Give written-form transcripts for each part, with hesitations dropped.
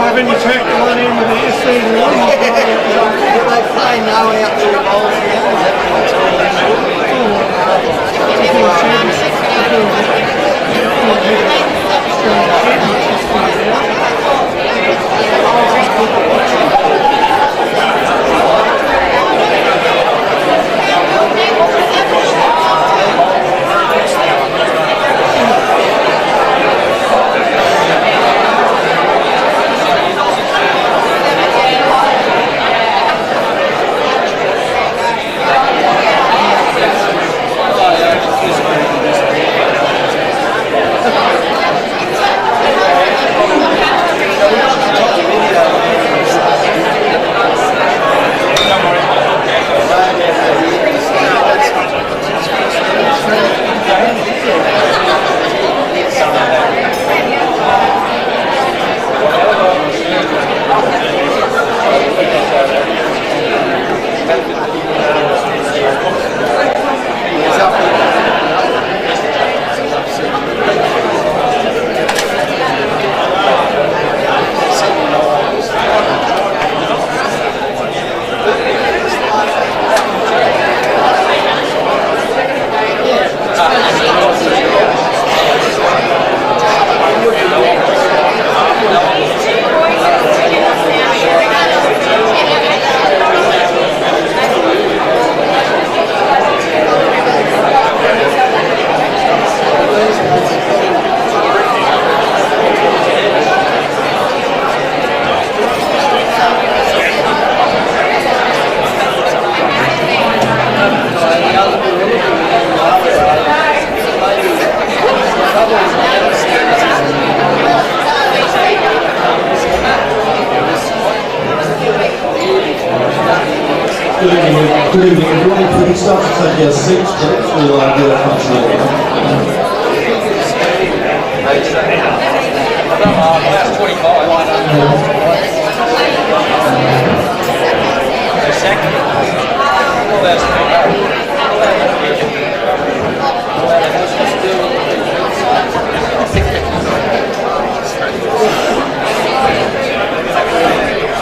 Having you track the one in with the SC and the one. They play now out to the bowls Good evening, everyone. If we can start to take our seats, please, we'll get our function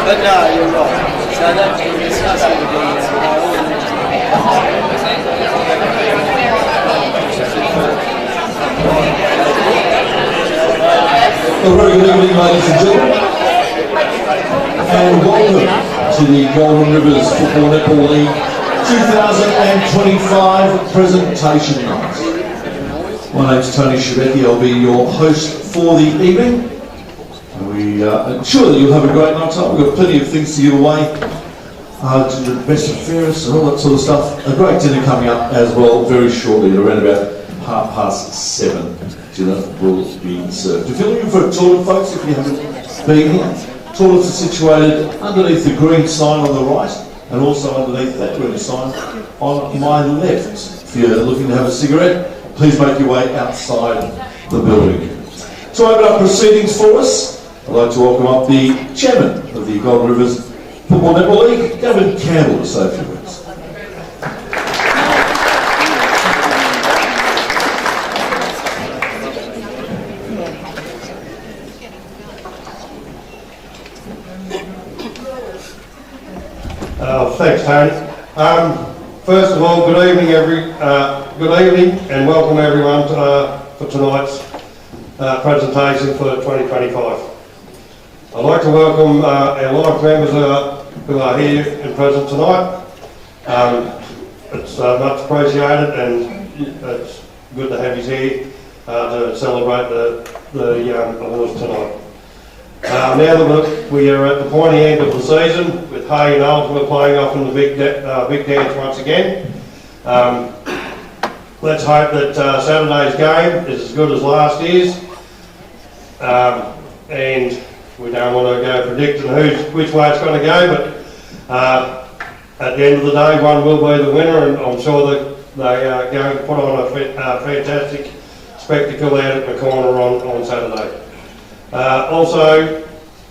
But no, you're right. So that can discuss it with A very good evening, ladies and gentlemen, and welcome to the Golden Rivers Football Netball League 2025 presentation night. My name's Tony Shebeki. I'll be your host for the evening. We ensure that you'll have a great night time. We've got plenty of things to give away, to the best and fairest and all that sort of stuff. A great dinner coming up as well very shortly, at around about 7:30. Dinner will be served. If you're looking for a toilet, folks, if you haven't been here, toilets are situated underneath the green sign on the right and also underneath that green sign on my left. If you're looking to have a cigarette, please make your way outside the building. To open up proceedings for us, I'd like to welcome up the chairman of the Golden Rivers Football Netball League, Gavin Campbell, to say a few words. Thanks, Tony. First of all, good evening, and welcome everyone for tonight's presentation for 2025. I'd like to welcome our live members who are here and present tonight. It's much appreciated, and it's good to have you here to celebrate the awards tonight. Now that we are at the pointy end of the season, with Hay and Ultimate playing off in the big dance once again, let's hope that Saturday's game is as good as last year's, and we don't want to go predicting which way it's going to go, but at the end of the day, one will be the winner, and I'm sure that they are going to put on a fantastic spectacle out at the corner on Saturday. Also,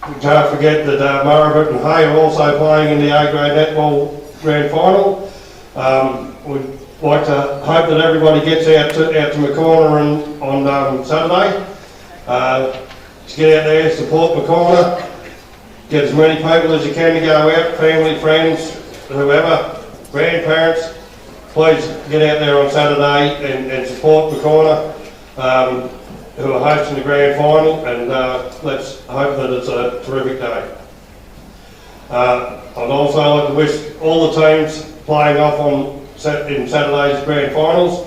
we can't forget that Murrabit and Hay are also playing in the A-grade netball grand final. We'd like to hope that everybody gets out to McCorner on Saturday. To get out there, support McCorner, get as many people as you can to go out, family, friends, whoever, grandparents. Please get out there on Saturday and support McCorner, who are hosting the grand final, and let's hope that it's a terrific day. I'd also like to wish all the teams playing off in Saturday's grand finals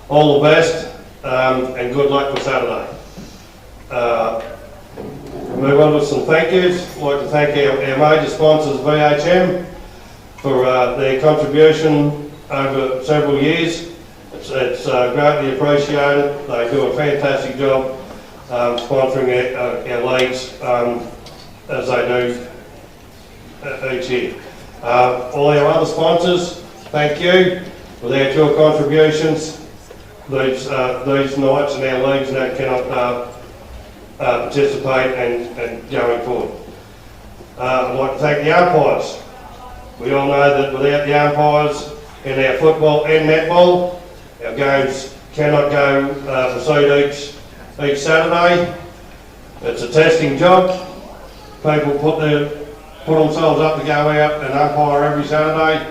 all the best, and good luck for Saturday. Move on to some thank yous. I'd like to thank our major sponsors, VHM, for their contribution over several years. It's greatly appreciated. They do a fantastic job sponsoring our leagues as they do each year. All our other sponsors, thank you. Without your contributions, these nights and our leagues cannot participate and going forward. I'd like to thank the umpires. We all know that without the umpires in our football and netball, our games cannot go proceed each Saturday. It's a testing job. People put themselves up to go out and umpire every Saturday.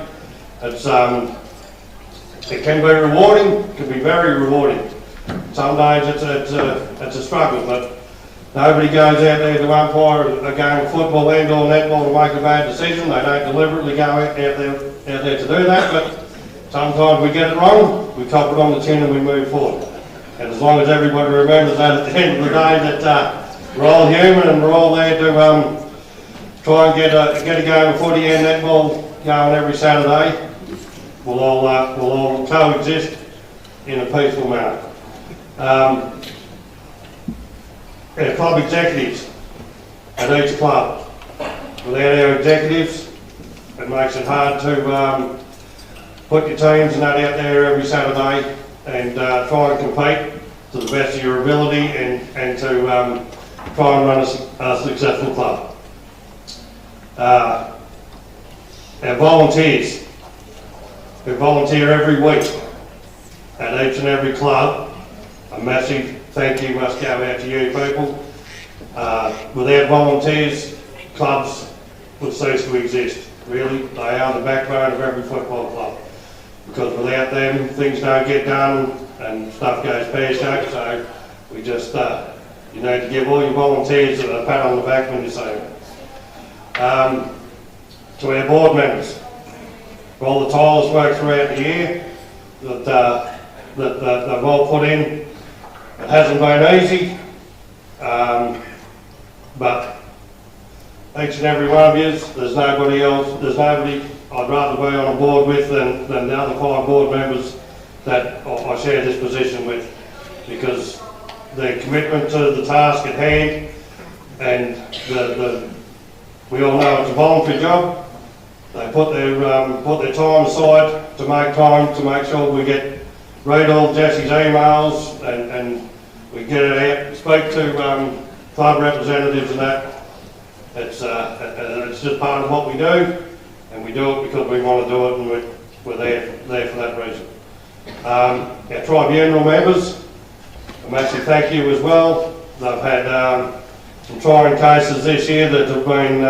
It can be rewarding. It can be very rewarding. Some days it's a struggle, but nobody goes out there to umpire a game of football and or netball to make a bad decision. They don't deliberately go out there to do that, but sometimes we get it wrong, we cop it on the chin and we move forward. And as long as everybody remembers that at the end of the day that we're all human and we're all there to try and get a game of footy and netball going every Saturday, we'll all coexist in a peaceful manner. Our club executives at each club. Without our executives, it makes it hard to put your teams and that out there every Saturday and try and compete to the best of your ability and to try and run a successful club. Our volunteers who volunteer every week at each and every club, a massive thank you must go out to you people. Without volunteers, clubs would cease to exist. Really, they are the backbone of every football club. Because without them, things don't get done and stuff goes pear-shaped. So we just, you need to give all your volunteers a pat on the back when you see them. To our board members, for all the tireless work throughout the year that they've all put in. It hasn't been easy, but each and every one of you, there's nobody I'd rather be on a board with than the other 5 board members that I share this position with, because their commitment to the task at hand, and we all know it's a voluntary job. They put their time aside to make sure we read all Jesse's emails and we get it out, speak to club representatives and that. It's just part of what we do, and we do it because we want to do it, and we're there for that reason. Our tribunal members, a massive thank you as well. They've had some trying cases this year that have been,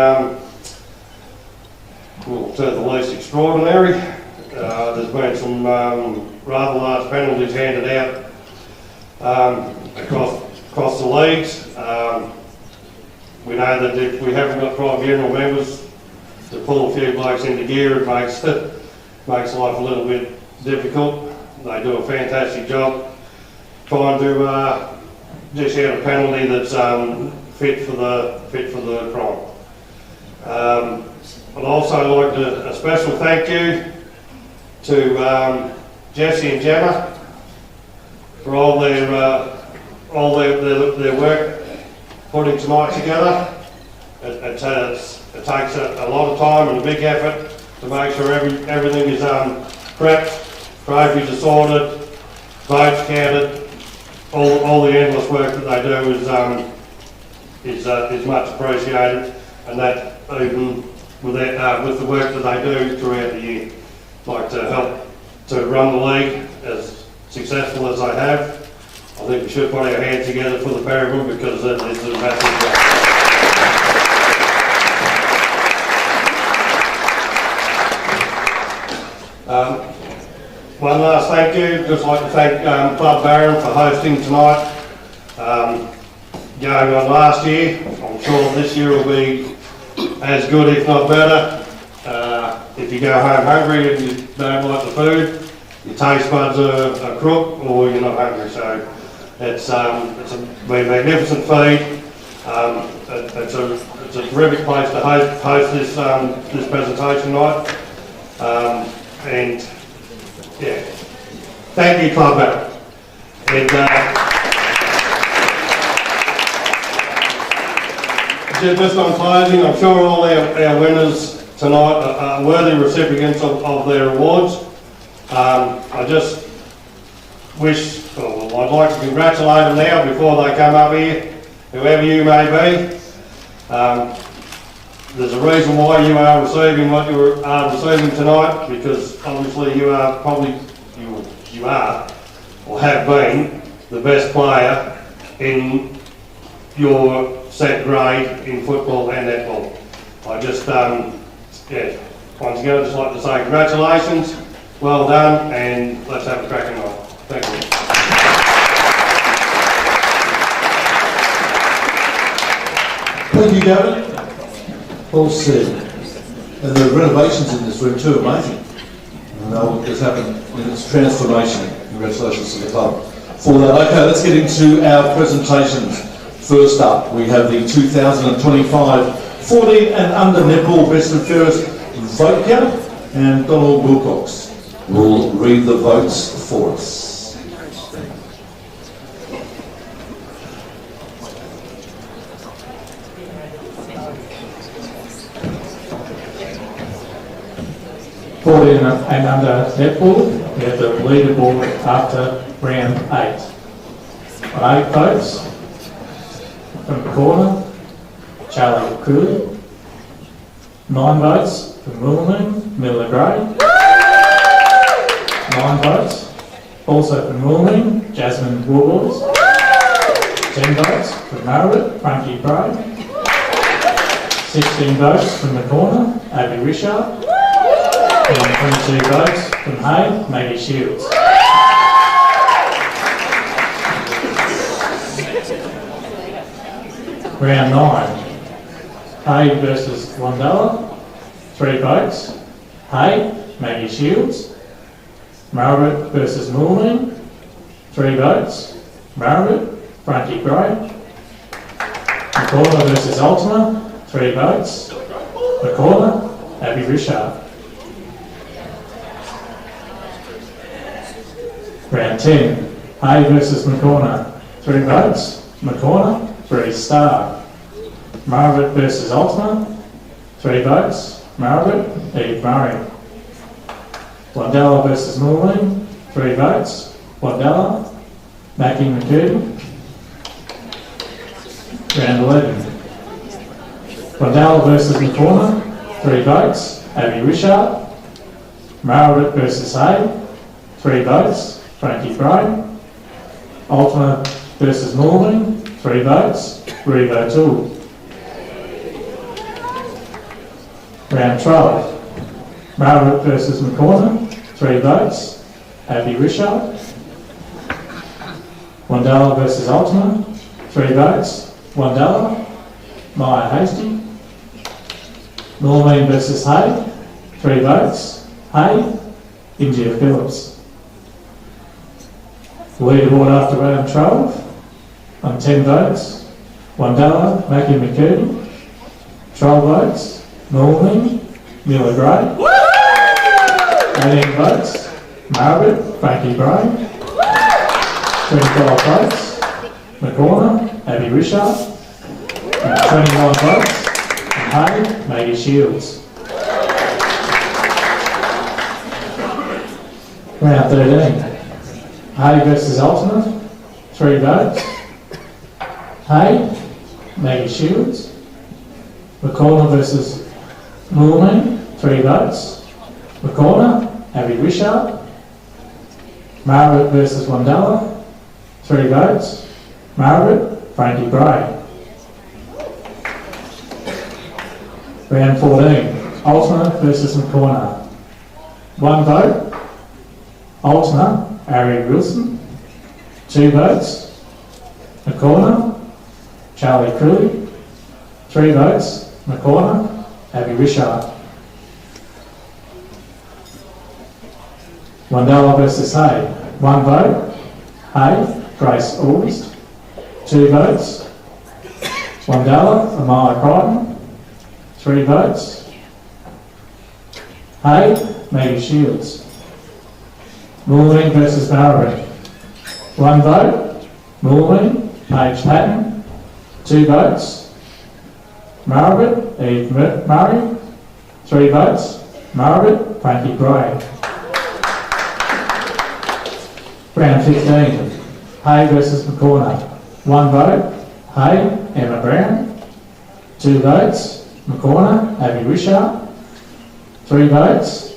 to the least, extraordinary. There's been some rather large penalties handed out across the leagues. We know that if we haven't got tribunal members to pull a few blokes into gear, it makes life a little bit difficult. They do a fantastic job trying to dish out a penalty that's fit for the crime. I'd also like a special thank you to Jesse and Gemma for all their work putting tonight together. It takes a lot of time and a big effort to make sure everything is prepped, trophies are sorted, votes counted. All the endless work that they do is much appreciated, and that even with the work that they do throughout the year. like to help to run the league as successful as I have. I think we should put our hands together for the pair of them because it's a massive job. One last thank you. Just like to thank Club Barron for hosting tonight. Going on last year, I'm sure this year will be as good, if not better. If you go home hungry and you don't like the food, your taste buds are crook, or you're not hungry. So it's a magnificent feed. It's a terrific place to host this presentation night. And yeah, thank you, Club Barron. And just on closing, I'm sure all our winners tonight are worthy recipients of their awards. I just wish, well, I'd like to congratulate them now before they come up here, whoever you may be. There's a reason why you are receiving what you are receiving tonight, because obviously you are probably, you are, or have been, the best player in your set grade in football and netball. I just, yeah, once again I'd just like to say congratulations, well done, and let's have a cracking night. Thank you. Thank you, Gavin. All said. And the renovations in this room too, amazing. And what has happened in its transformation. Congratulations to the club for that. Okay, let's get into our presentations. First up, we have the 2025 14 and under netball best and fairest vote count, and Donald Wilcox will read the votes for us. And under netball, we have the leaderboard after round 8. On 8 votes, from the corner, Charlie Cooley. 9 votes from Wollongong, Miller Gray. 9 votes, also from Wollongong, Jasmine Woolboys. 10 votes from Margaret, Frankie Bray. 16 votes from the corner, Abby Richard. And 22 votes from Hay, Maggie Shields. Round 9, Hay versus Wandella. 3 votes. Hay, Maggie Shields. Margaret versus Moorman. 3 votes. Margaret, Frankie Gray. McCorner versus Ultima. 3 votes. McCorner, Abby Richard. Round 10, Hay versus McCorner. 3 votes. McCorner, 3 star. Margaret versus Ultima. 3 votes. Margaret, Eve Murray. Wandella versus Moorleen. 3 votes. Wandella, Mackie McCurdy. Round 11, Wandella versus McCorner. 3 votes. Abby Richard. Margaret versus Hay. 3 votes. Frankie Bray. Ultima versus Moorleen. 3 votes. Reeve O'Toole. Round 12, Margaret versus McCorner. 3 votes. Abby Richard. Wandella versus Ultima. 3 votes. Wandella. Maya Hasty. Moorleen versus Hay. 3 votes. Hay. India Phillips. Leaderboard after round 12, on 10 votes, Wandella, Mackie McCurdy. 12 votes, Moorleen, Miller Gray. 18 votes, Margaret, Frankie Bray. 25 votes, McCorner, Abby Richard. And 29 votes, Hay, Maggie Shields. Round 13. Hay versus Ultima, 3 votes. Hay, Maggie Shields. McCorner versus Moorman, 3 votes. McCorner, Abby Wishart. Margaret versus Wandella, 3 votes. Margaret, Frankie Bray. Round 14, Ultima versus McCorner. 1 vote. Ultima, Ari Wilson. 2 votes. McCorner, Charlie Crulley. 3 votes. McCorner, Abby Wishart. Wandella versus Hay. 1 vote. Hay, Grace August. 2 votes. Wandella, Amaya Crichton. 3 votes. Hay, Maggie Shields. Moulmein versus Margaret. 1 vote. Moulmein, Paige Patton. 2 votes. Margaret, Eve Murray. 3 votes. Margaret, Frankie Gray. Round 15, Hay versus McCorner. 1 vote. Hay, Emma Brown. 2 votes. McCorner, Abby Wishart. 3 votes.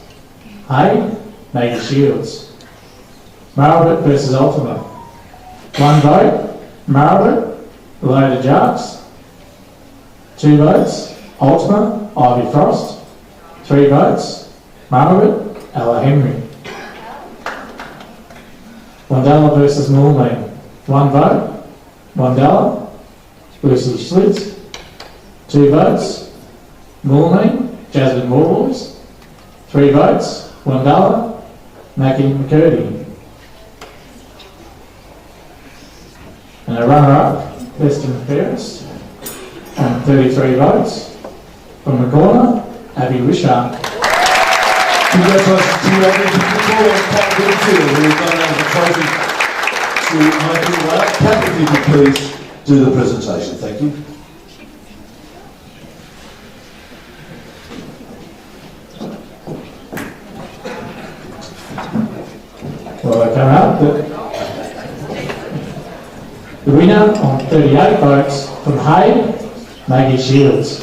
Hay, Maggie Shields. Margaret versus Ultima. 1 vote. Margaret, Loda Jarks. 2 votes. Ultima, Ivy Frost. 3 votes. Margaret, Ella Henry. Wandella versus Moulmein. 1 vote. Wandella, Lucy Schlitz. 2 votes. Moulmein, Jasmine Warboys. 3 votes. Wandella, Mackie McCurdy. And a runner-up, Western Ferris, on 33 votes. From the corner, Abby Wishart. Congratulations to you, Abby. Before we have Whitfield, who has done the trophy to Michael Wade. Pat, if you could please do the presentation. Thank you. Well, I come out the winner on 38 votes from Hay, Maggie Shields.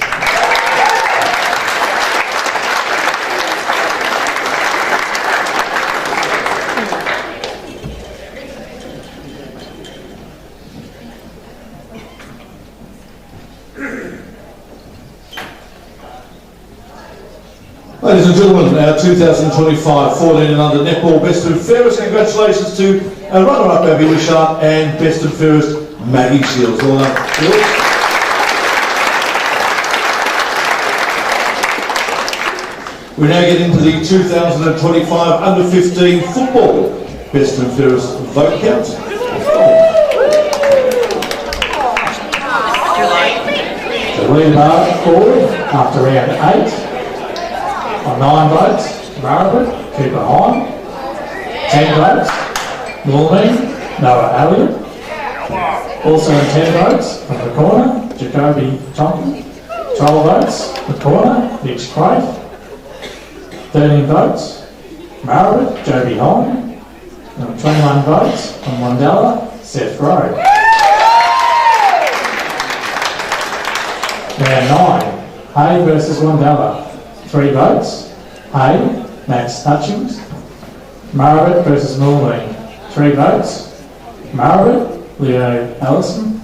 Ladies and gentlemen, our 2025 14 and under netball best and fairest. Congratulations to our runner-up Abby Wishart and best and fairest Maggie Shields. Well done, Shields. We now get into the 2025 under 15 football best and fairest vote count. The leader forward after round 8. On 9 votes, Margaret, Cooper Hine. 10 votes, Moulmein, Noah Elliott. Also in 10 votes, from the corner, Jacoby Tonkin. 12 votes, the corner, Mitch Craif. 13 votes, Margaret, Joby Hine. And 21 votes, from Wandella, Seth Rowe. Round 9, Hay versus Wandella. 3 votes. Hay, Max Hutchings. Margaret versus Moulmein. 3 votes. Margaret, Leo Allison.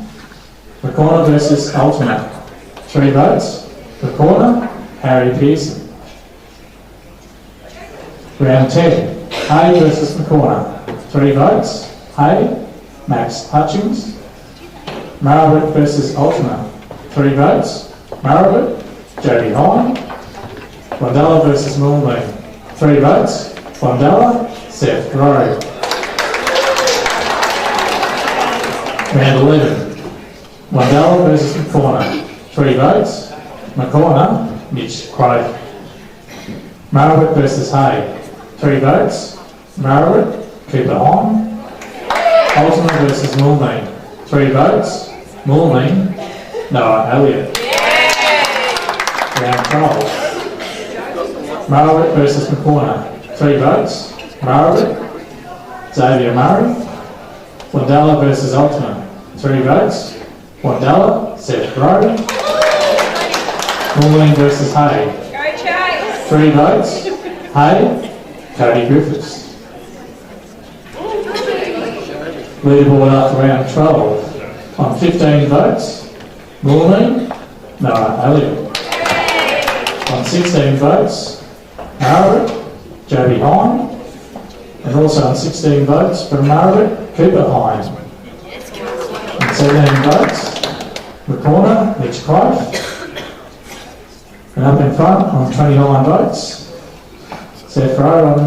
McCorner versus Ultima. 3 votes. McCorner, Harry Pearson. Round 10. Hay versus McCorner. 3 votes. Hay, Max Hutchings. Margaret versus Ultima. 3 votes. Margaret, Jodie Hine. Wandella versus Moulmein. 3 votes. Wandella, Seth Rowe. Round 11. Wandella versus McCorner. 3 votes. McCorner, Mitch Craif. Margaret versus Hay. 3 votes. Margaret, Cooper Hine. Ultima versus Moulmein. 3 votes. Moulmein, Noah Elliott. Round 12. Margaret versus McCorner. 3 votes. Margaret, Xavier Murray. Wandella versus Ultima. 3 votes. Wandella, Seth Rowe. Moulmein versus Hay. 3 votes. Hay, Cody Griffiths. Leaderboard after round 12. On 15 votes, Moorleen, Noah Elliott. On 16 votes, Margaret, Joby Hine. And also on 16 votes from Margaret, Cooper Hine. On 17 votes, the corner, Mitch Clyde. And up in front on 29 votes, Seth Rowe on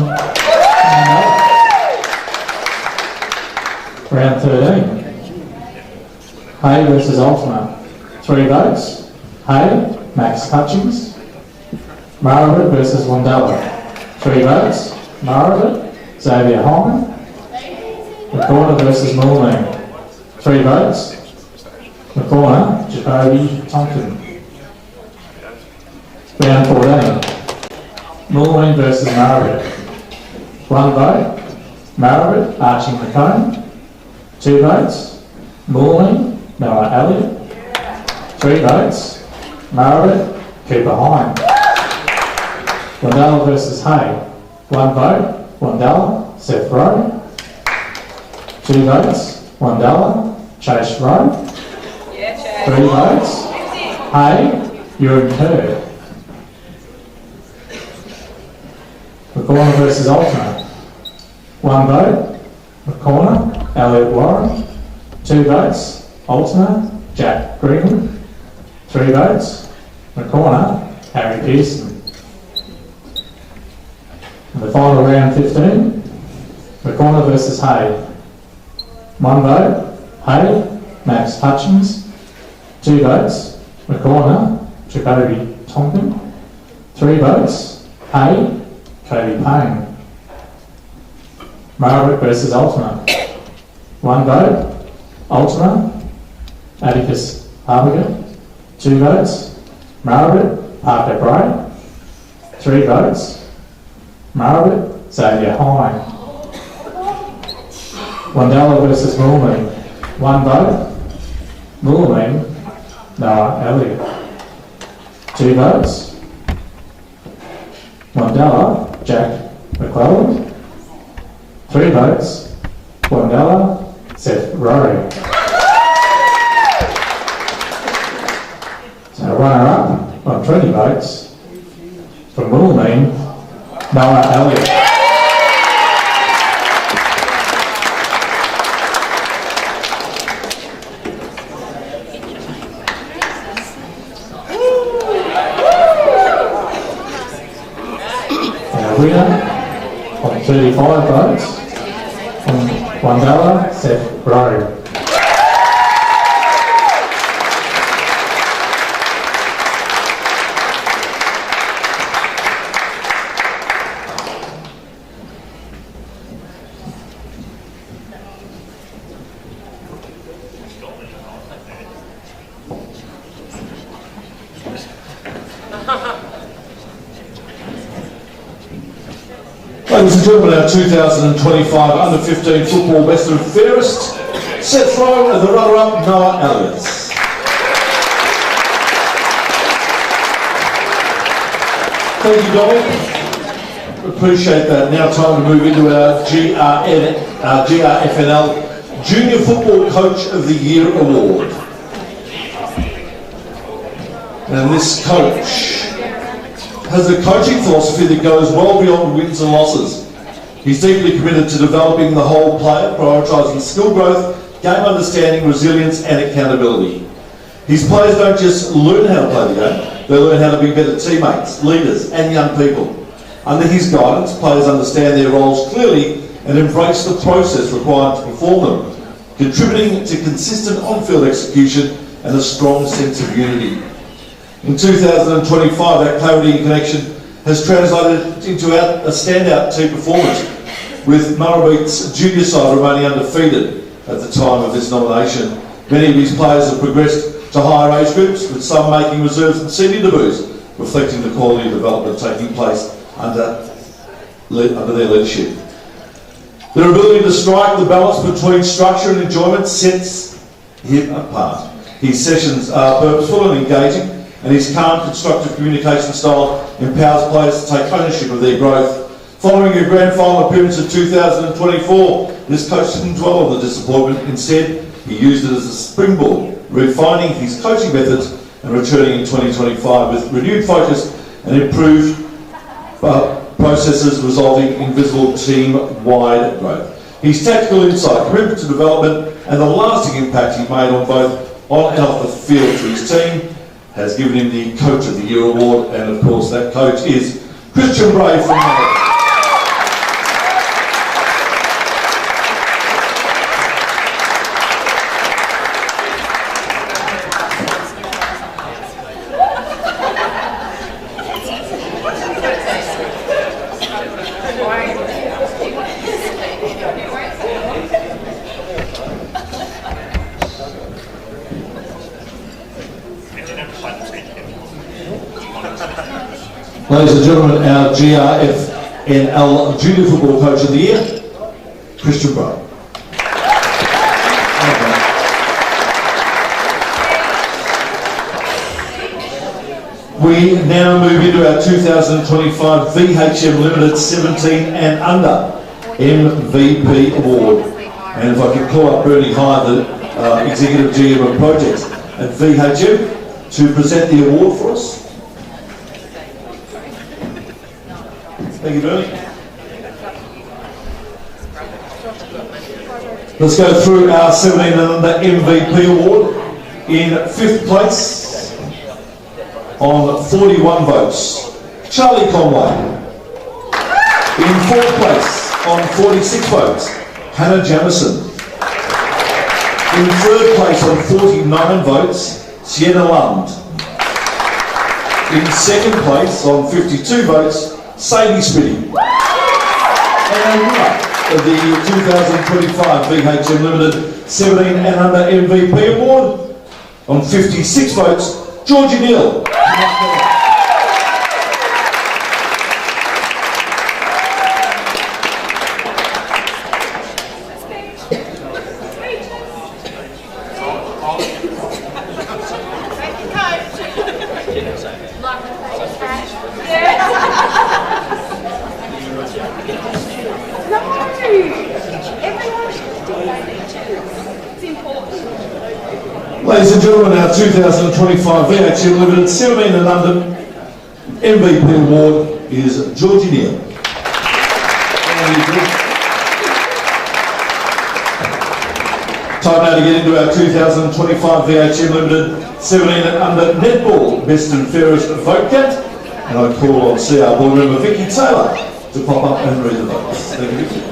round 13. Hay versus Ultima. 3 votes. Hay, Max Hutchings. Margaret versus Wandella. 3 votes. Margaret, Xavier Holman. McCorner versus Moorleen. 3 votes. McCorner, Jacoby Tompkin. Round 14. Moorleen versus Margaret. 1 vote. Margaret, Archie McComb. 2 votes. Moorleen, Noah Elliott. 3 votes. Margaret, Cooper Hine. Wandella versus Hay. 1 vote. Wandella, Seth Rowe. 2 votes. Wandella, Chase Rowe. 3 votes. Hay, Ewan Kerr. McCorner versus Ultima. 1 vote. McCorner, Elliot Warren. 2 votes. Ultima, Jack Greenwood. 3 votes. McCorner, Harry Pearson. And the final round 15. McCorner versus Hay. 1 vote. Hay, Max Hutchins. 2 votes. McCorner, Jacoby Tompkin. 3 votes. Hay, Cody Payne. Margaret versus Ultima. 1 vote. Ultima, Atticus Harbinger. 2 votes. Margaret, Parker Bray. 3 votes. Margaret, Xavier Hine. Wandella versus Moorleen. 1 vote. Moorleen, Noah Elliott. 2 votes. Wandella, Jack McClelland. 3 votes. Wandella, Seth Rowe. So runner-up on 20 votes from Moorleen, Noah Elliott. And a winner on 35 votes from Wandella, Seth Rowe. Ladies and gentlemen, our 2025 Under-15 Football Best and Fairest, Seth Rowe and the runner-up, Noah Elliott. Thank you, Dominic. Appreciate that. Now time to move into our GRFNL Junior Football Coach of the Year Award. And this coach has a coaching philosophy that goes well beyond wins and losses. He's deeply committed to developing the whole player, prioritising skill growth, game understanding, resilience and accountability. His players don't just learn how to play the game, they learn how to be better teammates, leaders and young people. Under his guidance, players understand their roles clearly and embrace the process required to perform them, contributing to consistent on-field execution and a strong sense of unity. In 2025, that clarity and connection has translated into a standout team performance, with Murraybeat's junior side remaining undefeated at the time of this nomination. Many of these players have progressed to higher age groups, with some making reserves and senior debuts, reflecting the quality of development taking place under their leadership. Their ability to strike the balance between structure and enjoyment sets him apart. His sessions are purposeful and engaging, and his calm, constructive communication style empowers players to take ownership of their growth Following a grand final appearance in 2024, this coach didn't dwell on the disappointment. Instead, he used it as a springboard, refining his coaching methods and returning in 2025 with renewed focus and improved processes resulting in visible team-wide growth. His tactical insight, commitment to development and the lasting impact he made on both on and off the field to his team has given him the Coach of the Year award, and of course that coach is Christian Brugh from Netball. Ladies and gentlemen, our GRFNL Junior Football Coach of the Year, Christian Brugh. We now move into our 2025 VHM Limited 17 and Under MVP Award. And if I could call up Bernie Hyde, the Executive GM of Projects at VHM, to present the award for us. Thank you, Bernie. Let's go through our 17 and Under MVP Award. In 5th place, on 41 votes, Charlie Conway. In 4th place, on 46 votes, Hannah Jamison. In 3rd place, on 49 votes, Sienna Lund. In 2nd place, on 52 votes, Sadie Spitty. And winner of the 2025 VHM Limited 17 and Under MVP Award, on 56 votes, Georgie Neal. Ladies and gentlemen, our 2025 VHM Limited 17 and Under MVP Award is Georgie Neal. Time now to get into our 2025 VHM Limited 17 and Under Netball Best and Fairest Vote Count, and I call on CR Board Member Vicky Taylor to pop up and read the votes. Thank you, Vicky.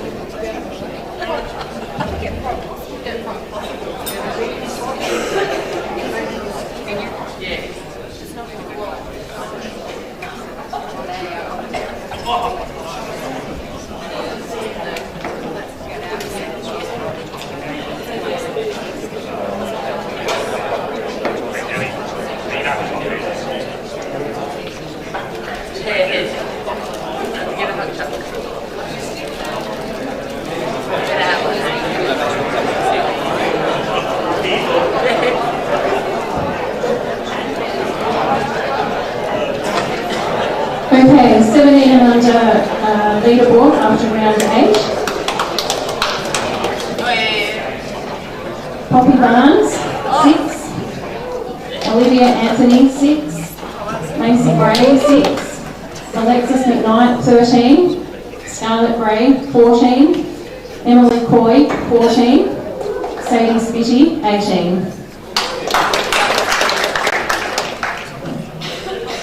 Okay, 17 and Under leaderboard after round 8. Poppy Barnes, 6. Olivia Anthony, 6. Macy Gray, 6. Alexis McKnight, 13. Scarlett Gray, 14. Emily Coy, 14. Sadie Spitty, 18.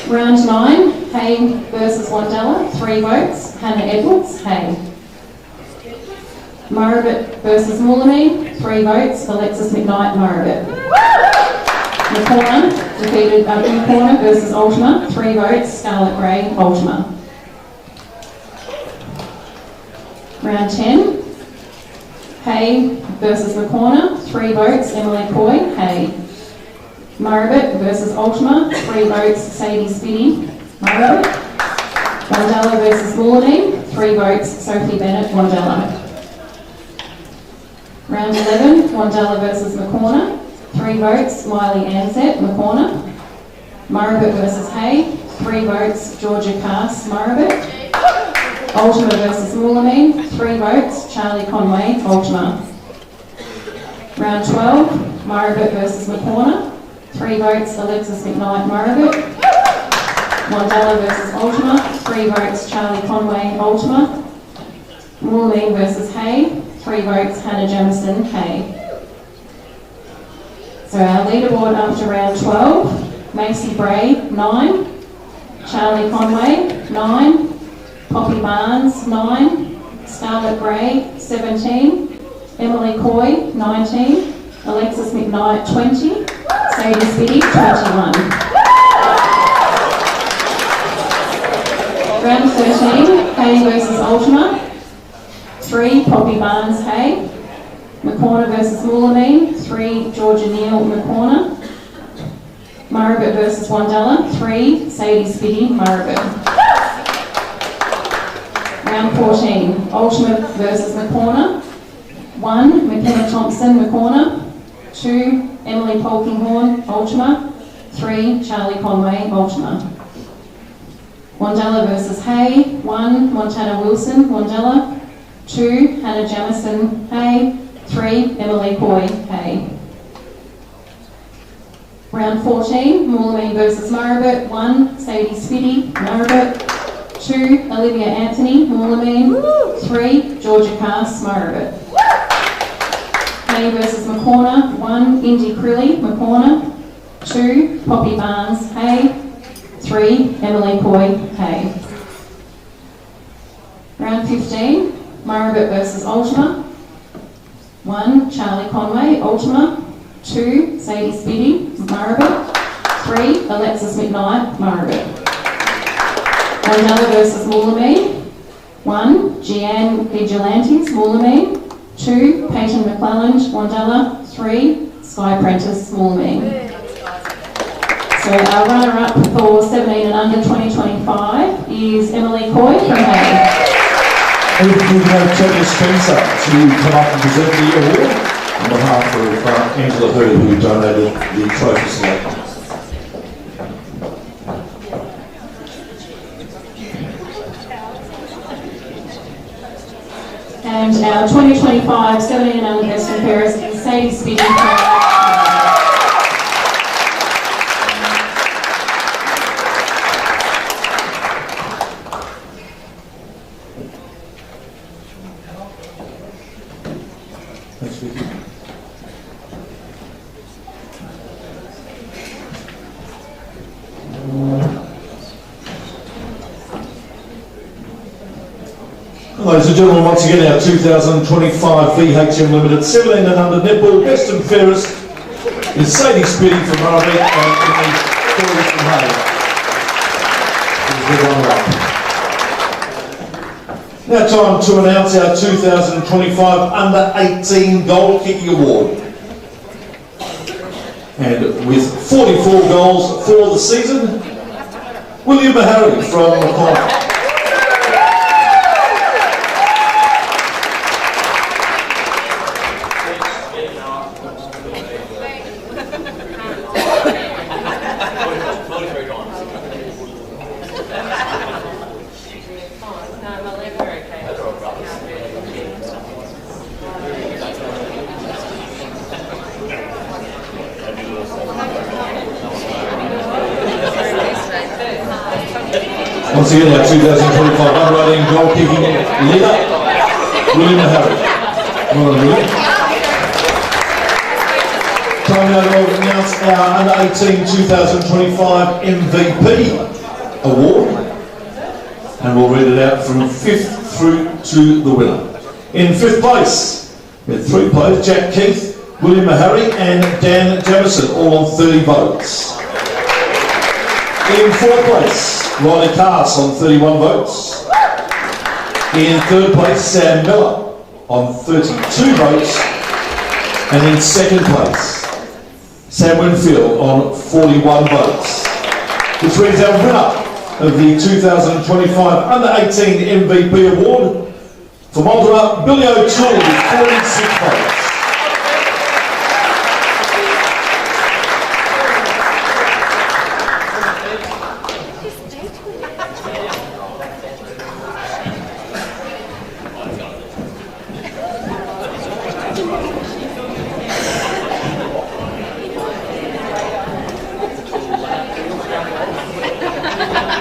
Round 9, Hay versus Wandella, 3 votes. Hannah Edwards, Hay. Murrabit versus Moolameen, 3 votes. Alexis McKnight, Murrabit. McCorner defeated McCorner versus Ultima, 3 votes. Scarlett Gray, Ultima. Round 10, Hay versus McCorner, 3 votes. Emily Coy, Hay. Murrabit versus Ultima, 3 votes. Sadie Spitty, Murrabit. Wandella versus Moolameen, 3 votes. Sophie Bennett, Wandella. Round 11, Wandella versus McCorner, 3 votes. Miley Ansett, McCorner. Murrabit versus Hay, 3 votes. Georgia Cass, Murrabit. Ultima versus Moolameen, 3 votes, Charlie Conway, Ultima. Round 12, Maribit versus McCorner, 3 votes, Alexis McKnight, Maribit. Wandella versus Ultima, 3 votes, Charlie Conway, Ultima. Moolameen versus Hay, 3 votes, Hannah Jamison, Hay. So our leaderboard after round 12, Macy Bray, 9. Charlie Conway, 9. Poppy Barnes, 9. Scarlett Gray, 17. Emily Coy, 19. Alexis McKnight, 20. Sadie Spitty, 21. Round 13, Hay versus Ultima. 3, Poppy Barnes, Hay. McCorner versus Moolameen, 3, Georgia Neal, McCorner. Maribit versus Wandella, 3, Sadie Spitty, Maribit. Round 14, Ultima versus McCorner. 1, McKenna Thompson, McCorner. 2, Emily Polkinghorn, Ultima. 3, Charlie Conway, Ultima. Wandella versus Hay. 1, Montana Wilson, Wandella. 2, Hannah Jamison, Hay. 3, Emily Coy, Hay. Round 14, Moolameen versus Maribit. 1, Sadie Spitty, Maribit. 2, Olivia Anthony, Moolameen. 3, Georgia Cass, Maribit. Hay versus McCorner. 1, Indy Crilly, McCorner. 2, Poppy Barnes, Hay. 3, Emily Coy, Hay. Round 15, Maribit versus Ultima. 1, Charlie Conway, Ultima. 2, Sadie Spitty, Maribit. 3, Alexis McKnight, Maribit. Wandella versus Moolameen. 1, Jeanne Vigilantes, Moolameen. 2, Peyton McClelland, Wandella. 3, Sky Prentice, Moolameen. So our runner-up for 17 and under 2025 is Emily Coy from Hay. And we can have Tony Spencer to come up and present the award on behalf of Angela Hurd, who donated the trophy today. And our 2025 17 and under best and fairest is Sadie Spitty from Thanks, Vicky. Ladies and gentlemen, once again our 2025 VHM Limited 17 and under netball best and fairest is Sadie Spitty from Maribit and Emily Coy from Hay. Is the runner-up. Now time to announce our 2025 Under 18 Goal Kicking Award. And with 44 goals for the season, William Mahari from cont. Once again, our 2025 Under 18 Goal Kicking leader, William Mahari. Well done, William. Time now to announce our Under 18 2025 MVP award. And we'll read it out from 5th through to the winner. In 5th place, we had 3 players, Jack Keith, William Mahari and Dan Jamison, all on 30 votes. In 4th place, Riley Cass on 31 votes. In 3rd place, Sam Miller on 32 votes. And in 2nd place, Sam Winfield on 41 votes. Which brings our winner of the 2025 Under 18 MVP Award for Ultima, Billy O'Toole with 46 votes.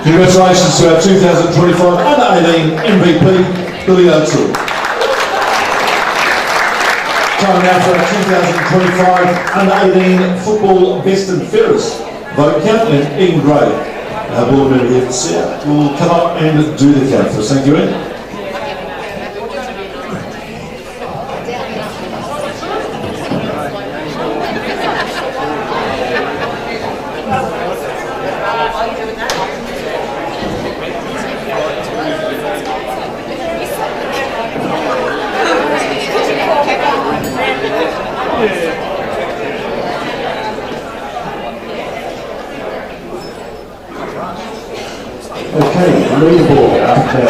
Congratulations to our 2025 Under-18 MVP, Billy O'Toole. Time now for our 2025 Under-18 Football Best and Fairest vote count, and Ian Gray, our board member here at SEA, will come up and do the count for us. Thank you, Ian. Okay, leaderboard after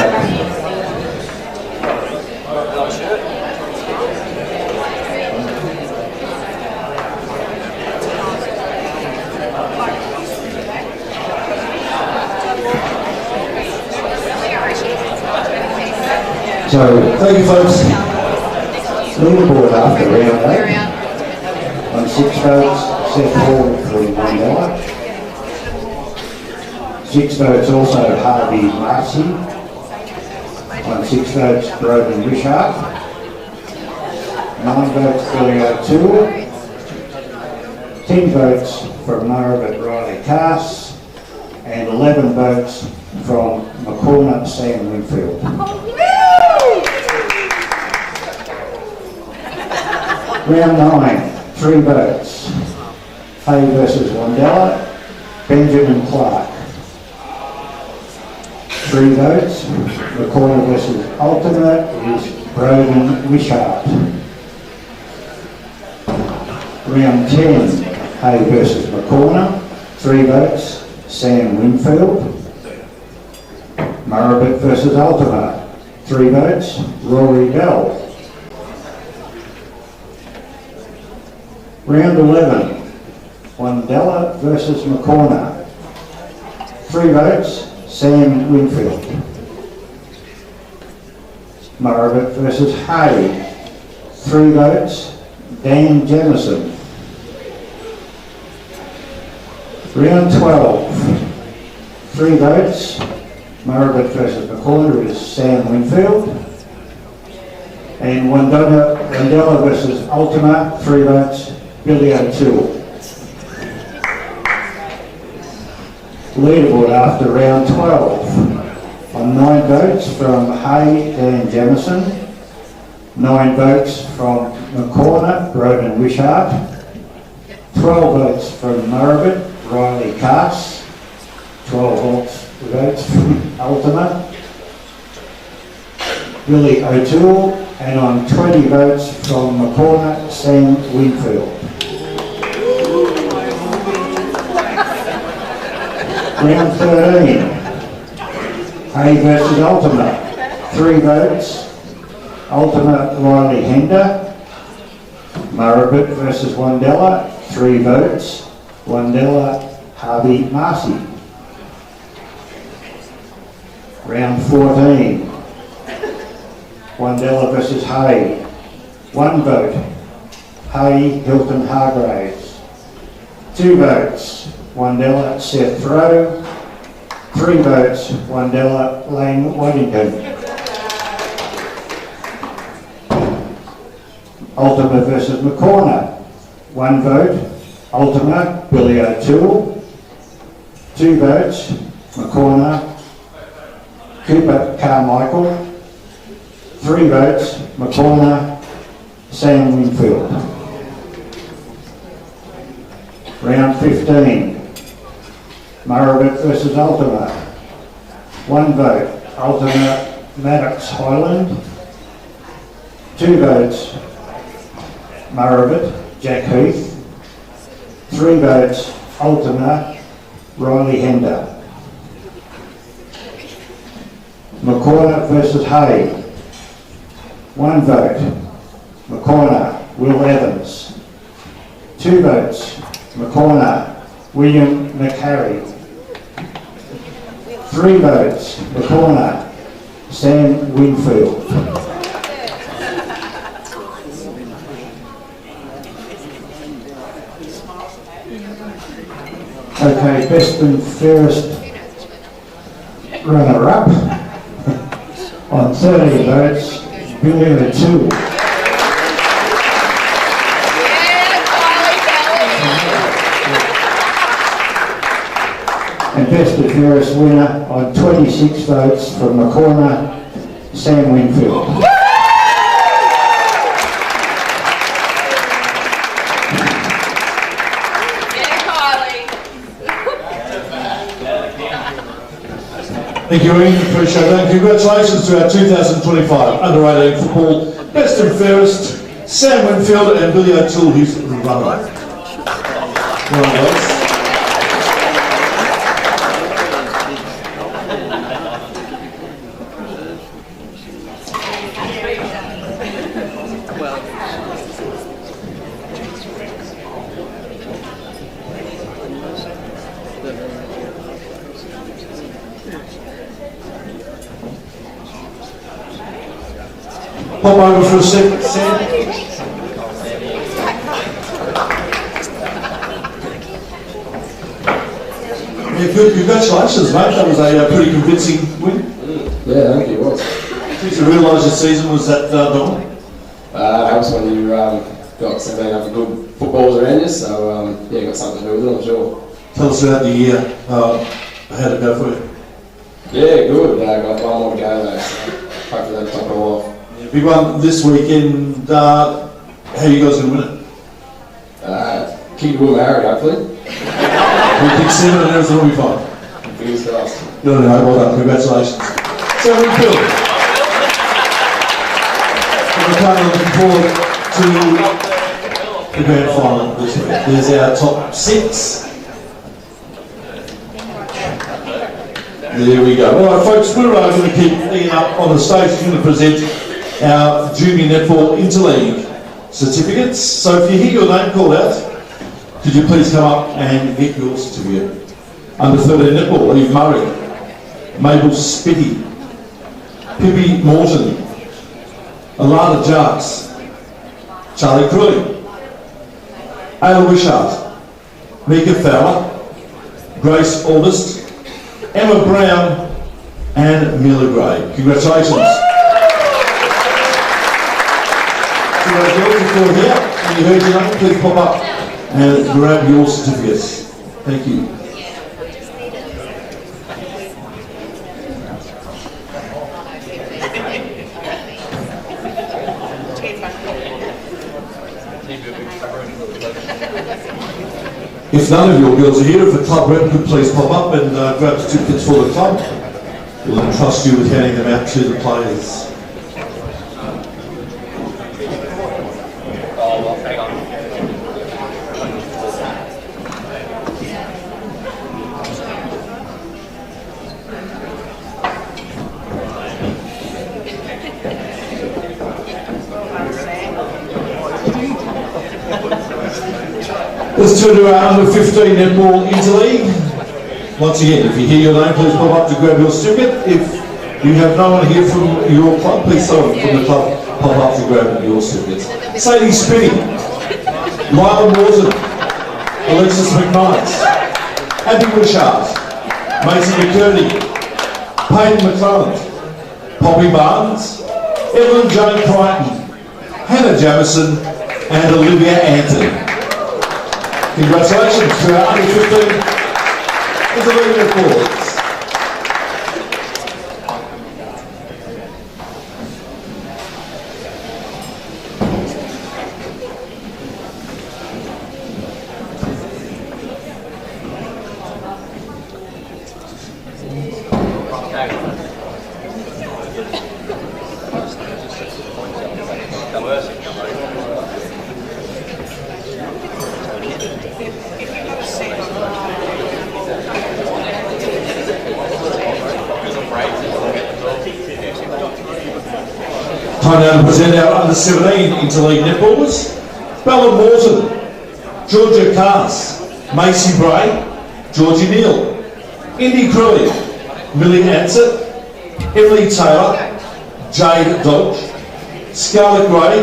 Thank you, folks. leaderboard after round 8. On 6 votes, Seth Hall for $1. 6 votes also Harvey Marcy. On 6 votes Broden Wishart. 9 votes Billy O'Toole. 10 votes from Maribet Riley Cass. And 11 votes from McCormick Sam Winfield. Round 9, 3 votes. Hay versus Wandella, Benjamin Clark. 3 votes. McCormick versus Ultima is Broden Wishart. Round 10, Hay versus McCormick. 3 votes. Sam Winfield. Maribet versus Ultima. 3 votes. Rory Bell. Round 11, Wandella versus McCormick. 3 votes, Sam Winfield. Maribet versus Hay. 3 votes, Dan Jamison. Round 12, 3 votes, Maribet versus McCormick is Sam Winfield. And Wandella versus Ultima, 3 votes, Billy O'Toole. Leaderboard after round 12. On 9 votes from Hay, Dan Jamison. 9 votes from McCormick, Broden Wishart. 12 votes from Maribet, Riley Cass. 12 votes from Ultima, Billy O'Toole. And on 20 votes from McCormick, Sam Winfield. Round 13, Hay versus Ultima. 3 votes, Ultima Riley Hender. Maribet versus Wandella. 3 votes, Wandella Harvey Marcy. Round 14, Wandella versus Hay. 1 vote, Hay Hilton Hargraves. 2 votes, Wandella Seth Rowe. 3 votes, Wandella Lane Waddington. Ultima versus McCormick. 1 vote, Ultima Billy O'Toole. 2 votes, McCormick Cooper Carmichael. 3 votes, McCormick Sam Winfield. Round 15, Maribet versus Ultima. 1 vote, Ultima Maddox Highland. 2 votes, Maribet Jack Heath. 3 votes, Ultima Riley Hender. McCormick versus Hay. 1 vote, McCormick Will Evans. 2 votes, McCormick William McCarry. 3 votes, McCormick Sam Winfield. Okay, best and fairest runner-up on 30 votes, Billy O'Toole. And best and fairest winner on 26 votes from the corner, Sam Winfield. Thank you, Ian. Appreciate that. Congratulations to our 2025 Under-18 football best and fairest, Sam Winfield and Billy O'Toole, who's the runner. Well done, guys. Pop over for a second, Sam. Yeah, good. Congratulations, mate. That was a pretty convincing win. Yeah, thank you. It was. Did you realise your season was that long? Helps when you got 17 other good footballers around you, so yeah, got something to do with it, I'm sure. Tell us about the year. How'd it go for you? Yeah, good. Got one more to go though, so hopefully that'll top it all off. Yeah, big one this weekend. How are you guys going to win it? Kid will marry, hopefully. We pick 7 and everything will be fine. Fingers crossed. Good on you, mate. Well done. Congratulations. So Winfield. We're kind of looking forward to the grand final this week. There's our top 6. There we go. All right, folks, we're going to keep Ian up on the stage. He's going to present our Junior Netball Interleague certificates. So if you hear your name called out, could you please come up and get your certificate? Under 13 Netball, Eve Murray, Mabel Spitty, Pippi Morton, Alana Jarks, Charlie Crewley, Ayla Wishart, Mika Fowler, Grace August, Emma Brown and Mila Gray. Congratulations. So those girls, if you're here and you heard your name, please pop up and grab your certificates. Thank you. If none of your girls are here, if a club rep could please pop up and grab certificates for the club, we'll entrust you with handing them out to the players. Let's turn to our under 15 netball interleague. Once again, if you hear your name, please pop up to grab your certificate. If you have no one here from your club, please someone from the club pop up to grab your certificates. Sadie Spinny, Lila Morton, Alexis McKnight, Abby Wishart, Macy McCurdy, Payne McClelland, Poppy Barnes, Evelyn Jane Crichton, Hannah Jamison, and Olivia Anton. Congratulations to our under 15 interleague reports. Time now to present our under 17 interleague netballers. Bella Morton, Georgia Cass, Macy Bray, Georgie Neal, Indy Crewley, Millie Ansett, Emily Taylor, Jade Dodge, Scarlett Gray,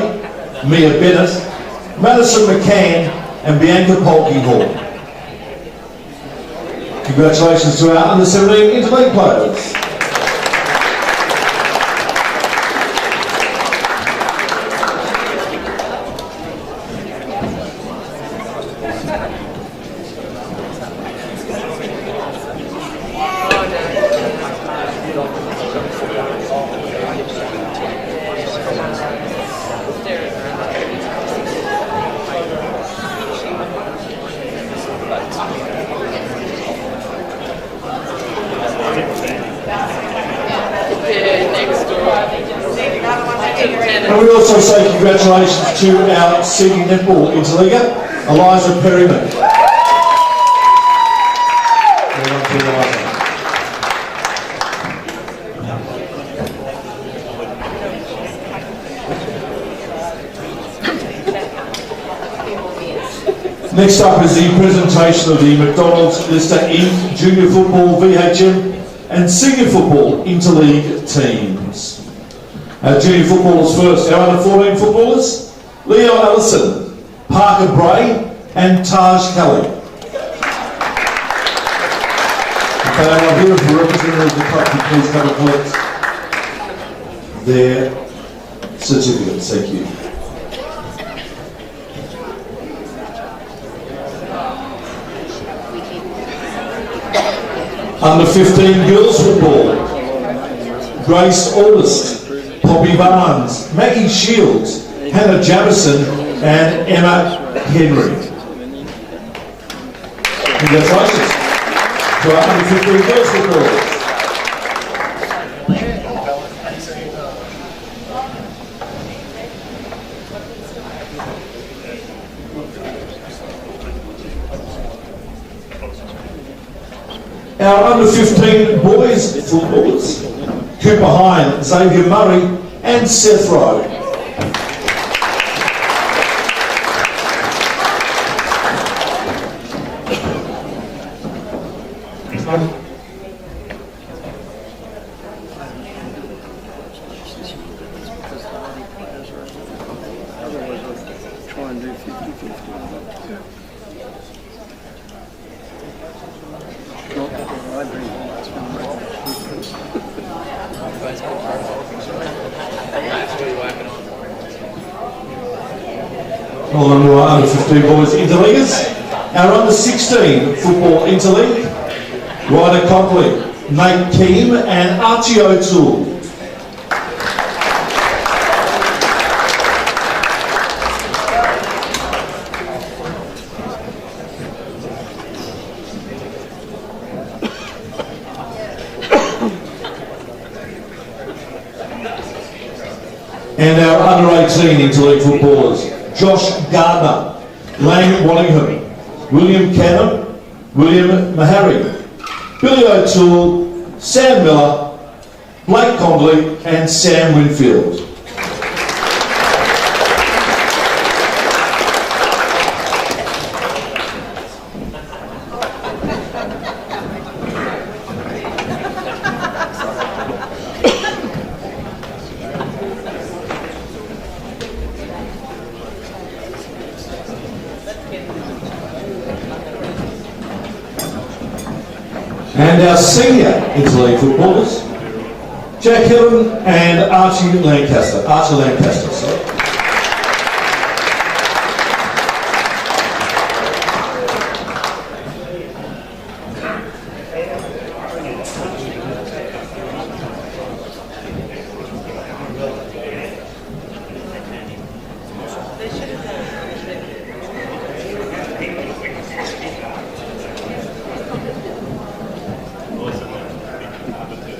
Mia Bennett, Madison McCann and Bianca Polkinghorn. Congratulations to our under 17 interleague players. also say congratulations to our senior netball interleaguer, Eliza Perryman. Well done to Eliza. Next up is the presentation of the McDonald's Lister Inc. Junior Football, VHM and Senior Football Interleague teams. Our junior footballers first, our under 14 footballers, Leo Allison, Parker Bray and Taj Kelly. Okay, I'm here for representatives of the club to please come and collect their certificates. Thank you. Under 15 girls football, Grace August, Poppy Barnes, Maggie Shields, Hannah Jamison and Emma Henry. Congratulations to our under 15 girls football. Our under 15 boys footballers, Cooper Hine, Xavier Murray and Seth Rowe. Try and do 50-50. Not that I bring that's Well done to our under 15 boys interleaguers. Our under 16 football interleague, Ryder Copley, Nate Keane and Archie O'Toole. And our under 18 interleague footballers, Josh Gardner, Lang Wallingham, William Canham, William Mahari, Billy O'Toole, Sam Miller, Blake Condley and Sam Winfield. And our senior interleague footballers, Jack Hillen and Archie Lancaster. Archie Lancaster, sorry.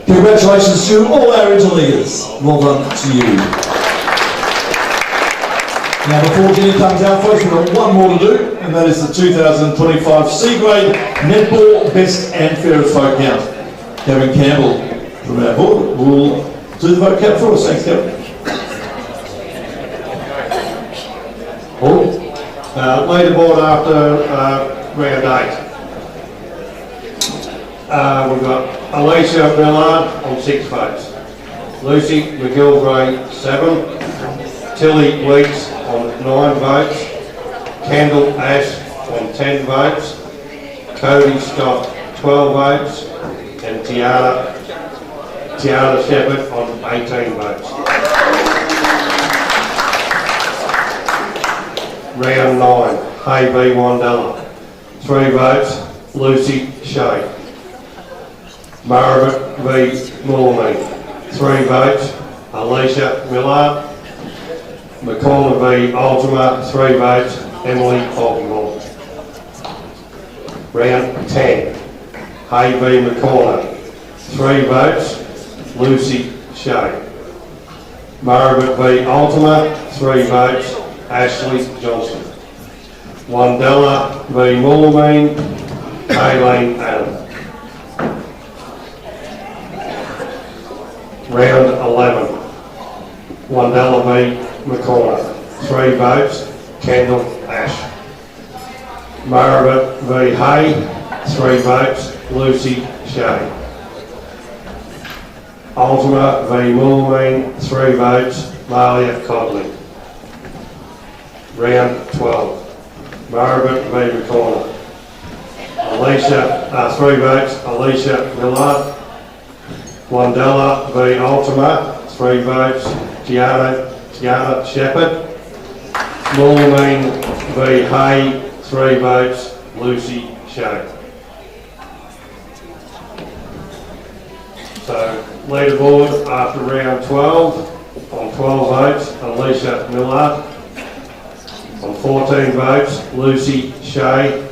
Congratulations to all our interleaguers. Well done to you. Now before Jenny comes out, folks, we've got one more to do, and that is the 2025 C-Grade Netball Best and Fairest Vote Count. Kevin Campbell from our board will do the vote count for us. Thanks, Kevin. Leaderboard after round 8. We've got Alicia Millard on 6 votes, Lucy McGilvray 7, Tilly Weeks on 9 votes, Kendall Ash on 10 votes, Cody Scott 12 votes, and Tiana Shepherd on 18 votes. Round 9, Hay B. Wandella, 3 votes, Lucy Shea. Margaret V. Morley, 3 votes, Alicia Millard. McCormick v. Ultima, 3 votes, Emily Baltimore. Round 10, Hay v. McCormick, 3 votes, Lucy Shea. Margaret v Ultima, 3 votes, Ashley Johnson. Wandella v Mullameen, Aileen Adam. Round 11. Wandella v McCorner, 3 votes, Kendall Ash. Margaret v Hay, 3 votes, Lucy Shea. Ultima v Mullameen, 3 votes, Malia Codley. Round 12. Margaret v McCorner. 3 votes, Alicia Millard. Wandella v Ultima, 3 votes, Tiana Shepherd. Mullameen v Hay, 3 votes, Lucy Shea. So, leaderboard after round 12, on 12 votes, Alicia Millard. On 14 votes, Lucy Shea.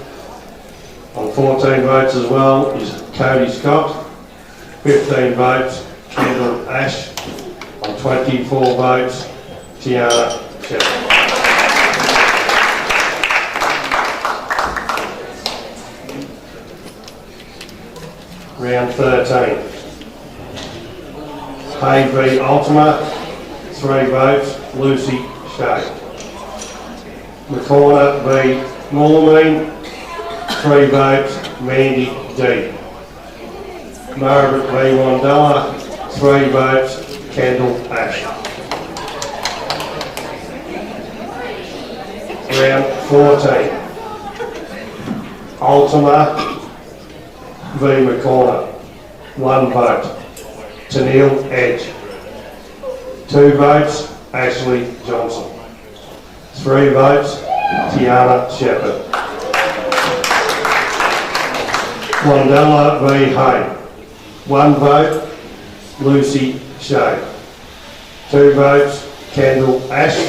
On 14 votes as well is Cody Scott. 15 votes, Kendall Ash. On 24 votes, Tiana Shepherd. Round 13. Hay v Ultima, 3 votes, Lucy Shea. McCorner v Mullameen, 3 votes, Mandy D. Margaret v Wandella, 3 votes, Kendall Ash. Round 14. Ultima v McCorner, 1 vote, Tennille Edge. 2 votes, Ashley Johnson. 3 votes, Tiana Shepherd. Wandella v Hay. 1 vote, Lucy Shea. 2 votes, Kendall Ash.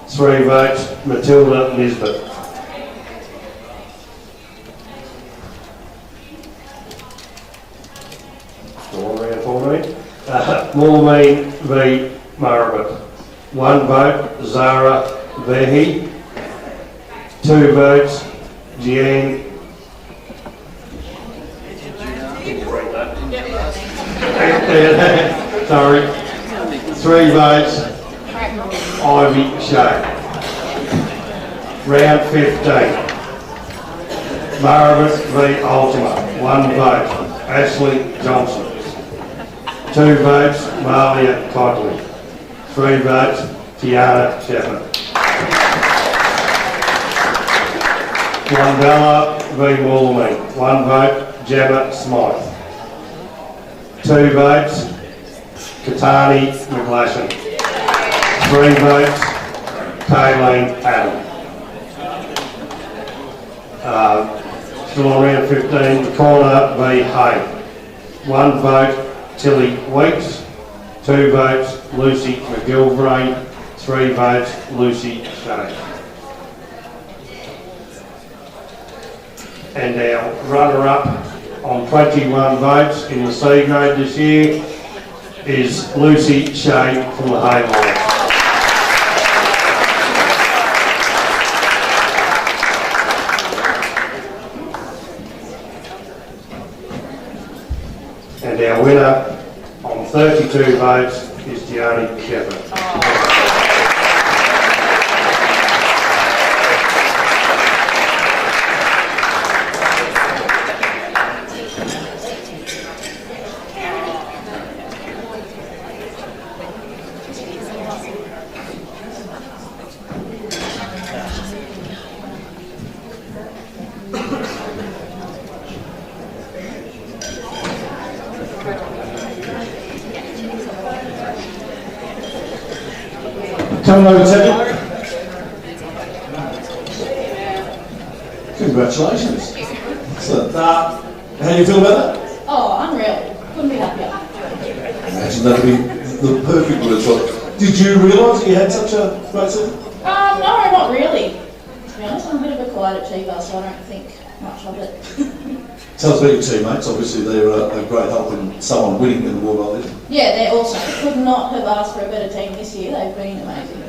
3 votes, Matilda Nisbet. Round 14. Mullameen v Margaret. 1 vote, Zara Vehi. 2 votes, Jeanne. Sorry. 3 votes, Ivy Shea. Round 15. Margaret v Ultima. 1 vote, Ashley Johnson. 2 votes, Malia Codley. 3 votes, Tiana Shepherd. Wandella v Mullameen. 1 vote, Gemma Smythe. 2 votes, Katani McGlashan. 3 votes, Kayleen Adam. Still on round 15, McCorner v Hay. 1 vote, Tilly Weeks. 2 votes, Lucy McGilvray. 3 votes, Lucy Shea. And our runner-up on 21 votes in the C grade this year is Lucy Shea from the Hay Lions. And our winner on 32 votes is Gianni Shepherd. Coming over, Teddy. Congratulations. So, how do you feel about that? Oh, unreal. Couldn't be happier. Imagine that'd be the perfect word for it. Did you realise that you had such a great season? No, not really. To be honest, I'm a bit of a quiet achiever, so I don't think much of it. Tell us about your teammates. Obviously, they're a great help in someone winning in the award, like this. Yeah, they're awesome. Could not have asked for a better team this year. They've been amazing.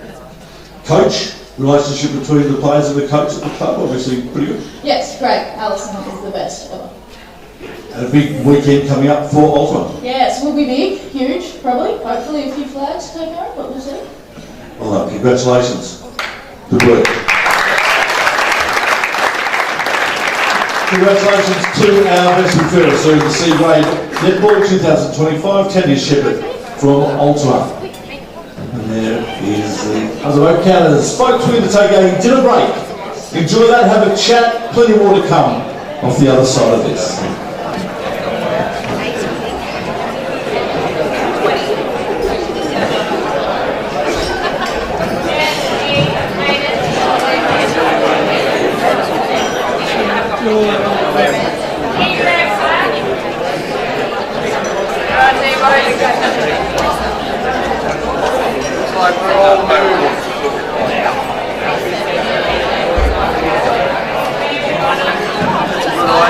Coach, relationship between the players and the coach at the club, obviously pretty good. Yes, great. Alison is the best ever. And a big weekend coming up for Ultima. Yes, will be big, huge, probably. Hopefully a few flags taken out, but we'll see. Well done. Congratulations. Good work. Congratulations to our best referrer, so the C grade Netball 2025 tennis shepherd from Ultima. And there is the other vote counters. Folks, we're going to take a dinner break. Enjoy that, have a chat, plenty more to come off the other side of this.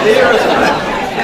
Idea, isn't it?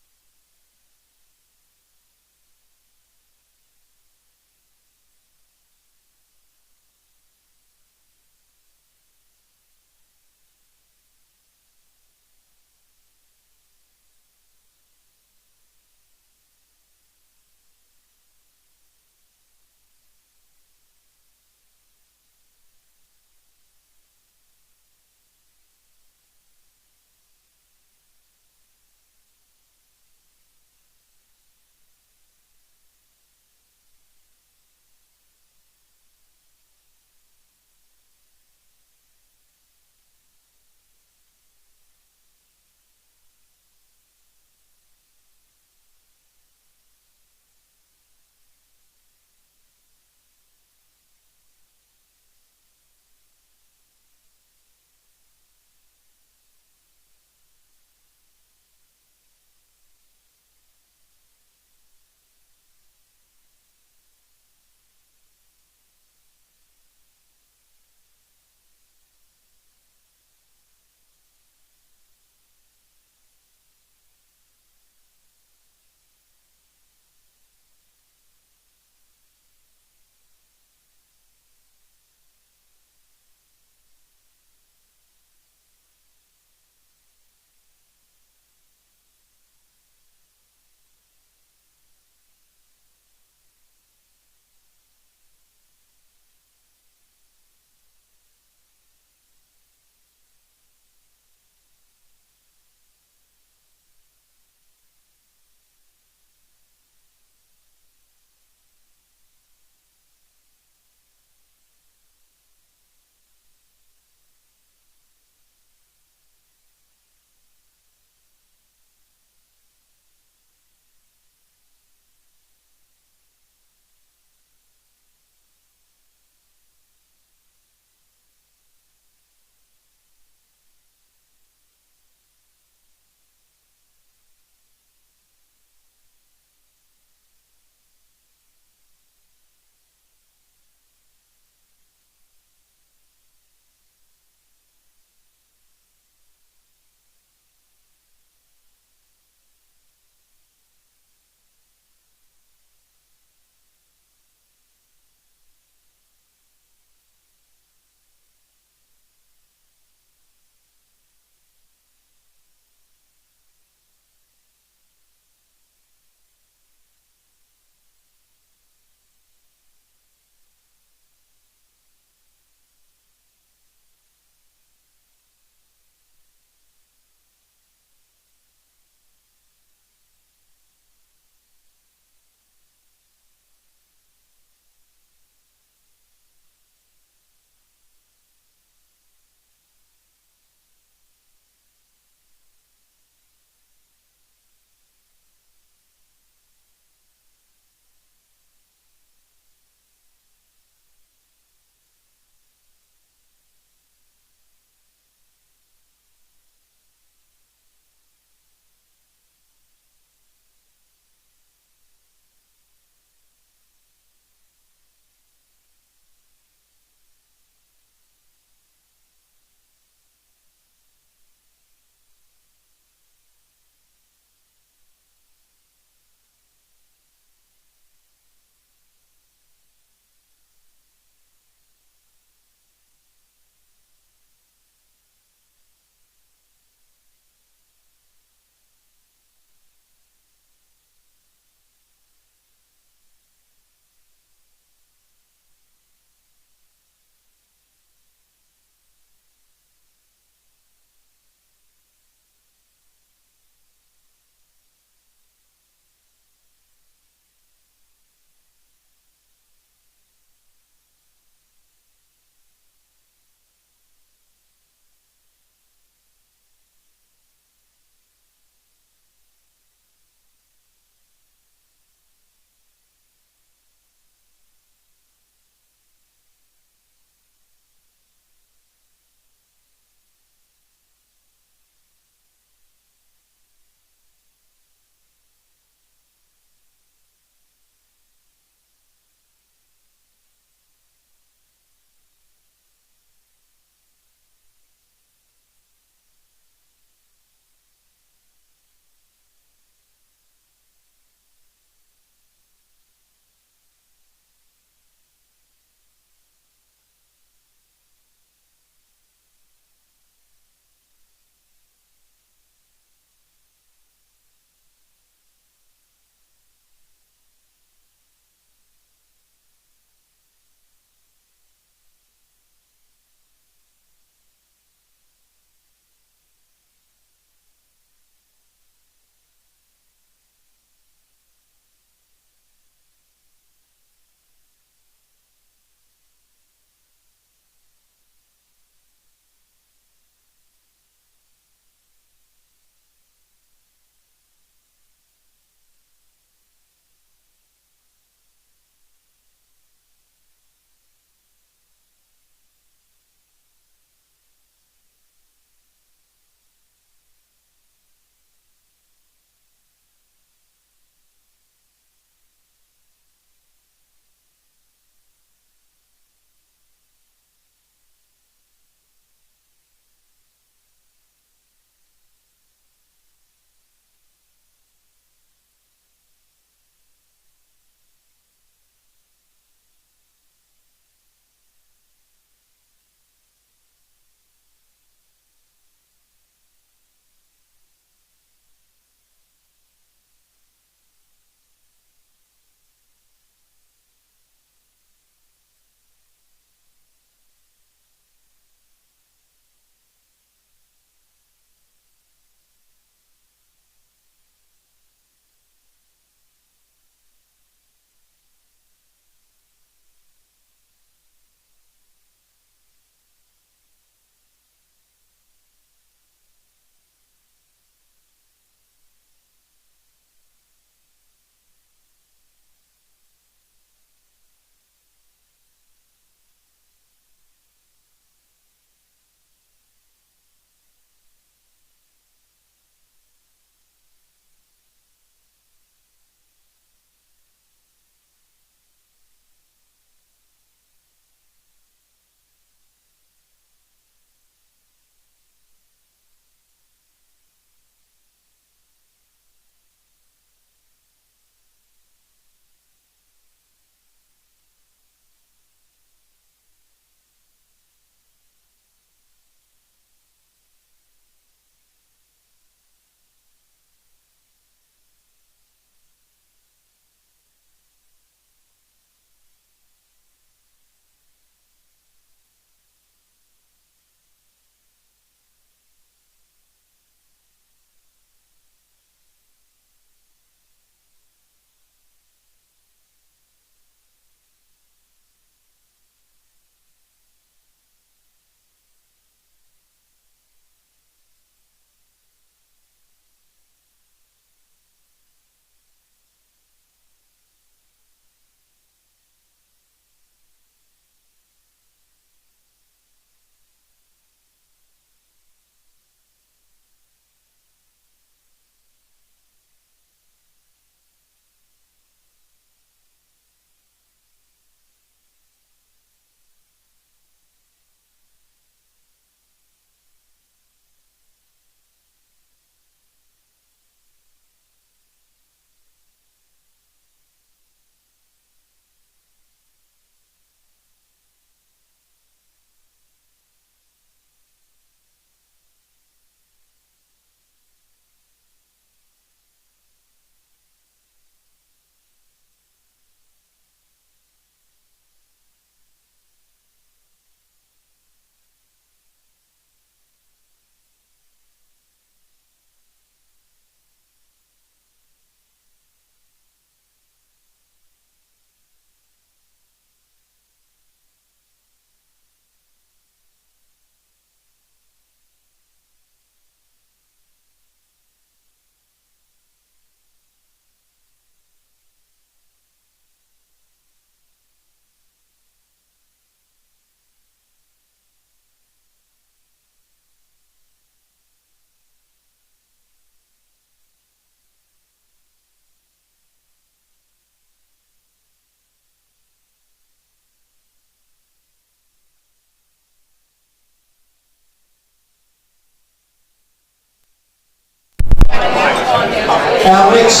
Our next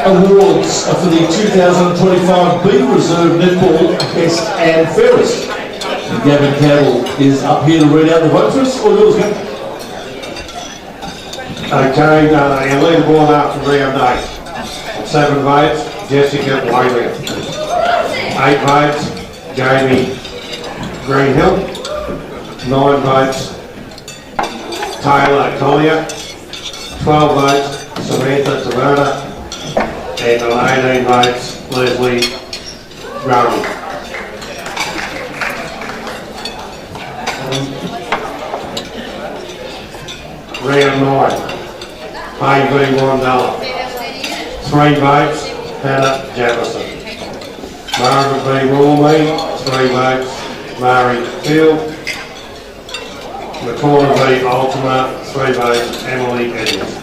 awards are for the 2025 B Reserve Netball Best and Fairest. And Gavin Campbell is up here to read out the votes for us, or yours, Gavin? Okay, your leaderboard after round 8. 7 votes, Jessica Wayman. 8 votes, Jamie Greenhill. 9 votes, Taylor Collier. 12 votes, Samantha Taverna. And on 18 votes, Leslie Rowan. Round 9, Hay v. Wandella. 3 votes, Hannah Jamison. Margaret v. Rawley, 3 votes, Mary Field. McCorner v. Ultima, 3 votes, Emily Edwards.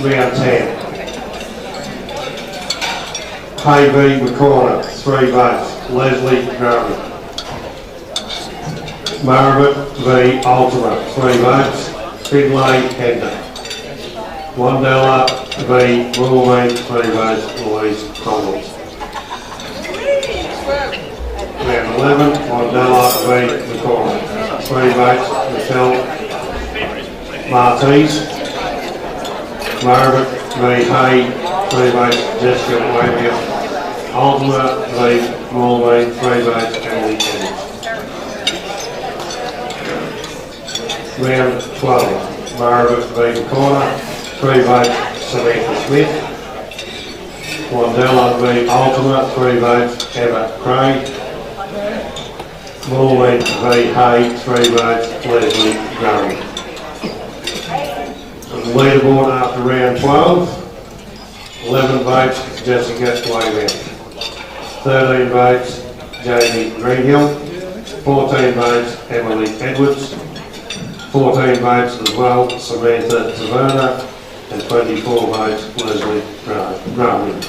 Round 10, Hay v. McCorner, 3 votes, Leslie Drummond. Margaret v. Ultima, 3 votes, Finlay Hender. Wandella v. Rawley, 3 votes, Louise Cromwell. Round 11, Wandella v. McCorner, 3 votes, Michelle Martins. Margaret v. Hay, 3 votes, Jessica Wayfield. Ultima v. Rawley, 3 votes, Emily Edwards. Round 12, Margaret v. McCorner, 3 votes, Samantha Smith. Wandella v. Ultima, 3 votes, Emma Craig. Rawley v. Hay, 3 votes, Leslie Drummond. Leaderboard after round 12, 11 votes, Jessica Wayman. 13 votes, Jamie Greenhill. 14 votes, Emily Edwards. 14 votes as well, Samantha Taverna. And 24 votes, Leslie Drummond.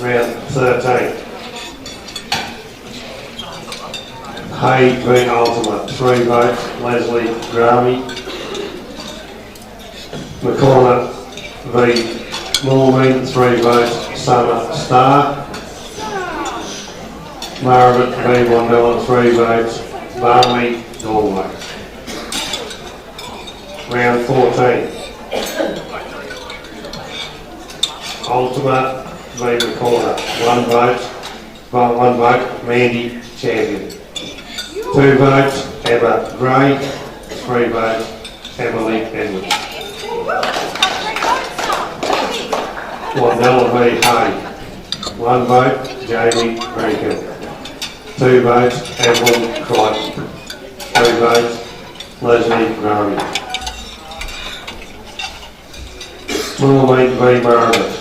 Round 13. Hay v. Ultima, 3 votes, Leslie Drummond. McCorner v. Norman, 3 votes, Summer Starr. Margaret v. Wandella, 3 votes, Barney Galway. Round 14. Ultima v. McCorner, 1 vote, Mandy Champion. 2 votes, Emma Gray. 3 votes, Emily Edwards. Wandella v. Hay, 1 vote, Jamie Greenhill. 2 votes, Evelyn Crichton. 3 votes, Leslie Murray. Rawley v. Margaret.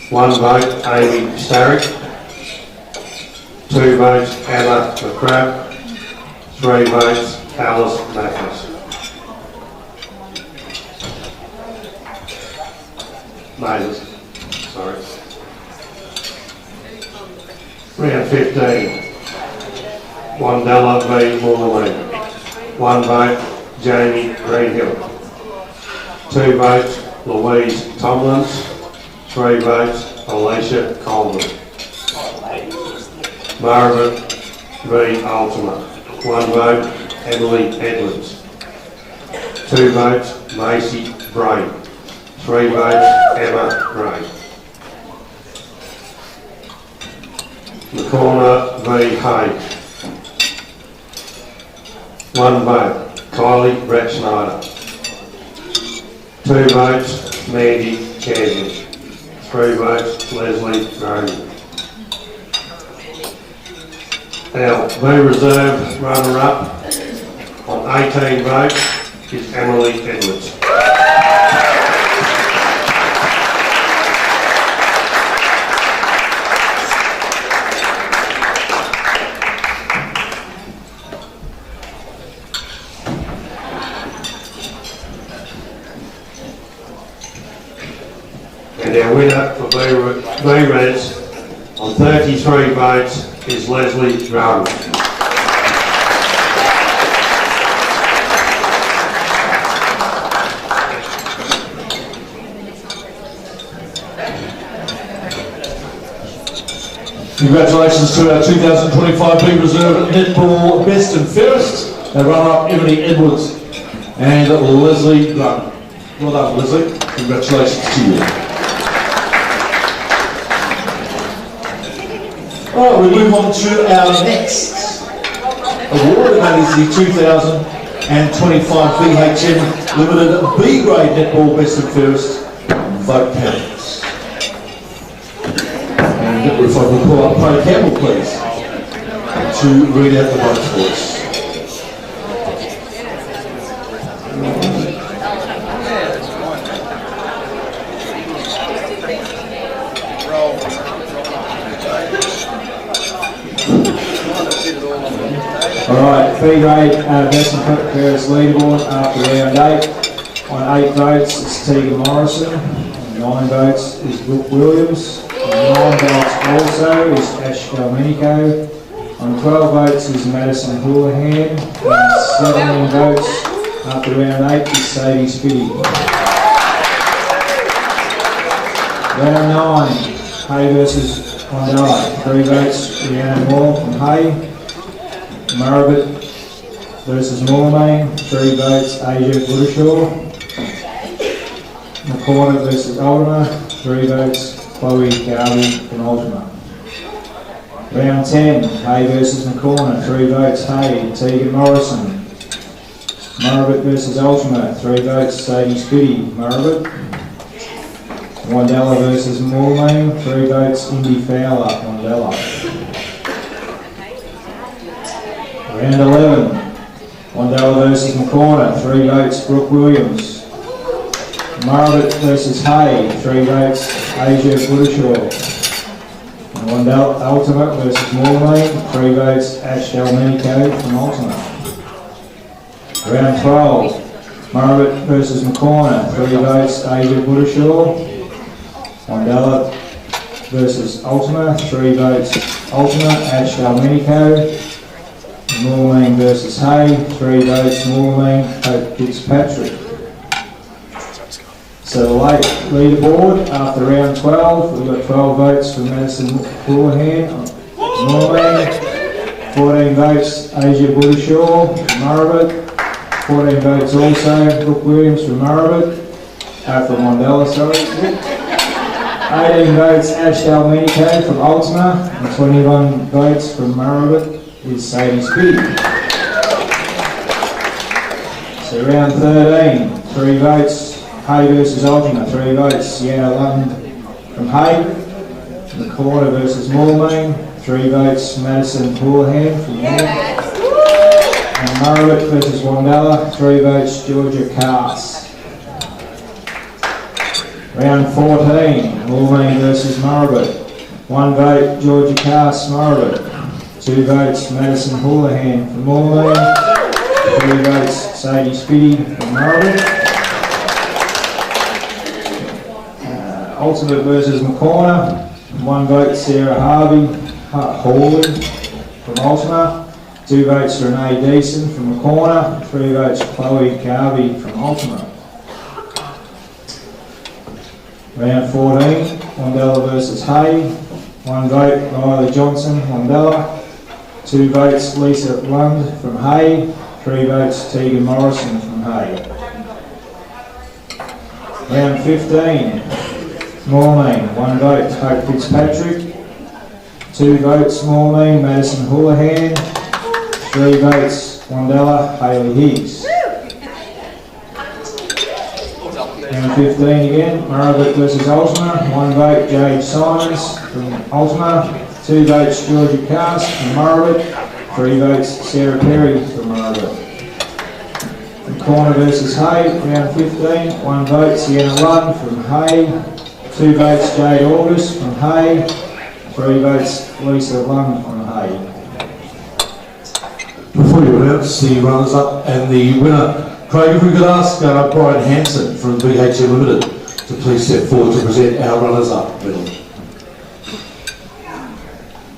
1 vote, Amy Starrick. 2 votes, Anna McCrabb. 3 votes, Alice Mathis. Moses, sorry. Round 15. Wandella v. Rawley. 1 vote, Jamie Greenhill. 2 votes, Louise Tomlins. 3 votes, Alicia Coleman. Margaret v. Ultima. 1 vote, Emily Edwards. 2 votes, Macy Bray. 3 votes, Emma Gray. McCorner v. Hay. 1 vote, Kylie Ratschneider. 2 votes, Mandy Champion. 3 votes, Leslie Roman. Our B Reserve runner-up on 18 votes is Emily Edwards. And our winner for B-Res on 33 votes is Leslie Rowan. Congratulations to our 2025 Big Reserve Netball Best and Fairest. Our runner-up Emily Edwards and Leslie Brugh. Well done, Leslie. Congratulations to you. Alright, we move on to our next award, and that is the 2025 VHM Limited B Grade Netball Best and Fairest Vote Counts. And if I can call up Pro Campbell, please, to read out the votes for us. Alright, B grade Best and Fairest leaderboard after round 8. On 8 votes is Tegan Morrison, on 9 votes is Brooke Williams, on 9 votes also is Ash Delmenico, on 12 votes is Madison Houlihan, on 17 votes after round 8 is Sadie Spitty. Round 9, Hay versus Wandella, 3 votes Rhiannon Moore from Hay. Maribit versus Moormain, 3 votes Asia Buddishaw. McCorder versus Ultima, 3 votes Chloe Garvey from Ultima. Round 10, Hay versus McCorner, 3 votes Hay, Tegan Morrison. Maribit versus Ultima, 3 votes Sadie Spitty, Maribit. Wandella versus Moormain, 3 votes Indy Fowler, Wandella. Round 11, Wandella versus McCorner, 3 votes Brooke Williams. Maribit versus Hay, 3 votes Asia Buddishaw. Wandella Ultima versus Moormain, 3 votes Ash Delmenico from Ultima. Round 12, Maribit versus McCorner, 3 votes Asia Buddishaw. Wandella versus Ultima, 3 votes Ultima Ash Delmenico. Moormain versus Hay, 3 votes Moormain, Hope Fitzpatrick. So the late leaderboard after round 12, we've got 12 votes for Madison Houlihan, Moormain, 14 votes Asia Buddishaw from Maribit, 14 votes also Brooke Williams from Maribit, from Wandella, sorry. 18 votes Ash Delmenico from Ultima, and 21 votes from Maribit is Sadie Spitty. So round 13, 3 votes Hay versus Ultima, 3 votes Sienna Lund from Hay. McCorder versus Moormain, 3 votes Madison Houlihan from Moormain. And Maribit versus Wandella, 3 votes Georgia Cass. Round 14, Moormain versus Maribit, 1 vote Georgia Cass, Maribit. 2 votes Madison Houlihan from Moormain, 3 votes Sadie Spitty from Maribit. Ultimate versus McCorner, 1 vote Sarah Hawley from Ultima, 2 votes Renee Deason from McCorner, 3 votes Chloe Garvey from Ultima. Round 14, Wandella versus Hay, 1 vote Riley Johnson, Wandella. 2 votes Lisa Lund from Hay, 3 votes Tegan Morrison from Hay. Round 15, Moormain, 1 vote Hope Fitzpatrick, 2 votes Moormain, Madison Houlihan, 3 votes Wandella, Hayley Higgs. Round 15 again, Maribit versus Ultima, 1 vote Jade Simons from Ultima, 2 votes Georgia Cass from Maribit, 3 votes Sarah Perry from Maribit. McCorner versus Hay, round 15, 1 vote Sienna Lund from Hay, 2 votes Jade August from Hay, 3 votes Lisa Lund from Hay. Before you announce the runners-up and the winner, Craig, if we could ask Brian Hanson from VHM Limited to please step forward to present our runners-up medal.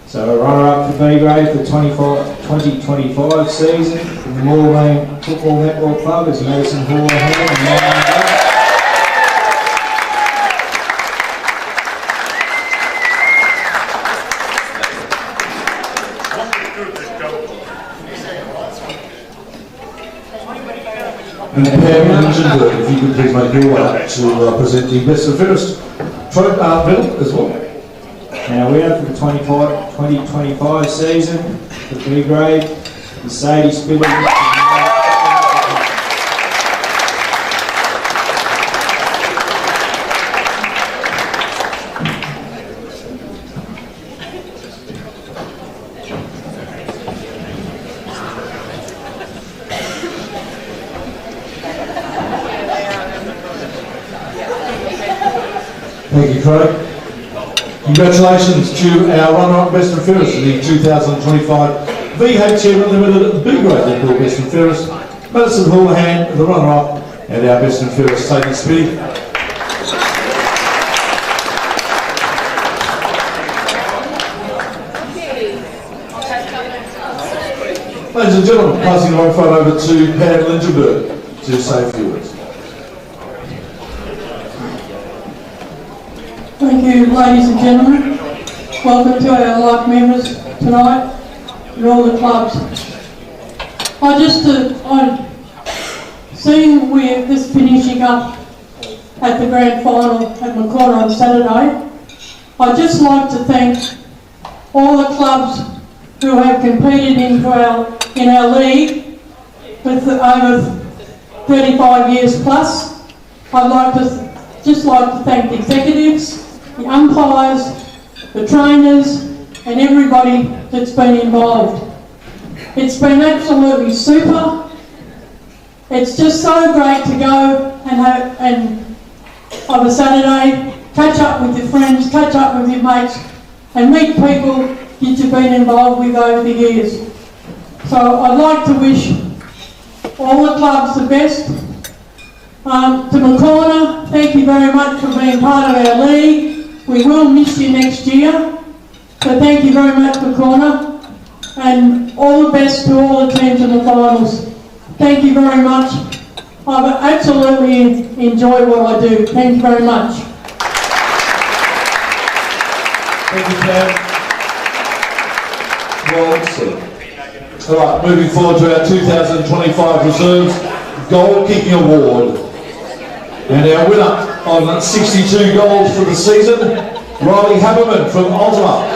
So a runner-up for B grade for the 2025 season from the Moormain Football Netball Club is Madison Houlihan and 9 votes. Umpire Lindenberg, if you could please make your way up to present the best and fairest medal as well. Our winner for the 2025 season, the B grade, the Sadie Spiller. Thank you, Craig. Congratulations to our runner-up best and fairest in the 2025 VHM Limited B grade netball best and fairest, Madison Houlihan, the runner-up, and our best and fairest, Sadie Spitty. Ladies and gentlemen, passing the microphone over to Pam Lindenberg to say a few words. Thank you, ladies and gentlemen. Welcome to our live members tonight and all the clubs. Seeing we're just finishing up at the grand final at Macquarie on Saturday, I'd just like to thank all the clubs who have competed in our league with over 35 years plus. I'd just like to thank the executives, the umpires, the trainers, and everybody that's been involved. It's been absolutely super. It's just so great to go and on a Saturday, catch up with your friends, catch up with your mates, and meet people that you've been involved with over the years. So I'd like to wish all the clubs the best. To McCorner, thank you very much for being part of our league. We will miss you next year. So thank you very much, McCorner. And all the best to all the teams in the finals. Thank you very much. I've absolutely enjoyed what I do. Thank you very much. Thank you, Pam. Well said. All right, moving forward to our 2025 Reserves Goal Kicking Award. And our winner on 62 goals for the season, Riley Haberman from Ultima.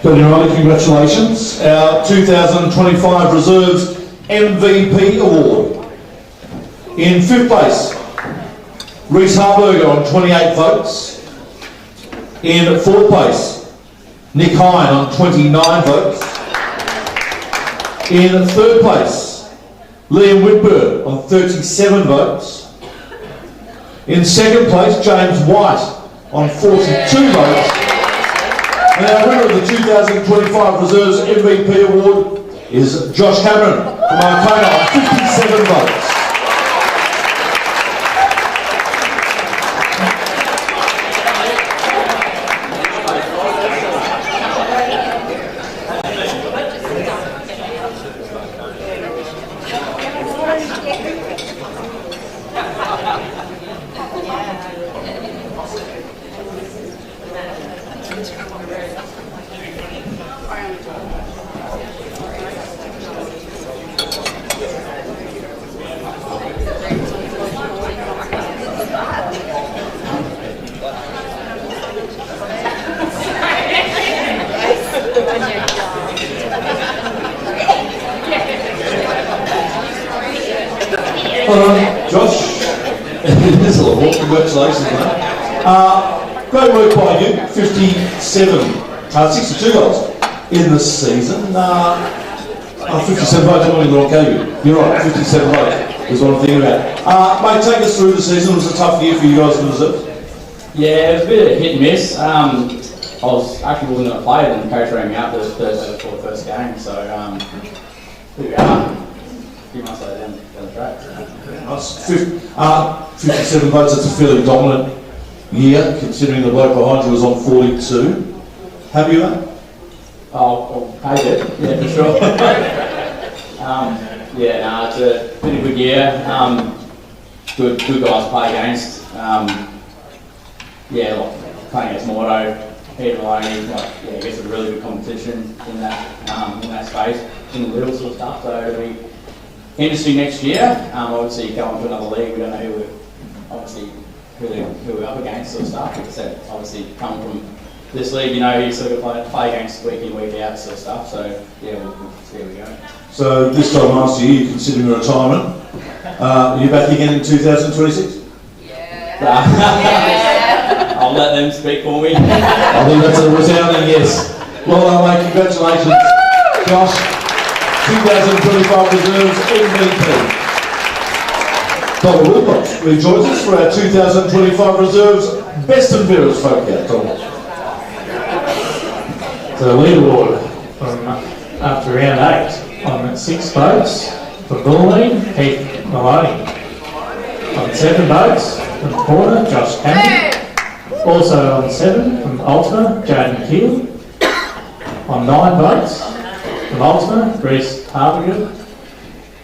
Riley, congratulations. Our 2025 Reserves MVP Award. In 5th place, Reece Harburger on 28 votes. In 4th place, Nick Hine on 29 votes. In 3rd place, Liam Whitburn on 37 votes. In 2nd place, James White on 42 votes. And our winner of the 2025 Reserves MVP Award is Josh Cameron from Arcona on 57 votes. Josh, it is a lot. Congratulations, mate. Great work by you. 62 goals in the season. 57 votes. I'm only going to gave you. You're right. 57 votes is what I'm thinking about. Mate, take us through the season. It was a tough year for you guys in the reserve. Yeah, it was a bit of a hit and miss. I was actually wasn't going to play it, and the coach rang me up the Thursday before the first game. So here we are. A few months later down the track. Nice. 57 votes, that's a fairly dominant year, considering the bloke behind you was on 42. Happy with that? Oh, I did, yeah, for sure. Yeah, no, it's a been a good year. Good guys to play against. Yeah, like playing against Mordo, Peter Maloney, like yeah, I guess a really good competition in that space, in the little sort of stuff. So it'll be interesting next year. Obviously going to another league, we don't know who we're up against sort of stuff. Except obviously coming from this league, you know, you sort of play against week in, week out sort of stuff. So yeah, we'll see how we go. So this time last year, you're considering retirement. Are you back again in 2026? Yeah. I'll let them speak for me. I think that's a resounding yes. Well done, mate. Congratulations. Josh, 2025 Reserves MVP. Dr. Wilcox rejoins us for our 2025 Reserves Best and Fairest Folk Out. So the leaderboard from after round 8 on 6 votes from Bulleen, Keith Maloney. On 7 votes from Corner, Josh Cameron. Also on 7 from Ultima, Jaden Keel. On 9 votes from Ultima, Reece Harbinger.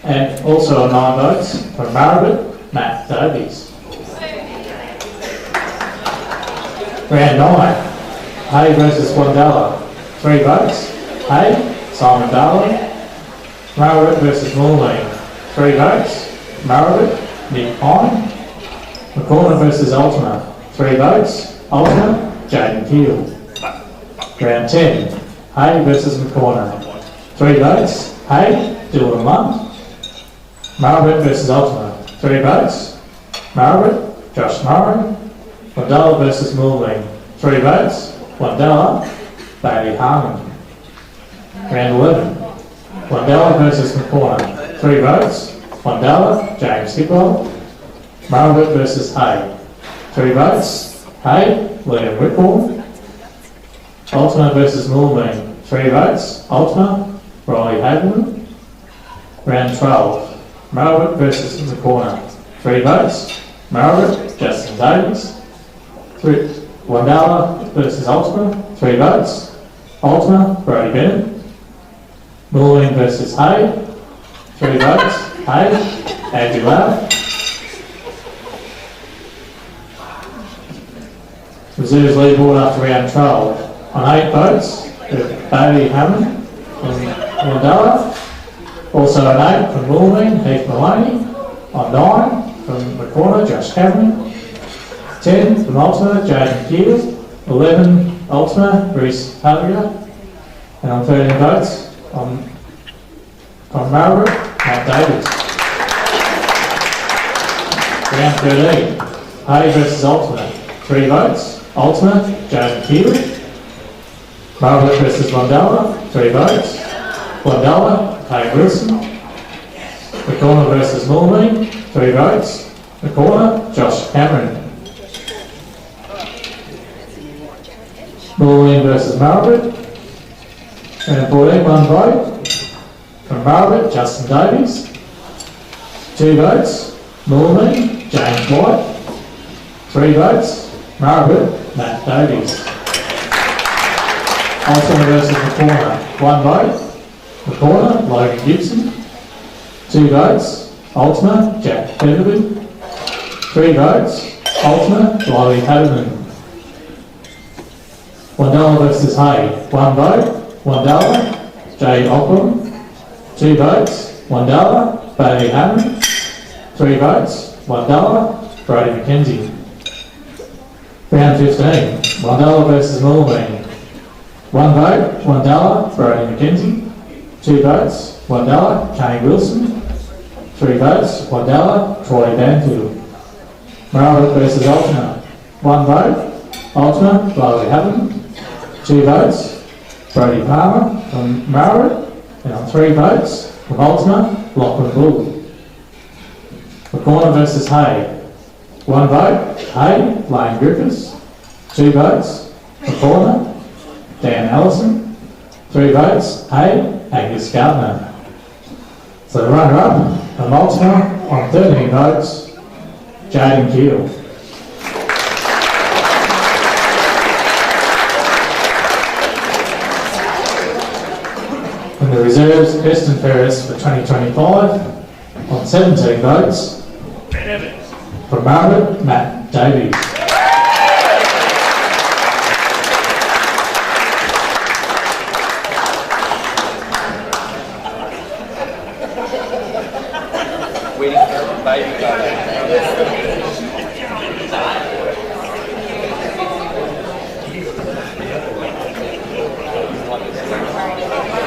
And also on 9 votes from Maribit, Matt Davies. Round 9, Hay versus Wandella. 3 votes, Hay, Simon Darling. Maribit versus Moorleen. 3 votes, Maribit, Nick Pine. McCorner versus Ultima. 3 votes, Ultima, Jaden Keel. Round 10, Hay versus McCorner. 3 votes, Hay, Dylan Lunt. Maribit versus Ultima. 3 votes, Maribit, Josh Murray. Wandella versus Moorleen. 3 votes, Wandella, Bailey Harmon. Round 11, Wandella versus McCorner. 3 votes, Wandella, James Hipwell. Maribit versus Hay. 3 votes, Hay, Liam Whitbourne. Ultima versus Moorleen. 3 votes, Ultima, Riley Hagelman. Round 12, Maribit versus McCorner. 3 votes, Maribit, Justin Davies. Wandella versus Ultima. 3 votes, Ultima, Brody Bennett. Moorleen versus Hay. 3 votes, Hay, Andrew Lau. Reserves leaderboard after round 12. On 8 votes, Bailey Hammond from Wandella. Also on 8 from Moorleen, Heath Maloney. On 9 from McCorner, Josh Cameron. 10 from Ultima, Jaden Keel. 11 Ultima, Reece Harbinger. And on 13 votes, from Margaret, Matt Davies. Round 13, Hay versus Ultima. 3 votes, Ultima, Jaden Keel. Margaret versus Wandella. 3 votes, Wandella, Hay Wilson. McCorner versus Moorleen. 3 votes, McCorner, Josh Cameron. Moorleen versus Margaret. Round 14, 1 vote. From Maribit, Justin Davies. 2 votes, Moorleen, James White. 3 votes, Maribit, Matt Davies. Ultima versus McCorner. 1 vote, McCorner, Logan Gibson. 2 votes, Ultima, Jack Featherby. 3 votes, Ultima, Riley Haberman. Wandella versus Hay. 1 vote, Wandella, Jay Ockram. 2 votes, Wandella, Bailey Hammond. 3 votes, Wandella, Brody McKenzie. Round 15, Wandella versus Moorleen. 1 vote, Wandella, Brody McKenzie. 2 votes, Wandella, Kane Wilson. 3 votes, Wandella, Troy Banfield. Maribit versus Ultima. 1 vote, Ultima, Riley Hammond. 2 votes, Brody Palmer from Maribit. And on 3 votes, from Ultima, Lachlan Bull. McCorner versus Hay. 1 vote, Hay, Lane Griffiths. 2 votes, McCorner, Dan Allison. 3 votes, Hay, Angus Gardner. So the runner-up, from Ultima, on 13 votes, Jaden Keel. And the reserves, best and fairest for 2025, on 17 votes, from Margaret, Matt Davies.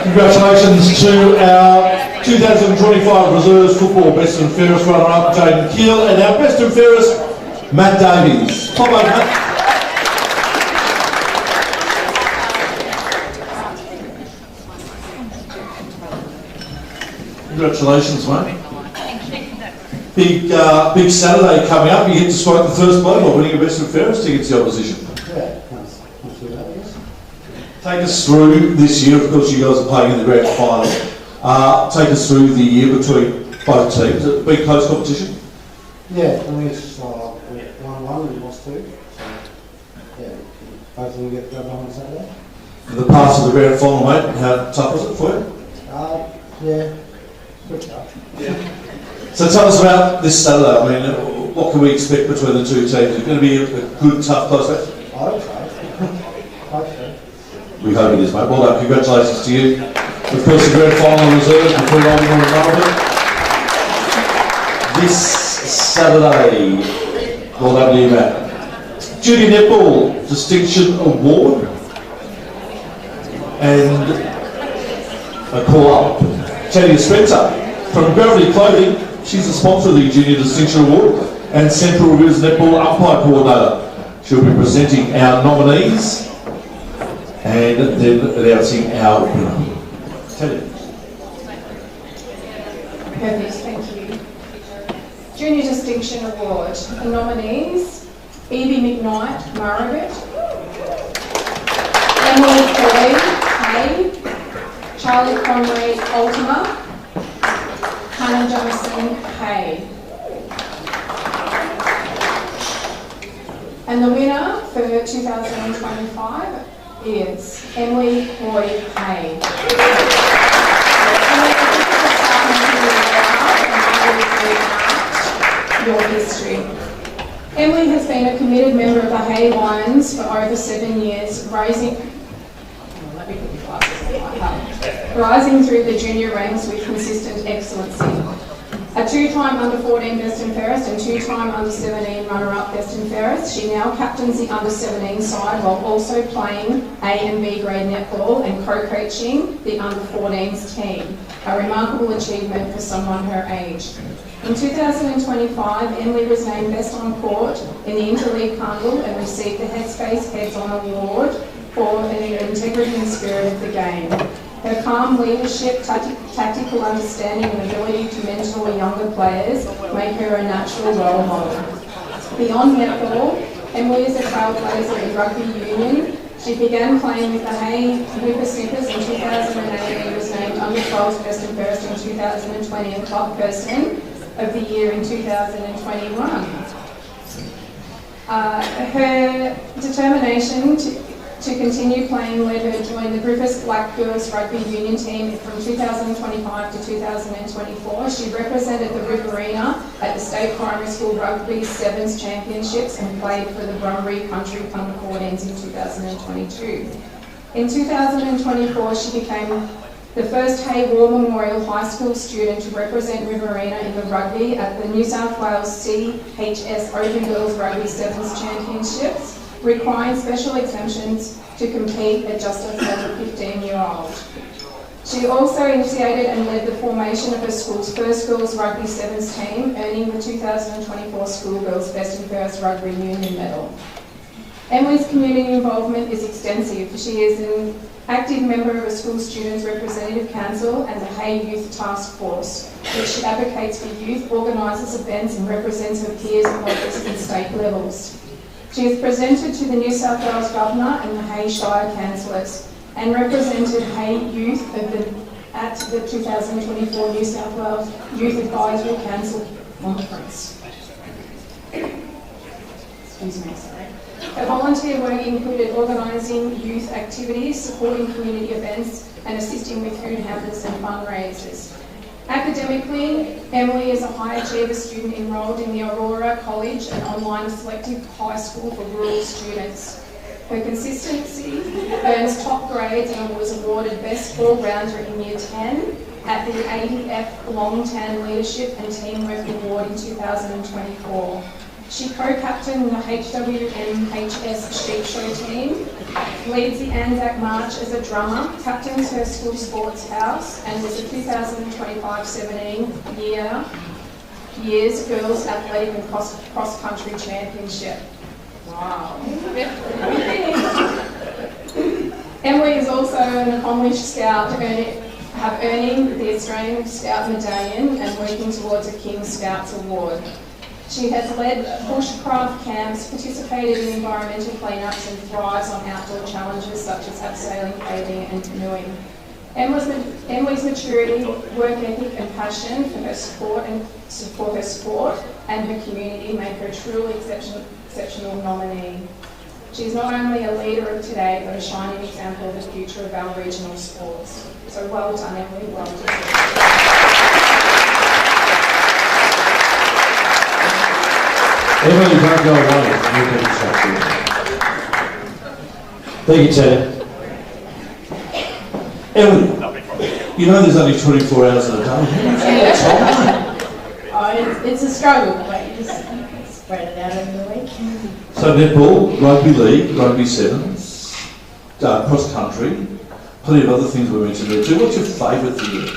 Congratulations to our 2025 Reserves Football Best and Fairest runner-up, Jaden Keel, and our Best and Fairest, Matt Davies. Pop over, Matt. Congratulations, mate. Big Saturday coming up. You get to strike the first blow by winning your Best and Fairest against the opposition. Take us through this year. Of course, you guys are playing in the grand final. Take us through the year between both teams. It's been close competition. Yeah, I mean, it's 1-1 and lost 2. So, yeah, both of them get the job done on Saturday. The pass of the grand final, mate, how tough was it for you? Yeah, pretty tough. Yeah. So tell us about this Saturday. I mean, what can we expect between the two teams? Is it going to be a good, tough, close match? I hope so. We hope it is, mate. Well done. Congratulations to you. Of course, the grand final reserves before rolling on another. This Saturday, well done to you, Matt. Junior Netball Distinction Award and a call-up. Tanya Spencer from Gravity Clothing. She's the sponsor of the Junior Distinction Award and Central Rivers Netball Umpire Coordinator. She'll be presenting our nominees and then announcing our winner. Tanya. Perfect, thank you. Junior Distinction Award. The nominees: Evie McKnight, Margaret; Emily Coy, Hay; Charlie Conway, Ultima; Hannah Johnson, Hay. And the winner for 2025 is Emily Coy, Hay. Your history. Emily has been a committed member of the Hay Lions for over 7 years, rising through the junior ranks with consistent excellency. A 2-time under-14 Best and Fairest and 2-time under-17 runner-up Best and Fairest, she now captains the under-17 side while also playing A and B grade netball and co-coaching the under-14s team. A remarkable achievement for someone her age. In 2025, Emily was named Best on Court in the Interleague Carnival and received the Headspace Heads On Award for an integrity and spirit of the game. Her calm leadership, tactical understanding and ability to mentor younger players make her a natural role model. Beyond netball, Emily is a trailblazer in rugby union. She began playing with the Hay Whippersnippers in 2008 and was named under-12 Best and Fairest in 2020 and Club Person of the Year in 2021. Her determination to continue playing led her to join the Griffiths Black Girls Rugby Union team from 2025 to 2024. She represented the Riverina at the State Primary School Rugby Sevens Championships and played for the Brumbury Country Under-14s in 2022. In 2024, she became the first Hay War Memorial High School student to represent Riverina in the rugby at the New South Wales CHS Open Girls Rugby Sevens Championships, requiring special exemptions to compete at just a 15-year-old. She also initiated and led the formation of her school's first girls rugby sevens team, earning the 2024 Schoolgirls Best and Fairest Rugby Union Medal. Emily's community involvement is extensive. She is an active member of a school students representative council and the Hay Youth Task Force, which she advocates for youth, organises events and represents her peers at local and state levels. She is presented to the New South Wales Governor and the Hay Shire Councillors and represented Hay Youth at the 2024 New South Wales Youth Advisory Council Conference. Excuse me, sorry. Her volunteer work included organising youth activities, supporting community events, and assisting with food hampers and fundraisers. Academically, Emily is a high achiever student enrolled in the Aurora College, an online selective high school for rural students. Her consistency earns top grades and was awarded Best All-Rounder in Year 10 at the ADF Long-Tan Leadership and Teamwork Award in 2024. She co-captained the HWMHS Sheep Show team, leads the Anzac March as a drummer, captains her school sports house, and was the 2025-17 years Girls Athletic and Cross Country Championship. Wow. Emily is also an accomplished scout, earning the Australian Scout Medallion and working towards a King Scouts Award. She has led bushcraft camps, participated in environmental cleanups and thrives on outdoor challenges such as abseiling, caving and canoeing. Emily's maturity, work ethic and passion for her sport and her community make her a truly exceptional nominee. She is not only a leader of today, but a shining example of the future of our regional sports. So well done, Emily, well done. Emily, don't go away. You can chat. Thank you, Ted. Emily, you know there's only 24 hours in a day. Oh, it's a struggle, but you just spread it out over the week. So netball, rugby league, rugby sevens, cross country, plenty of other things we mentioned there too. What's your favourite thing?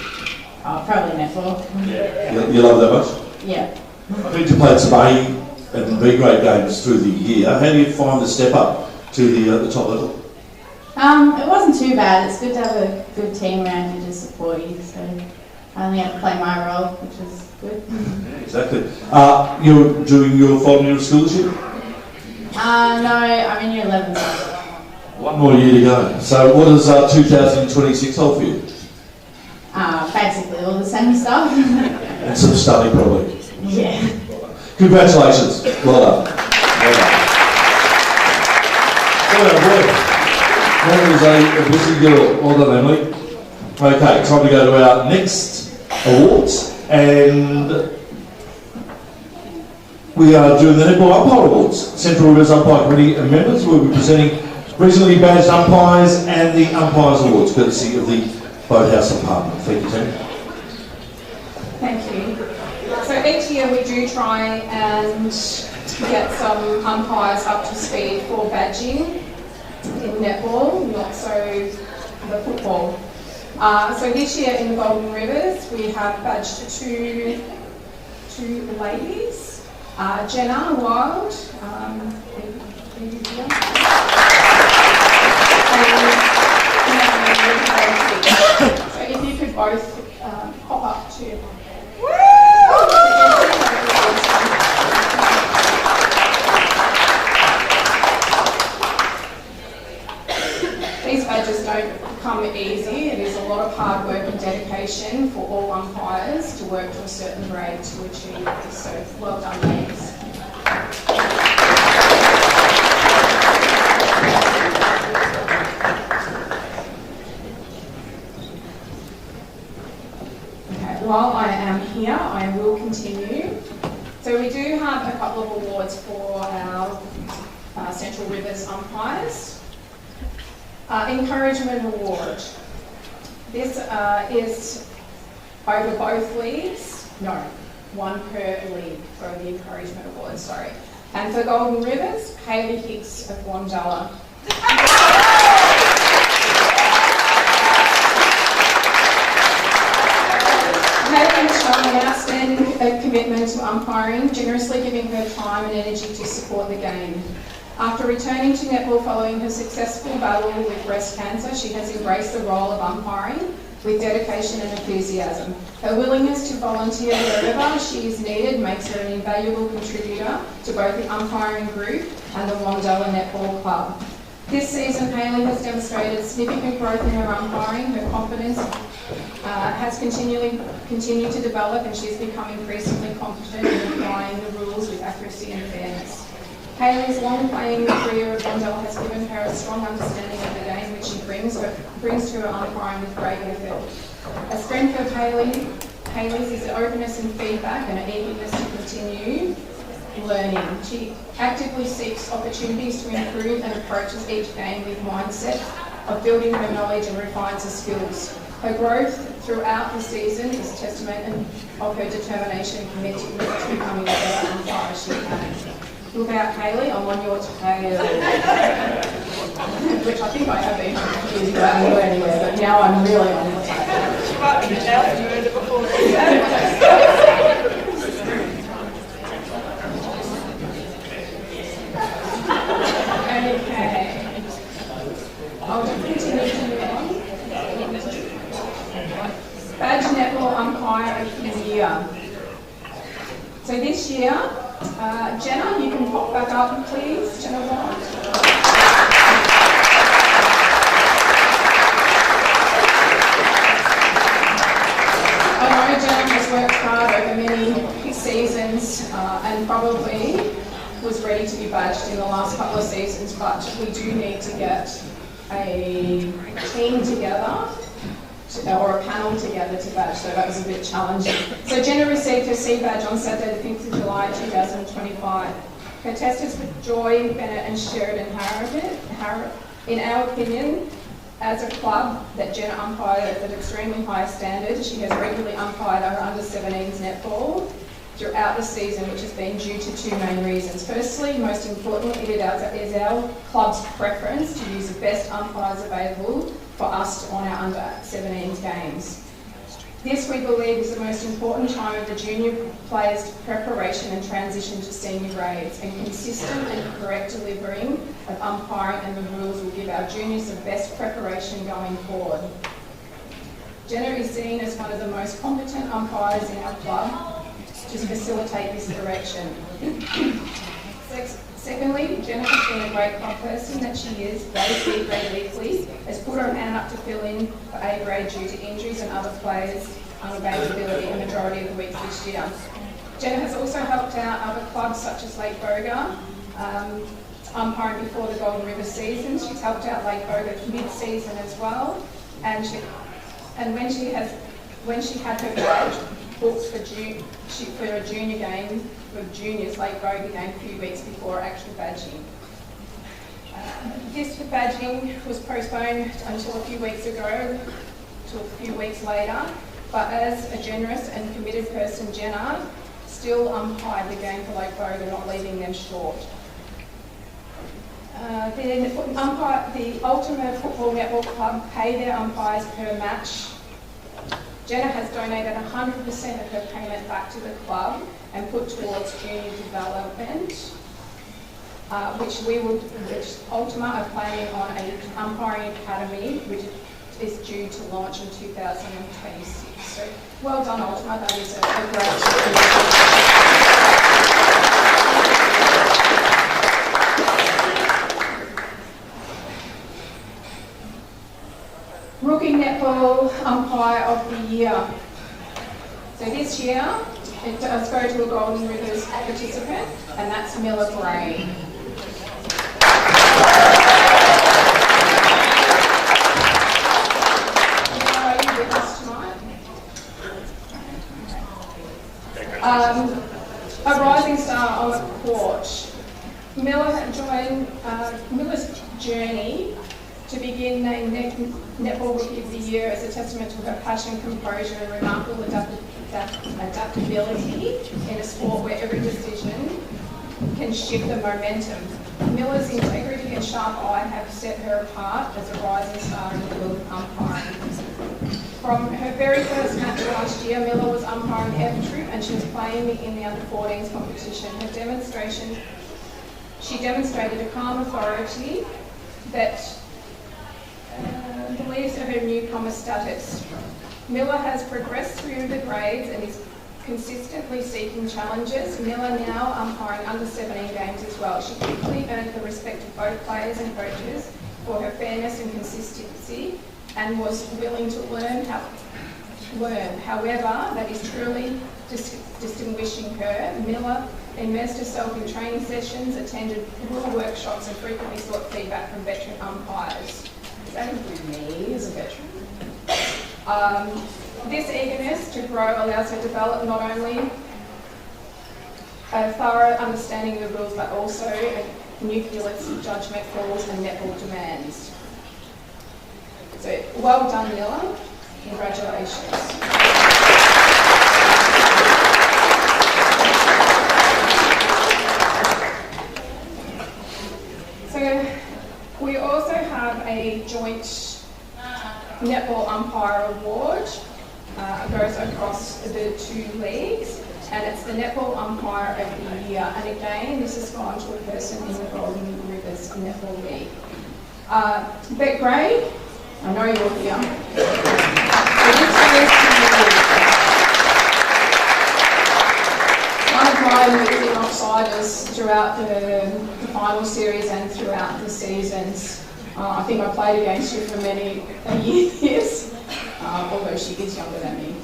Oh, probably netball. Yeah. You love that much? Yeah. I think you played some A and B grade games through the year. How do you find the step up to the top level? It wasn't too bad. It's good to have a good team around you to support you. So I only had to play my role, which was good. Exactly. You're doing your final year of school this year? No, I'm in year 11. One more year to go. So what does 2026 hold for you? Basically all the same stuff. And some study probably. Yeah. Congratulations. Well done. Well done. That was a busy girl. Well done, Emily. Okay, time to go to our next awards. And we are doing the Netball Umpire Awards. Central Rivers Umpire Committee and members will be presenting recently badged umpires and the Umpires Awards, courtesy of the Boathouse Department. Thank you, Tim. Thank you. So each year we do try and get some umpires up to speed for badging in netball, not so the football. So this year in the Golden Rivers we have badged two ladies, Jenna Wild, so if you could both pop up to. These badges don't come easy. It is a lot of hard work and dedication for all umpires to work to a certain grade to achieve this. So well done, ladies. While I am here, I will continue. So we do have a couple of awards for our Central Rivers umpires. Encouragement Award. This is over both leagues. No, one per league for the Encouragement Award, sorry. And for Golden Rivers, Hayley Hicks of Wandalla. Hayley has shown an outstanding commitment to umpiring, generously giving her time and energy to support the game. After returning to netball following her successful battle with breast cancer, she has embraced the role of umpiring with dedication and enthusiasm. Her willingness to volunteer wherever she is needed makes her an invaluable contributor to both the umpiring group and the Wandalla Netball Club. This season, Hayley has demonstrated significant growth in her umpiring. Her confidence has continued to develop, and she's become increasingly confident in applying the rules with accuracy and fairness. Hayley's long playing career of Blundell has given her a strong understanding of the game which she brings to her umpiring with great effort. A strength of Hayley's is the openness and feedback and her eagerness to continue learning. She actively seeks opportunities to improve and approaches each game with mindset of building her knowledge and refines her skills. Her growth throughout the season is testament of her determination and commitment to becoming a better umpire as she can. Look out, Hayley, I'm on your tail. Which I think I have been years ago, I didn't go anywhere, but now I'm really on your tail. She might have been out and you heard it before. Okay. I'll just continue to move on. Badge Netball Umpire of the Year. So this year, Jenna, you can pop back up please, Jenna Bond. I know Jenna has worked hard over many seasons and probably was ready to be badged in the last couple of seasons, but we do need to get a team together or a panel together to badge, so that was a bit challenging. So Jenna received her C badge on Saturday the 5th of July 2025. Her testers were Joy, Bennett and Sheridan Harrop. In our opinion, as a club that Jenna umpired at an extremely high standard, she has regularly umpired our under-17s netball throughout the season, which has been due to two main reasons. Firstly, most importantly, it is our club's preference to use the best umpires available for us on our under-17s games. This, we believe, is the most important time of the junior players' preparation and transition to senior grades, and consistent and correct delivering of umpiring and the rules will give our juniors the best preparation going forward. Jenna is seen as one of the most competent umpires in our club to facilitate this direction. Secondly, Jenna has been a great club person that she is, both B grade weekly, has put her hand up to fill in for A grade due to injuries and other players' unavailability a majority of the weeks this year. Jenna has also helped out other clubs such as Lake Boga, umpiring before the Golden River season. She's helped out Lake Boga mid-season as well, and when she had her badge booked for a junior game with juniors Lake Boga game a few weeks before actual badging. This badging was postponed until a few weeks ago, to a few weeks later, but as a generous and committed person, Jenna still umpired the game for Lake Boga, not leaving them short. The Ultimate Football Netball Club pay their umpires per match. Jenna has donated 100% of her payment back to the club and put towards junior development, which Ultima are planning on an umpiring academy, which is due to launch in 2026. So well done, Ultima. That is a great Rookie Netball Umpire of the Year. So this year, it does go to a Golden Rivers participant, and that's Miller Gray. Are you with us tonight? A rising star on the court. Miller had joined Miller's journey to begin named Netball Rookie of the Year as a testament to her passion, composure, and remarkable adaptability in a sport where every decision can shift the momentum. Miller's integrity and sharp eye have set her apart as a rising star in the field of umpiring. From her very first match last year, Miller was umpiring F Troop and she was playing in the under-14s competition. She demonstrated a calm authority that believes in her newcomer status. Miller has progressed through the grades and is consistently seeking challenges. Miller now umpiring under 17 games as well. She quickly earned the respect of both players and coaches for her fairness and consistency and was willing to learn. However, that is truly distinguishing her. Miller immersed herself in training sessions, attended rural workshops and frequently sought feedback from veteran umpires. Does that include me as a veteran? This eagerness to grow allows her to develop not only a thorough understanding of the rules but also a nucleus of judgment calls and netball demands. So well done, Miller. Congratulations. So we also have a joint Netball Umpire Award. It goes across the two leagues, and it's the Netball Umpire of the Year. And again, this has gone to a person in the Golden Rivers Netball League. Beck Gray, I know you're here. One of my leading offsiders throughout the final series and throughout the seasons. I think I played against you for many years, although she is younger than me.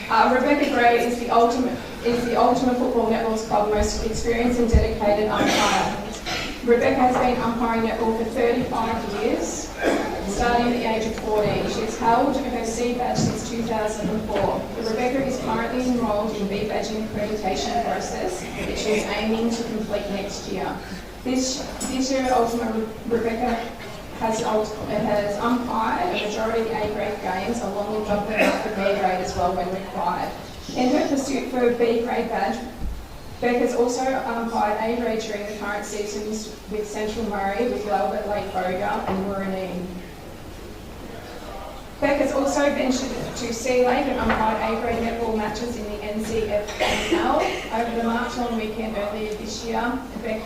Rebecca Gray is the ultimate Football Netball's club most experienced and dedicated umpire. Rebecca has been umpiring netball for 35 years, starting at the age of 14. She has held her C badge since 2004. Rebecca is currently enrolled in B badging accreditation process, which she is aiming to complete next year. This year, ultimately, Rebecca has umpired a majority of the A-grade games, along with jumping up the B-grade as well when required. In her pursuit for a B-grade badge, Beck has also umpired A-grade during the current seasons with Central Murray, with Albert Lake Boga and Warraneen. Beck has also ventured to Sea Lake and umpired A-grade netball matches in the GRFNL. Over the March long weekend earlier this year, Beck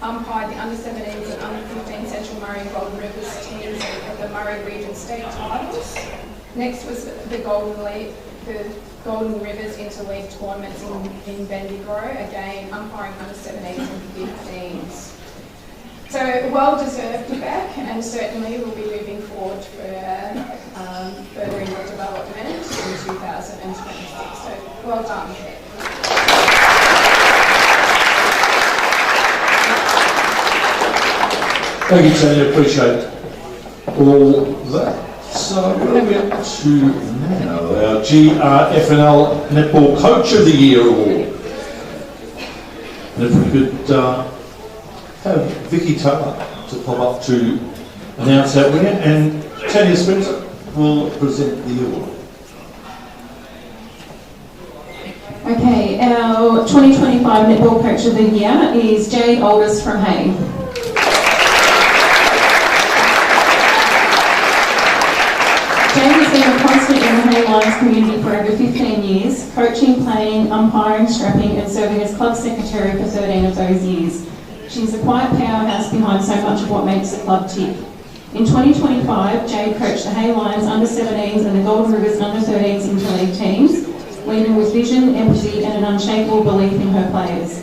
umpired the under-17s and under-15 Central Murray and Golden Rivers teams at the Murray Region State titles. Next was the Golden Rivers Interleague tournaments in Bendigo, again umpiring under-17s and 15s. So well deserved back, and certainly we'll be moving forward for furthering your development in 2026. So well done. Thank you, Tanya. Appreciate all that. So we're going to get to now our GRFNL Netball Coach of the Year Award. And if we could have Vicky Taylor to pop up to announce that winner, and Tanya Spencer will present the award. Okay, our 2025 Netball Coach of the Year is Jade Oldest from Hay. Jade has been a constant in the Hay Lions community for over 15 years, coaching, playing, umpiring, strapping and serving as club secretary for 13 of those years. She's a quiet powerhouse behind so much of what makes the club tick. In 2025, Jade coached the Hay Lions under-17s and the Golden Rivers under-13s interleague teams, leading with vision, empathy and an unshakable belief in her players.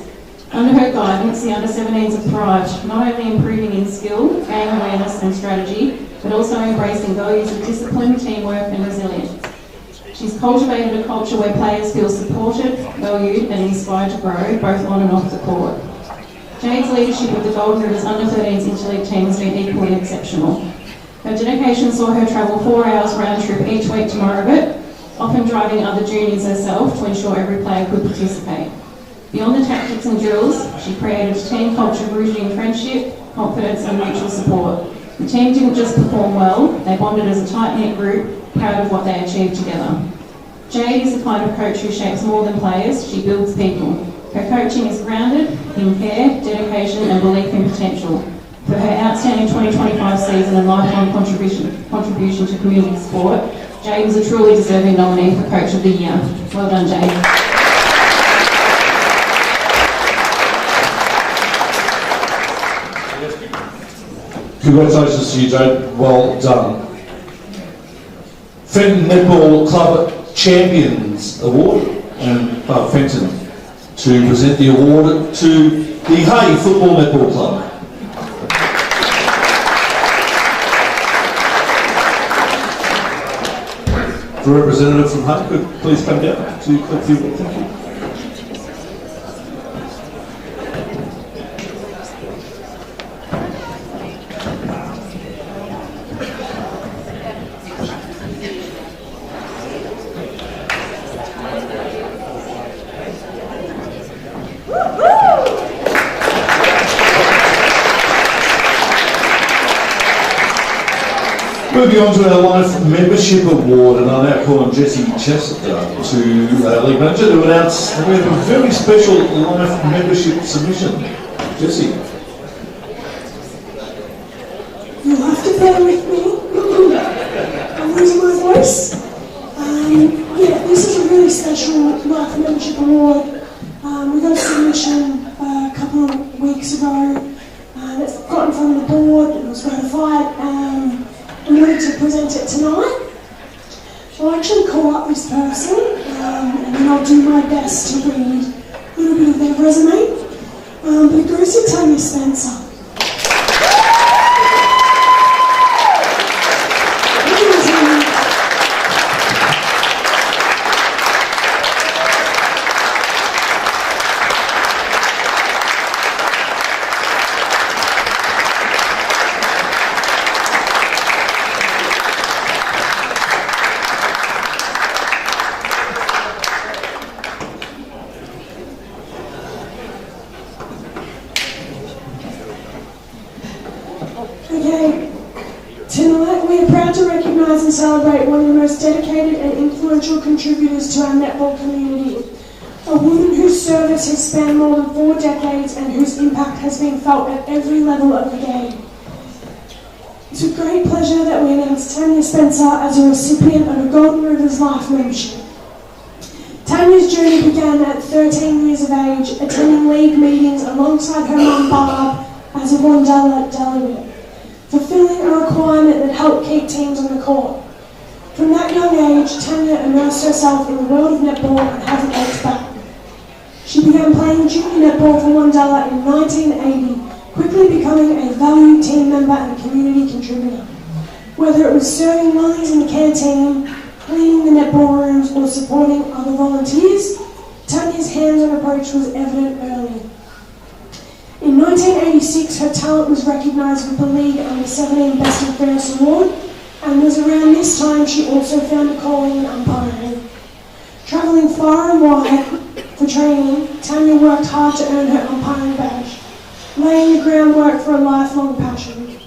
Under her guidance, the under-17s have thrived, not only improving in skill, game awareness and strategy, but also embracing values of discipline, teamwork and resilience. She's cultivated a culture where players feel supported, valued and inspired to grow, both on and off the court. Jade's leadership of the Golden Rivers under-13s interleague team has been equally exceptional. Her dedication saw her travel 4 hours round trip each week to Morabit, often driving other juniors herself to ensure every player could participate. Beyond the tactics and drills, she created a team culture rooted in friendship, confidence and mutual support. The team didn't just perform well, they bonded as a tight-knit group, proud of what they achieved together. Jade is the kind of coach who shapes more than players, she builds people. Her coaching is grounded in care, dedication and belief in potential. For her outstanding 2025 season and lifelong contribution to community sport, Jade is a truly deserving nominee for Coach of the Year. Well done, Jade. Congratulations to you, Jade. Well done. Fenton Netball Club Champions Award, and Fenton to present the award to the Hay Football Netball Club. The representative from Hay could please come down to collect the award. Thank you. Moving on to our Life Membership Award, and I now call on Jessie Chester to League Manager to announce that we have a very special Life Membership submission. Jessie. You'll have to bear with me. I'm losing my voice. Yeah, this is a really special Life Membership Award. We got a submission a couple of weeks ago. It's got in front of the board, it was ratified, and we wanted to present it tonight. I'll actually call up this person, and then I'll do my best to read a little bit of their resume. But it goes to Tanya Spencer. Okay, tonight we are proud to recognise and celebrate one of the most dedicated and influential contributors to our netball community. A woman whose service has spanned more than 4 decades and whose impact has been felt at every level of the game. It's with great pleasure that we announce Tanya Spencer as a recipient of a Golden Rivers Life Membership. Tanya's journey began at 13 years of age, attending league meetings alongside her mum Barb as a Wandella delegate, fulfilling a requirement that helped keep teams on the court. From that young age, Tanya immersed herself in the world of netball and hasn't looked back. She began playing junior netball for Wandella in 1980, quickly becoming a valued team member and community contributor. Whether it was serving lollies in the canteen, cleaning the netball rooms, or supporting other volunteers, Tanya's hands-on approach was evident early. In 1986, her talent was recognised with the League Under 17 Best and Fairest Award, and was around this time she also found a calling in umpiring. Travelling far and wide for training, Tanya worked hard to earn her umpiring badge, laying the groundwork for a lifelong passion.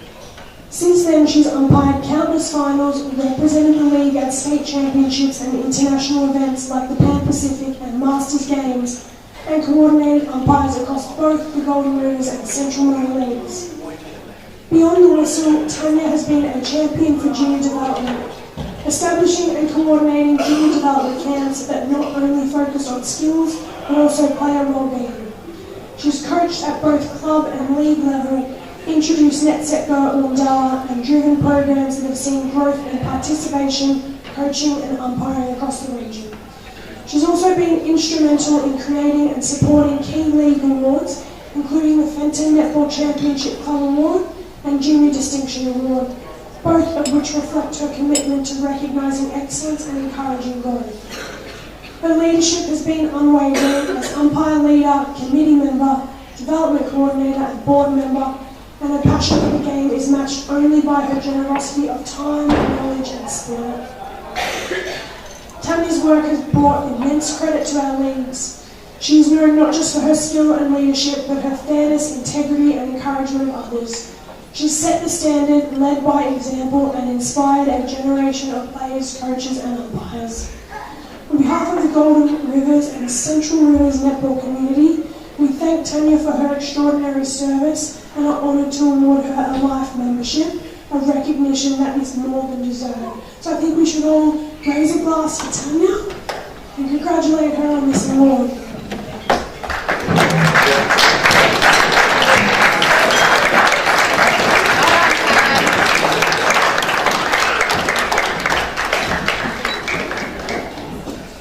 Since then, she's umpired countless finals, represented the league at state championships and international events like the Pan Pacific and Masters Games, and coordinated umpires across both the Golden Rivers and Central Minor Leagues. Beyond the whistle, Tanya has been a champion for junior development, establishing and coordinating junior development camps that not only focus on skills, but also player well-being. She's coached at both club and league level, introduced Net Set Go at Wandella, and driven programs that have seen growth in participation, coaching and umpiring across the region. She's also been instrumental in creating and supporting key league awards, including the Fenton Netball Championship Club Award and Junior Distinction Award, both of which reflect her commitment to recognising excellence and encouraging growth. Her leadership has been unwavering as umpire leader, committee member, development coordinator and board member, and her passion for the game is matched only by her generosity of time, knowledge and spirit. Tanya's work has brought immense credit to our leagues. She is known not just for her skill and leadership, but her fairness, integrity and encouragement of others. She's set the standard, led by example, and inspired a generation of players, coaches and umpires. On behalf of the Golden Rivers and Central Rivers netball community, we thank Tanya for her extraordinary service and are honoured to award her a life membership, a recognition that is more than deserved. So I think we should all raise a glass for Tanya and congratulate her on this award.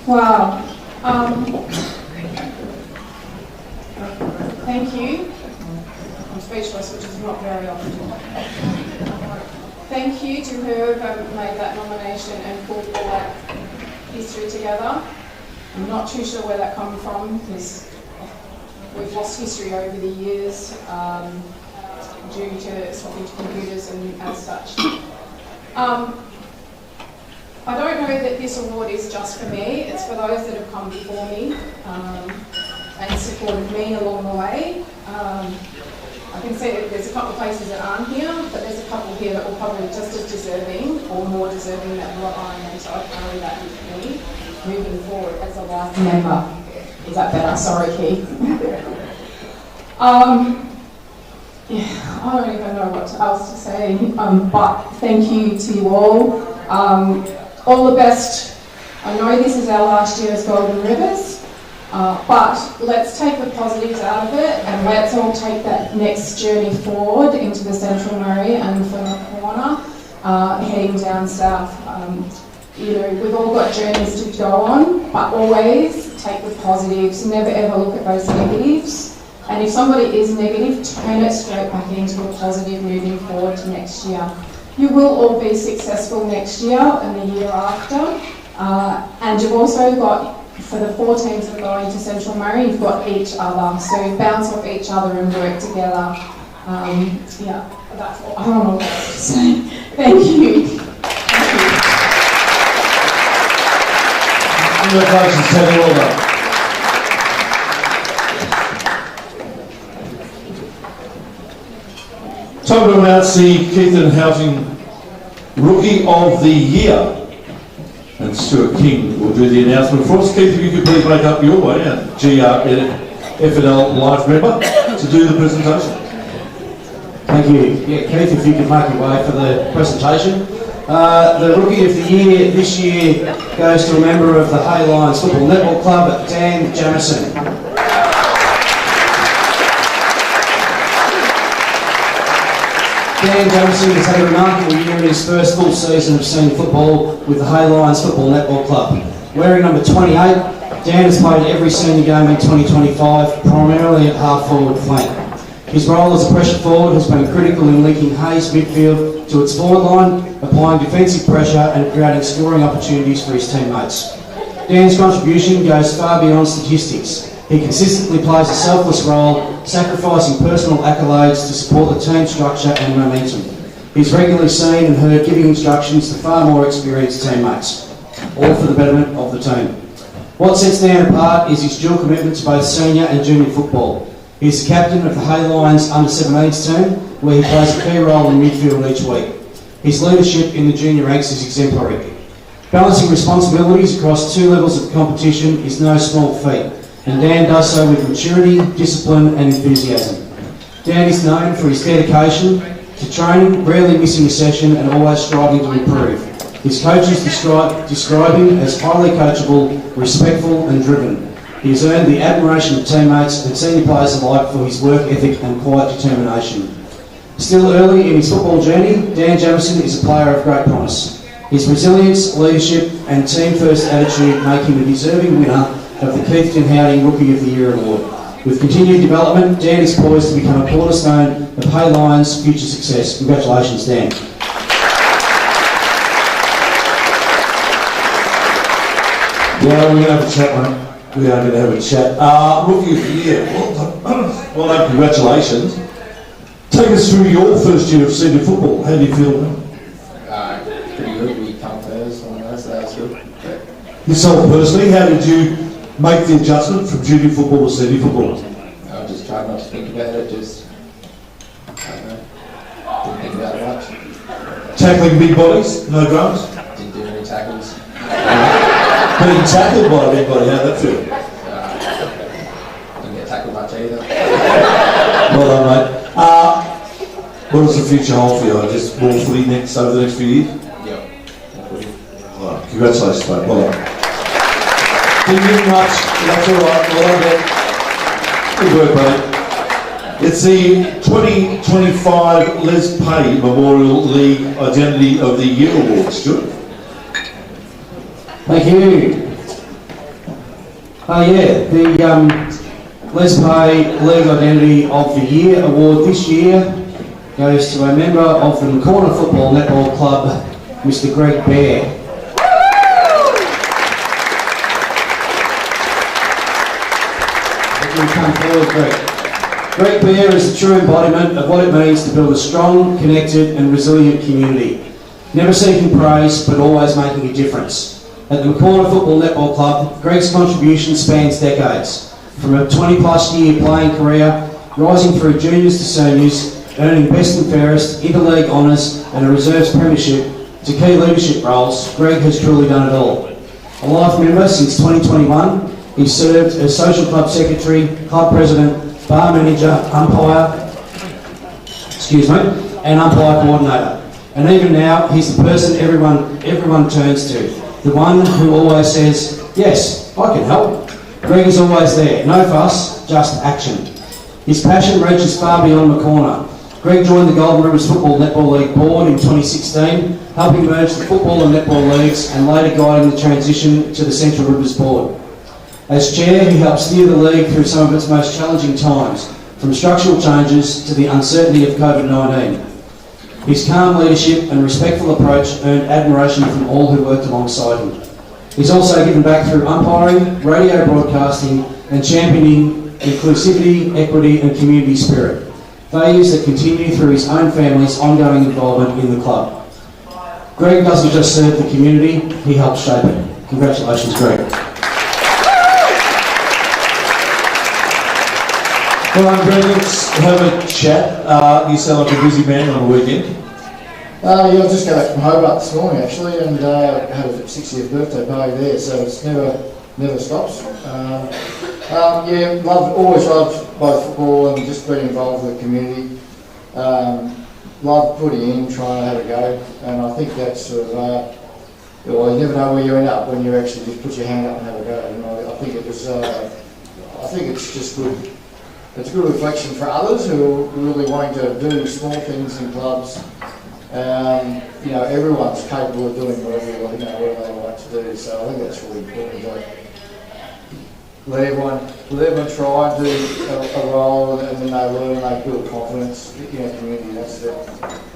Wow. Thank you. I'm speechless, which is not very often. Thank you to whoever made that nomination and pulled all that history together. I'm not too sure where that comes from because we've lost history over the years due to swapping to computers and as such. I don't know that this award is just for me, it's for those that have come before me and supported me along the way. I can see that there's a couple of places that aren't here, but there's a couple here that were probably just as deserving or more deserving netballer I am, so I carry that with me moving forward as a life member. Is that better? Sorry, Keith. Yeah, I don't even know what else to say, but thank you to you all. All the best. I know this is our last year as Golden Rivers, but let's take the positives out of it and let's all take that next journey forward into the Central Murray and from the corner, heading down south. You know, we've all got journeys to go on, but always take the positives. Never ever look at those negatives. And if somebody is negative, turn it straight back into a positive moving forward to next year. You will all be successful next year and the year after. And you've also got, for the 4 teams that are going to Central Murray, you've got each other. So bounce off each other and work together. Yeah, that's all. I don't know what else to say. Thank you. Congratulations, Tony. Well done. Time to announce the Keithlin Housing Rookie of the Year. And Stuart King will do the announcement for us. Keith, if you could please make up your way, our GRFNL Live member, to do the presentation. Thank you. Yeah, Keith, if you could make your way for the presentation. The Rookie of the Year this year goes to a member of the Hay Lions Football Netball Club, Dan Jamison. Dan Jamison has had a remarkable year in his first full season of senior football with the Hay Lions Football Netball Club. Wearing number 28, Dan has played every senior game in 2025, primarily at half-forward flank. His role as a pressure forward has been critical in linking Hay's midfield to its forward line, applying defensive pressure and creating scoring opportunities for his teammates. Dan's contribution goes far beyond statistics. He consistently plays a selfless role, sacrificing personal accolades to support the team structure and momentum. He's regularly seen and heard giving instructions to far more experienced teammates, all for the betterment of the team. What sets Dan apart is his dual commitment to both senior and junior football. He's the captain of the Hay Lions under-17s team, where he plays a key role in midfield each week. His leadership in the junior ranks is exemplary. Balancing responsibilities across 2 levels of competition is no small feat, and Dan does so with maturity, discipline and enthusiasm. Dan is known for his dedication to training, rarely missing a session and always striving to improve. His coaches describe him as highly coachable, respectful and driven. He has earned the admiration of teammates and senior players alike for his work ethic and quiet determination. Still early in his football journey, Dan Jamison is a player of great promise. His resilience, leadership and team-first attitude make him a deserving winner of the Keithlin Housing Rookie of the Year award. With continued development, Dan is poised to become a cornerstone of Hay Lions' future success. Congratulations, Dan. Yeah, we're going to have a chat, mate. We are going to have a chat. Rookie of the Year. Well done, congratulations. Take us through your first year of senior football. How do you feel, mate? Pretty good. We come first on that, so that was good. Yourself personally, how did you make the adjustment from junior football to senior football? I just tried not to think about it, just, I don't know, didn't think about it much. Tackling big bodies, no drums? Didn't do any tackles. Being tackled by a big body, how'd that feel? Didn't get tackled much either. Well done, mate. What does the future hold for you? Just more footy over the next few years? Yep. Right, congratulations, mate. Well done. Didn't get much, that's alright. Well done, mate. Good work, mate. It's the 2025 Les Pay Memorial League Identity of the Year Award, Stuart. Thank you. The Les Pay League Identity of the Year award this year goes to a member of the Corner Football Netball Club, Mr. Greg Bear. Come forward, Greg. Greg Bear is the true embodiment of what it means to build a strong, connected and resilient community. Never seeking praise, but always making a difference. At the Corner Football Netball Club, Greg's contribution spans decades. From a 20-plus year playing career, rising through juniors to seniors, earning best and fairest, interleague honours and a reserves premiership, to key leadership roles, Greg has truly done it all. A life member since 2021, he served as social club secretary, club president, bar manager, umpire, and umpire coordinator. And even now, he's the person everyone turns to, the one who always says, yes, I can help. Greg is always there, no fuss, just action. His passion reaches far beyond Maccorner. Greg joined the Golden Rivers Football Netball League board in 2016, helping merge the football and netball leagues and later guiding the transition to the Central Rivers board. As chair, he helped steer the league through some of its most challenging times, from structural changes to the uncertainty of COVID-19. His calm leadership and respectful approach earned admiration from all who worked alongside him. He's also given back through umpiring, radio broadcasting and championing inclusivity, equity and community spirit, values that continue through his own family's ongoing involvement in the club. Greg doesn't just serve the community, he helps shape it. Congratulations, Greg. Well, Greg, let's have a chat. You sound like a busy man on the weekend. Yeah, I was just got back from Hobart this morning actually, and had a 60th birthday party there, so it's never stops. Yeah, always loved both football and just being involved with the community. Loved putting in, trying to have a go, and I think that's sort of, well, you never know where you end up when you actually just put your hand up and have a go. You know, I think it was, I think it's just good. It's a good reflection for others who are really wanting to do small things in clubs. You know, everyone's capable of doing whatever they like to do. So I think that's really important to let everyone try and do a role, and then they learn and they build confidence in our community. That's the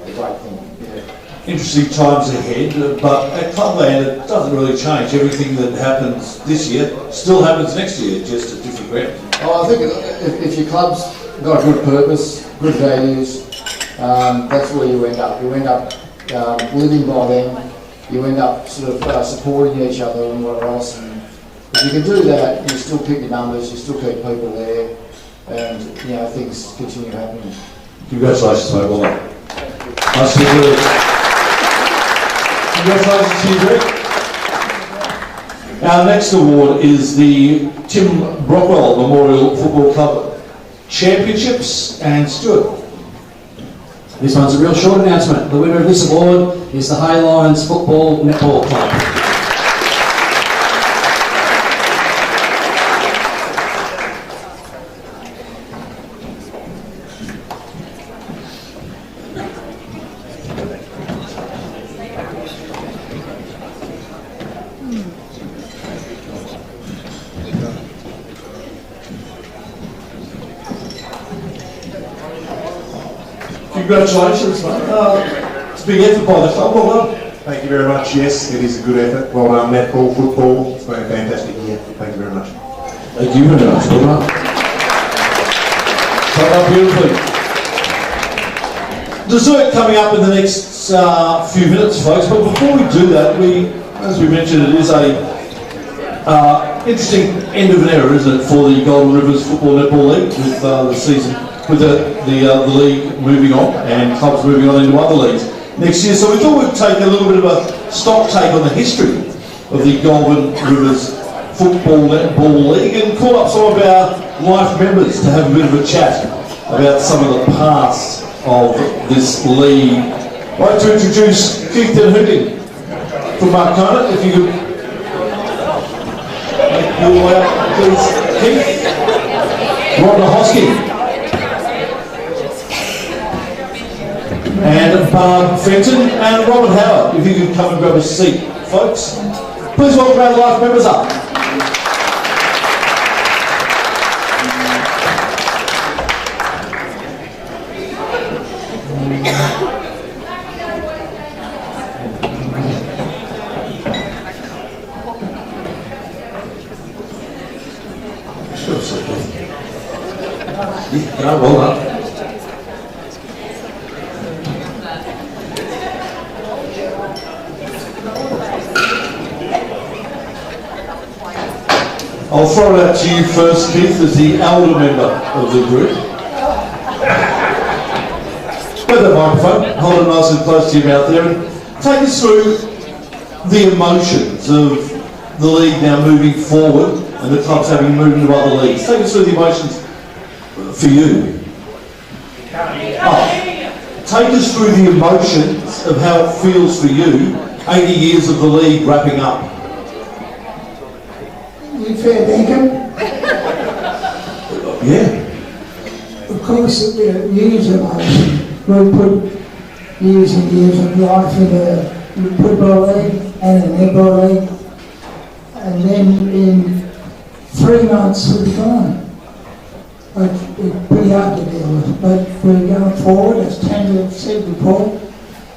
great thing. Yeah. Interesting times ahead, but at Clubland it doesn't really change. Everything that happens this year still happens next year, just at different grounds. Oh, I think if your club's got a good purpose, good values, that's where you end up. You end up living by them. You end up sort of supporting each other and whatever else. And if you can do that, you still keep your numbers, you still keep people there, and you know things continue happening. Congratulations, mate. Well done. Nice to hear it. Congratulations to you, Greg. Our next award is the Tim Brockwell Memorial Football Club Championships, and Stuart. This one's a real short announcement. The winner of this award is the Hay Lions Football Netball Club. Congratulations, mate. It's a big effort by the club. Well done. Thank you very much. Yes, it is a good effort. Well done, netball, football. It's been a fantastic year. Thank you very much. Thank you very much. Well done. Come up beautifully. Dessert coming up in the next few minutes, folks. But before we do that, as we mentioned, it is a interesting end of an era, isn't it, for the Golden Rivers Football Netball League with the season. With the league moving on and clubs moving on into other leagues next year. So we thought we'd take a little bit of a stock take on the history of the Golden Rivers Football Netball League and call up some of our life members to have a bit of a chat about some of the past of this league. I'd like to introduce Keith and Hooting from Marcona. If you could make your way up, please. Keith. Rhonda Hosking. And Barb Fenton and Robert Howard, if you could come and grab a seat, folks. Please welcome our life members up. Yeah, no, well done. I'll throw it out to you first, Keith, as the elder member of the group. With the microphone, hold it nice and close to your mouth there, and take us through the emotions of the league now moving forward and the clubs having moved into other leagues. Take us through the emotions for you. Take us through the emotions of how it feels for you, 80 years of the league wrapping up. You fair dinkum? Yeah. Of course, years of emotion. We put years and years of life in the football league and the netball league, and then in 3 months we'll be gone. It's pretty hard to deal with, but we're going forward, as Tanya said before.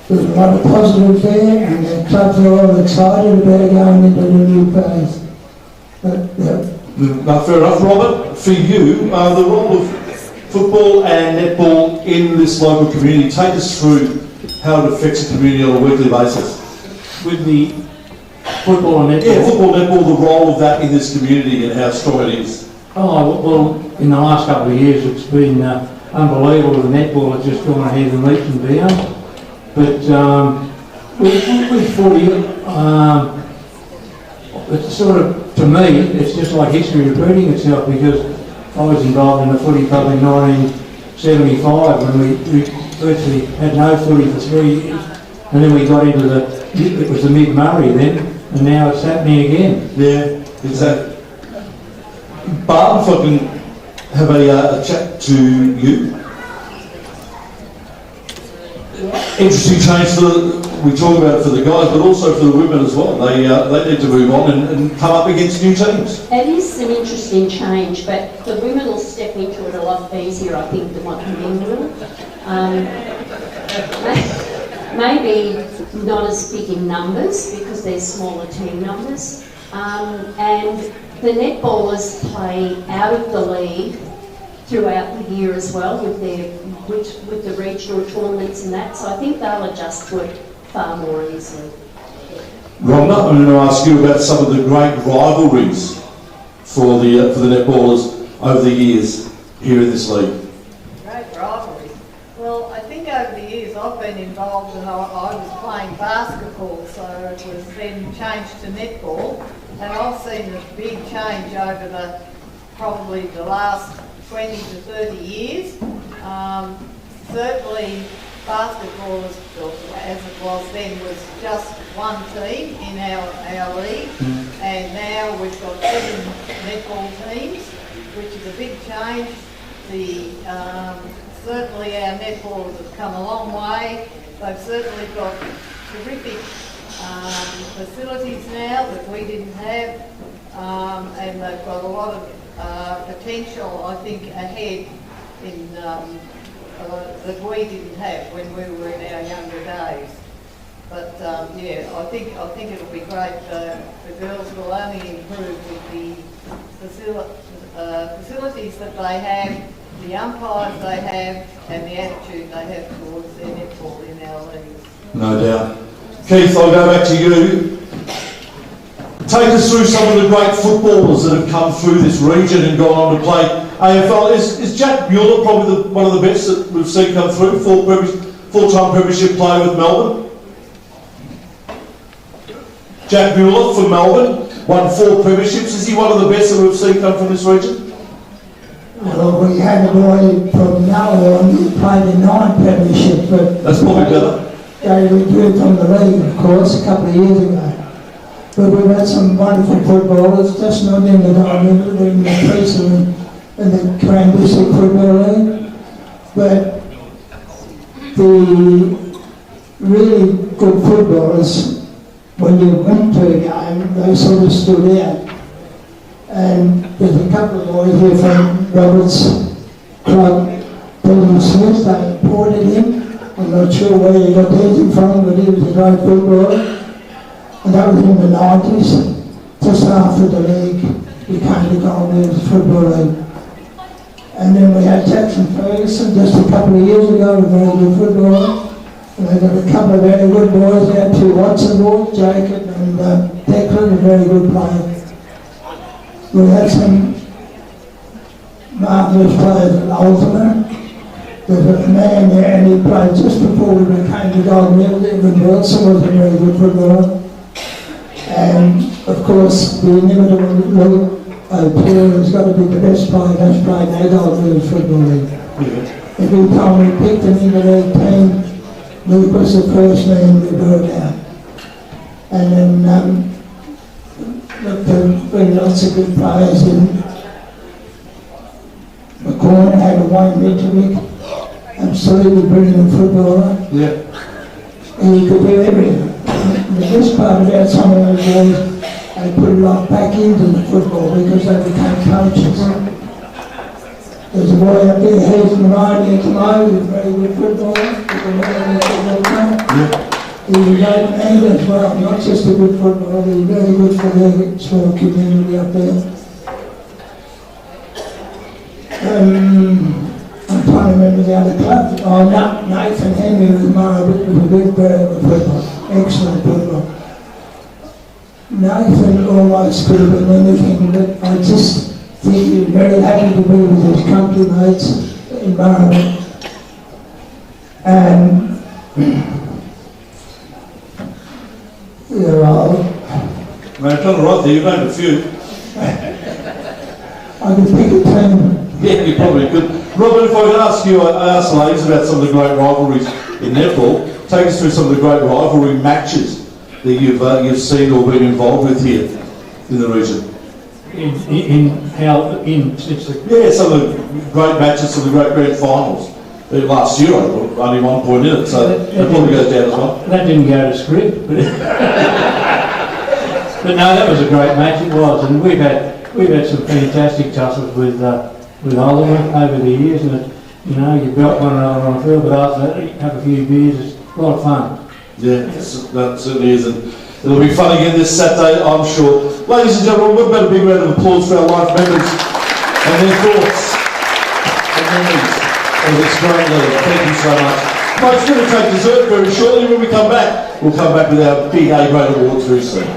There's a lot of positives there, and the clubs are all excited about going into the new phase. No, fair enough. Robert, for you, the role of football and netball in this local community, take us through how it affects the community on a weekly basis. With the football and netball? Yeah, football, netball, the role of that in this community and how strong it is. Oh, well, in the last couple of years it's been unbelievable. The netball has just gone ahead and leaps and bounds. But with footy, it's sort of, to me, it's just like history repeating itself, because I was involved in the footy club in 1975 when we virtually had no footy for 3 years. And then we got into it was the mid-Murray then, and now it's happening again. Yeah, exactly. Barb, if I can have a chat to you. Interesting change we talk about it for the guys, but also for the women as well. They need to move on and come up against new teams. It is an interesting change, but the women will step into it a lot easier, I think, than what the men will. Maybe not as big in numbers because there's smaller team numbers, and the netballers play out of the league throughout the year as well with the regional tournaments and that, so I think they'll adjust to it far more easily. Rhonda, I'm going to ask you about some of the great rivalries for the netballers over the years here in this league. Great rivalries. Well, I think over the years I've been involved, and I was playing basketball, so it was then changed to netball, and I've seen a big change over probably the last 20 to 30 years. Certainly basketball, as it was then, was just one team in our league, and now we've got 7 netball teams, which is a big change. Certainly our netballers have come a long way. They've certainly got terrific facilities now that we didn't have, and they've got a lot of potential, I think, ahead in that we didn't have when we were in our younger days. But yeah, I think it'll be great. The girls will only improve with the facilities that they have, the umpires they have, and the attitude they have towards their netball in our leagues. No doubt. Keith, I'll go back to you. Take us through some of the great footballers that have come through this region and gone on to play AFL. Is Jack Mueller probably one of the best that we've seen come through, full-time premiership player with Melbourne? Jack Mueller from Melbourne, won 4 premierships. Is he one of the best that we've seen come from this region? Well, we had a boy from Melbourne who played in 9 premierships, but that's probably better. They withdrew from the league, of course, a couple of years ago. But we've had some wonderful footballers, just not in the pre-season and the Crown District Football League. But the really good footballers, when you went to a game, they sort of stood out. And there's a couple of boys here from Roberts Club, Peter Smith, they imported him. I'm not sure where he got his from, but he was a great footballer. And that was in the 90s, just after the league became the Gold Coast Football League. And then we had Jackson Ferguson just a couple of years ago, a very good footballer. And they got a couple of very good boys out, 2 Watson boys, Jacob and Declan, a very good player. We had some marvellous players at Ultima, There's a man there and he played just before we became the Gold Medal. Evan Wilson was a very good footballer. And of course, the inimitable Luke O'Toole has got to be the best player that's played in the Gold Medal Football League. Every time we picked him into the team, Luke was the first man we brought out. And then look, there have been lots of good players in McCorn, had a Wayne Mitrovic, absolutely brilliant footballer. Yeah. And he could do everything. The best part about some of those boys, they put a lot back into the football because they became coaches. There's a boy up there, Heath Ryan, he's a very good footballer. He's a very good football player. He's a great man as well, not just a good footballer, but he's very good for the small community up there. I'm trying to remember the other club. Oh, no, Nathan Henry was Maribit, was a big bird of a football, excellent football. Nathan almost could have been anything, but I just think he's very happy to be with his country mates in Maribit. And they're old. Man, I've done right there, you've named a few. I could pick a team. Yeah, you probably could. Robert, if I could ask you, I asked the ladies about some of the great rivalries in netball. Take us through some of the great rivalry matches that you've seen or been involved with here in the region. Yeah, some of the great matches, some of the great grand finals. Last year, only 1 point in it, so that probably goes down as well. That didn't go to script, but, but no, that was a great match. It was, and we've had some fantastic tussles with Oliver over the years, and you know, you belt one another on the field, but after that, you have a few beers. It's a lot of fun. Yeah, that certainly is, and it'll be fun again this Saturday, I'm sure. Ladies and gentlemen, we've got a big round of applause for our life members and their thoughts and memories of this great league. Thank you so much. Folks, we're going to take dessert very shortly. When we come back, we'll come back with our big A-grade awards very soon.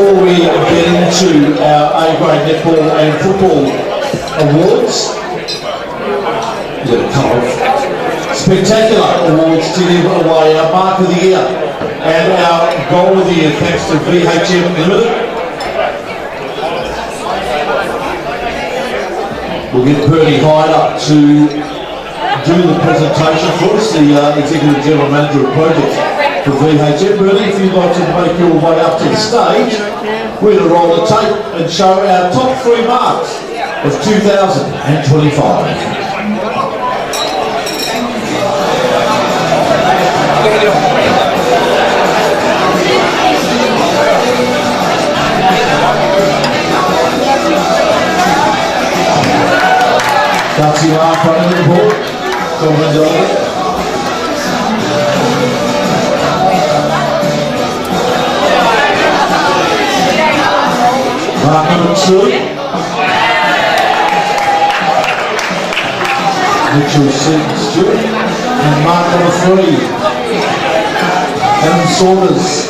before we get into our A-grade netball and football awards, we've got a couple of spectacular awards to give away. Our Mark of the Year and our Goal of the Year, thanks to VHM Limited. We'll get Bernie Hyde up to do the presentation for us, the Executive General Manager of Projects for VHM. Bernie, if you'd like to make your way up to the stage, we're going to roll the tape and show our top 3 marks of 2025. Dancing arm front of the board, Coleman's over. Mark number 2. Mitchell Stewart. And mark number 3. Adam Saunders.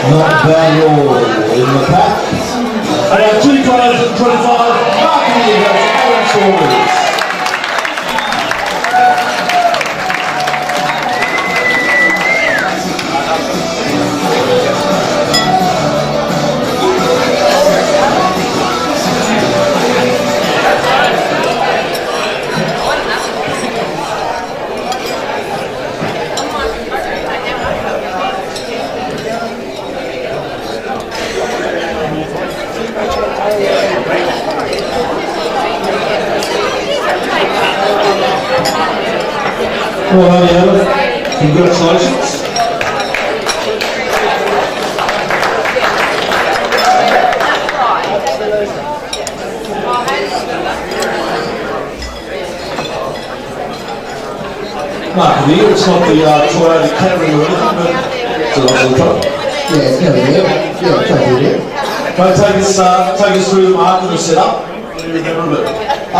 Not bad at all in the pack. And our 2025 Mark of the Year goes to Adam Saunders. Well, yeah, congratulations. Mark of the Year, it's not the Toyota Camry or anything, but it's a lovely truck. Yeah, it's never there. Yeah, it's over there. Can take us through the mark and the setup? Do you remember a bit? I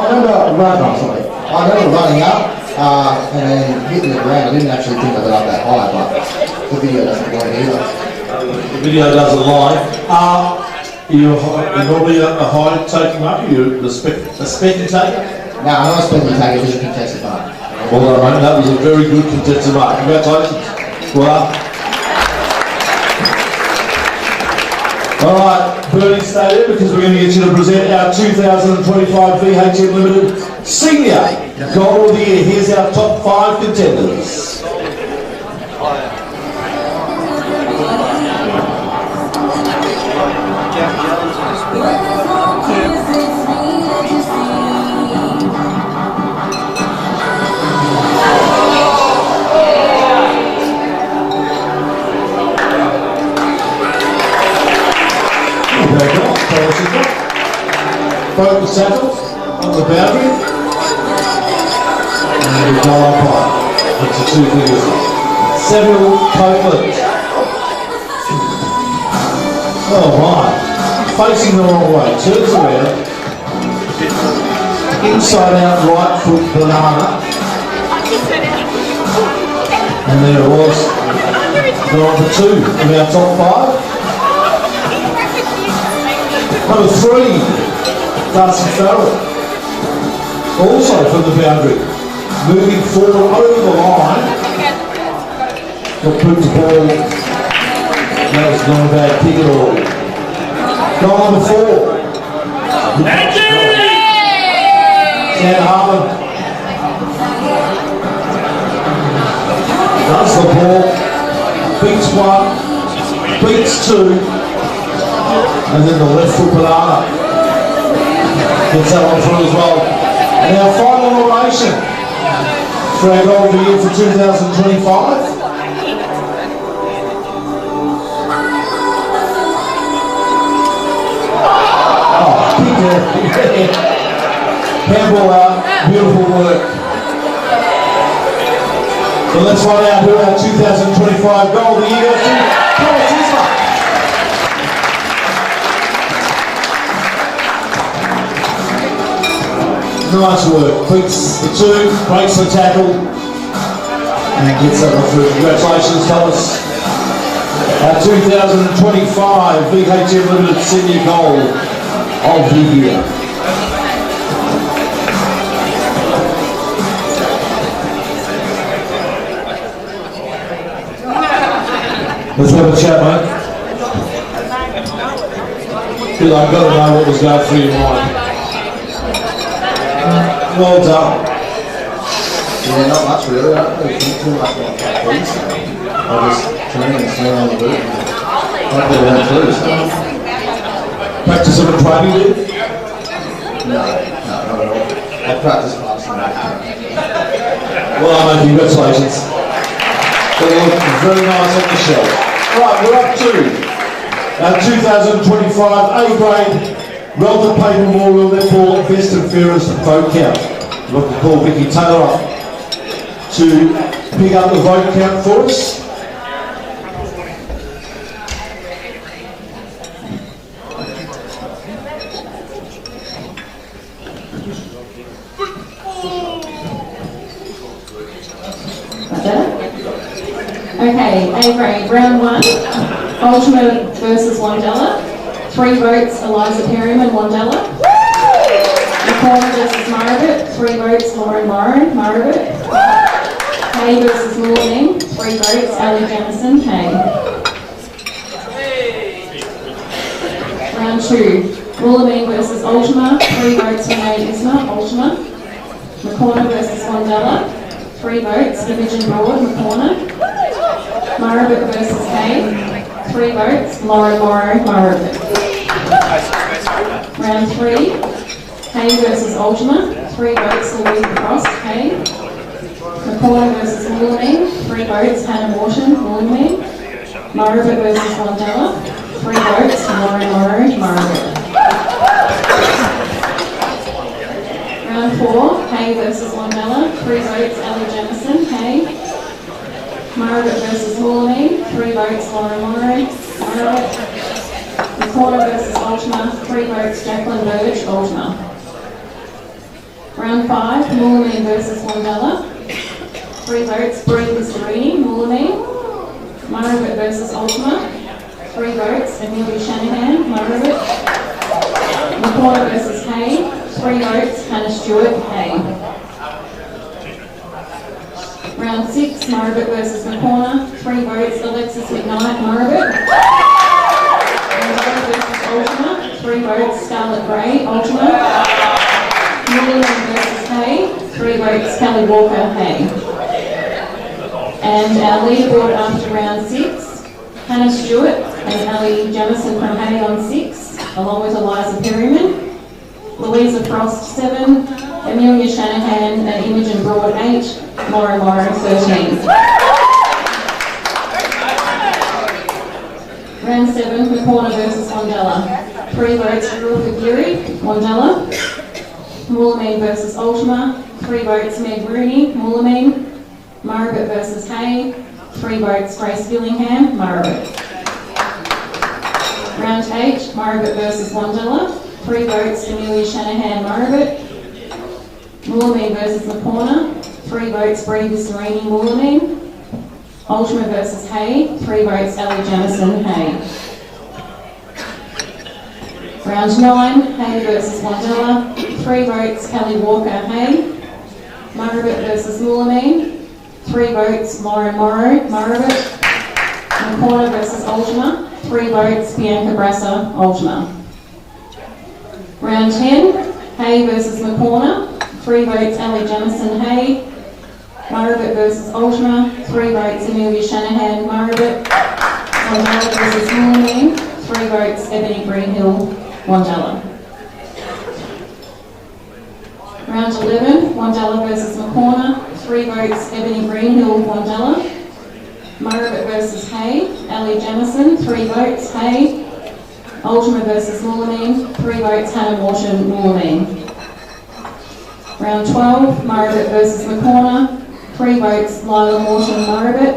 remember running up. And then hitting the ground. I didn't actually think I got up that high, but the video doesn't lie either. The video doesn't lie. You're normally a high taking up? You're a spectator taker? No, I'm not a spectator, just a contested mark. Well done, mate. That was a very good contested mark. Congratulations. Well done. Alright, Bernie, stay there because we're going to get you to present our 2025 VHM Limited Senior Goal of the Year. Here's our top 5 contenders. Focus tackle on the boundary. And a goal umpire. That's the 2 figures. Samuel Copeland. Oh my. Facing the wrong way. Turns around. Inside out right foot banana. And there it was. Number 2 of our top 5. Number 3. Darcy Farrell, also from the boundary, moving forward over the line, got put the ball, that was not a bad kick at all. Goal number 4, Sam Harmon, does the ball, beats 1, beats 2, and then the left foot banana. Gets that one through as well. And our final nomination for our Goal of the Year for 2025. Oh, big handball out, beautiful work. So let's find out who our 2025 Goal of the Year goes to. Nice work. Beats the 2, breaks the tackle, And gets that one through. Congratulations, fellas. Our 2025 VHM Limited Senior Goal of the Year. Let's have a chat, mate. Because I've got to know what was going through your mind. Well done. Yeah, not much really. I don't really think too much about things. I just train and stand on the boot. Hopefully I don't lose. Practice on the training, dude? No, not at all. I practice last night. Well, mate, congratulations. They look very nice on the shelf. Right, we're up to our 2025 A-grade Relevant Paper Memorial Netball Best and Fairest Vote Count. I'd like to call Vicky Taylor up to pick up the vote count for us. Okay, A-grade, round 1, Ultima versus Wandella. 3 votes, Eliza Perryman, Wandella. McCormick versus Margaret, 3 votes, Lauren Margaret. Hay versus Morning, 3 votes, Ali Jamison, Hay. Round 2, Woolameen versus Ultima, 3 votes, Renee Isma, Ultima. McCormick versus Wandella, 3 votes, Imogen Broad, McCormick. Margaret versus Hay, 3 votes, Lauren Margaret. Round 3, Hay versus Ultima, 3 votes, Louise Frost, Hay. McCormick versus Woolameen, 3 votes, Hannah Morton, Woolameen. Margaret versus Wandella, 3 votes, Lauren Margaret. Round 4, Hay versus Wandella, 3 votes, Ellie Jamison, Hay. Margaret versus Woolameen, 3 votes, Lauren Margaret. McCormick versus Ultima, 3 votes, Jacqueline Burge, Ultima. Round 5, Woolameen versus Wandella, 3 votes, Bree Listerini, Woolameen. Margaret versus Ultima, 3 votes, Amelia Shanahan, Margaret. McCormick versus Hay, 3 votes, Hannah Stewart, Hay. Round 6, Margaret versus McCormick, 3 votes, Alexis McKnight, Margaret. Margaret versus Ultima, 3 votes, Scarlett Gray, Ultima. Woolameen versus Hay, 3 votes, Kelly Walker, Hay. And our leaderboard after round 6, Hannah Stewart and Ali Jamison from Hay on 6, along with Eliza Perryman. Louisa Frost 7, Amelia Shanahan and Imogen Broad 8, Lauren 13. Round 7, McCormick versus Wandella. 3 votes, Ruth Aguirre, Wandella. Woolameen versus Ultima, 3 votes, Meg Rooney, Woolameen. Margaret versus Hay, 3 votes, Grace Gillingham, Margaret. Round 8, Margaret versus Wandella, 3 votes, Amelia Shanahan, Margaret. Woolameen versus McCormick, 3 votes, Bree Visserini, Woolameen. Ultima versus Hay, 3 votes, Ali Jamison, Hay. Round 9, Hay versus Wandella, 3 votes, Kelly Walker, Hay. Margaret versus Woolameen, 3 votes, Lauren Margaret. McCormick versus Ultima, 3 votes, Bianca Brasser, Ultima. Round 10, Hay versus McCormick, 3 votes, Ali Jamison, Hay. Margaret versus Ultima, 3 votes, Amelia Shanahan, Margaret. Wandella versus Woolameen, 3 votes, Ebony Greenhill, Wandella. Round 11, Wandella versus McCormick, 3 votes, Ebony Greenhill, Wandella. Margaret versus Hay, Ali Jamison, 3 votes, Hay. Ultima versus Woolameen, 3 votes, Hannah Morton, Woolameen. Round 12, Margaret versus McCormick, 3 votes, Lila Morton, Margaret.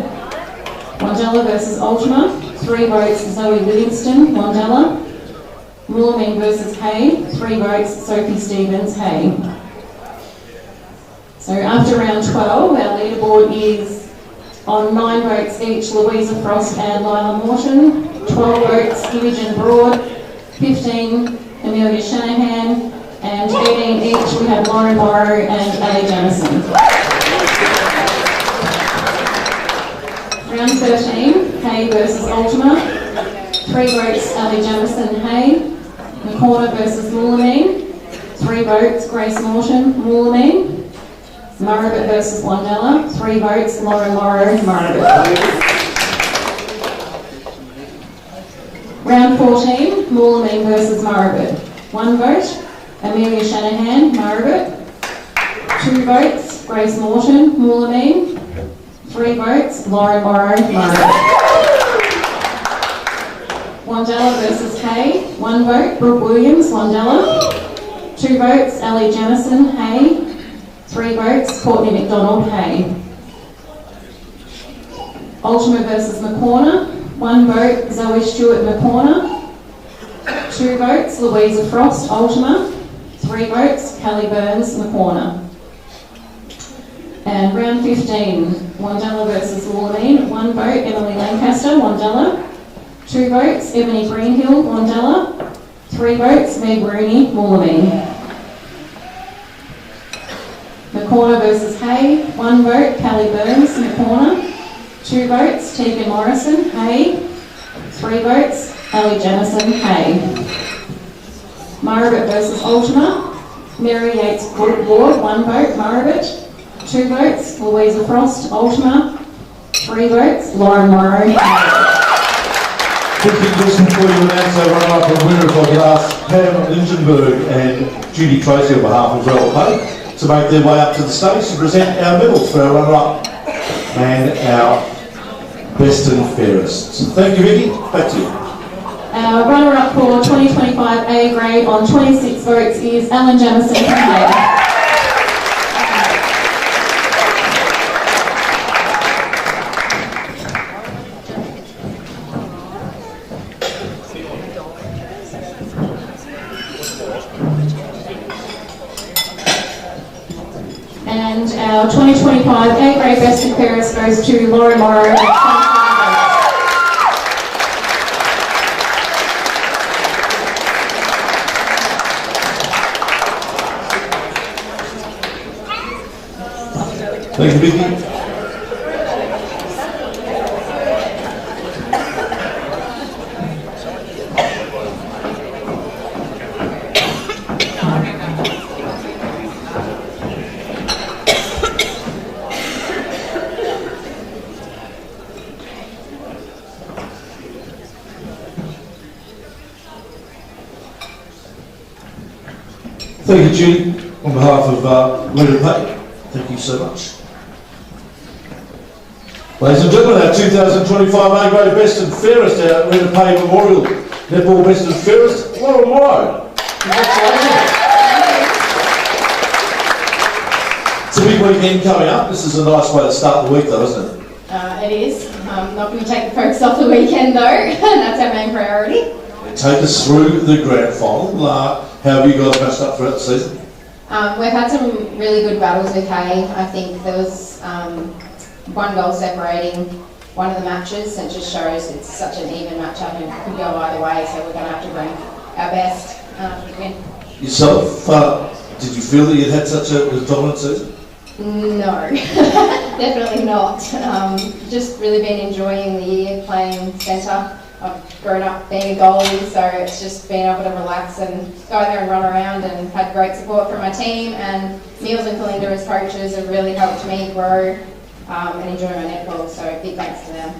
Wandella versus Ultima, 3 votes, Zoe Livingston, Wandella. Woolameen versus Hay, 3 votes, Sophie Stevens, Hay. So after round 12, our leaderboard is On 9 votes each, Louisa Frost and Lila Morton. 12 votes, Imogen Broad. 15, Amelia Shanahan. And 18 each, we have Lauren Morrow and Ali Jamison. Round 13, Hay versus Ultima. 3 votes, Ali Jamison, Hay. McCorner versus Moolameen. 3 votes, Grace Morton, Moolameen. Murrabit versus Wandella. 3 votes, Lauren Morrow, Murrabit. Round 14, Moolameen versus Murrabit. 1 vote, Amelia Shanahan, Murrabit. 2 votes, Grace Morton, Moolameen. 3 votes, Lauren Morrow, Murrabit. Wandella versus Hay. 1 vote, Brooke Williams, Wandella. 2 votes, Ali Jamison, Hay. 3 votes, Courtney McDonald, Hay. Ultima versus McCorner. 1 vote, Zoe Stewart, McCorner. 2 votes, Louisa Frost, Ultima. 3 votes, Kelly Burns, McCorner. And round 15, Wandella versus Moolameen. 1 vote, Emily Lancaster, Wandella. 2 votes, Ebony Greenhill, Wandella. 3 votes, Meg Rooney, Moolameen. McCorner versus Hay. 1 vote, Kelly Burns, McCorner. 2 votes, Tegan Morrison, Hay. 3 votes, Ali Jamison, Hay. Murrabit versus Ultima. Mary Yates Ward, 1 vote, Murrabit. 2 votes, Louisa Frost, Ultima. 3 votes, Lauren Morrow, Hay. Quickly question for you, announcer, runner-up and winner of the last, Pam Lindenberg and Judy Tracy on behalf of Rel Pay, to make their way up to the stage to present our medals for our runner-up and our best and fairest. Thank you, Vicky. Back to you. Our runner-up for 2025 A grade on 26 votes is Alan Jamison from Hay. And our 2025 A grade best and fairest goes to Lauren Morrow at 25 Thank you, Vicky. Thank you, Judy, on behalf of Rita Pay. Thank you so much. Ladies and gentlemen, our 2025 A grade best and fairest, our Rita Pay Memorial Netball best and fairest, Lauren Morrow. Congratulations. It's a big weekend coming up. This is a nice way to start the week though, isn't it? It is. Not going to take the focus off the weekend though. That's our main priority. Take us through the grand final. How have you guys matched up throughout the season? We've had some really good battles with Hay. I think there was 1 goal separating one of the matches, and it just shows it's such an even matchup and it could go either way, so we're going to have to bring our best to win. Yourself, did you feel that you'd had such a dominant season? No, definitely not. Just really been enjoying the year playing centre. I've grown up being a goalie, so it's just been able to relax and go there and run around, and had great support from my team, and Niels and Kalinda as coaches have really helped me grow and enjoy my netball, so big thanks to them.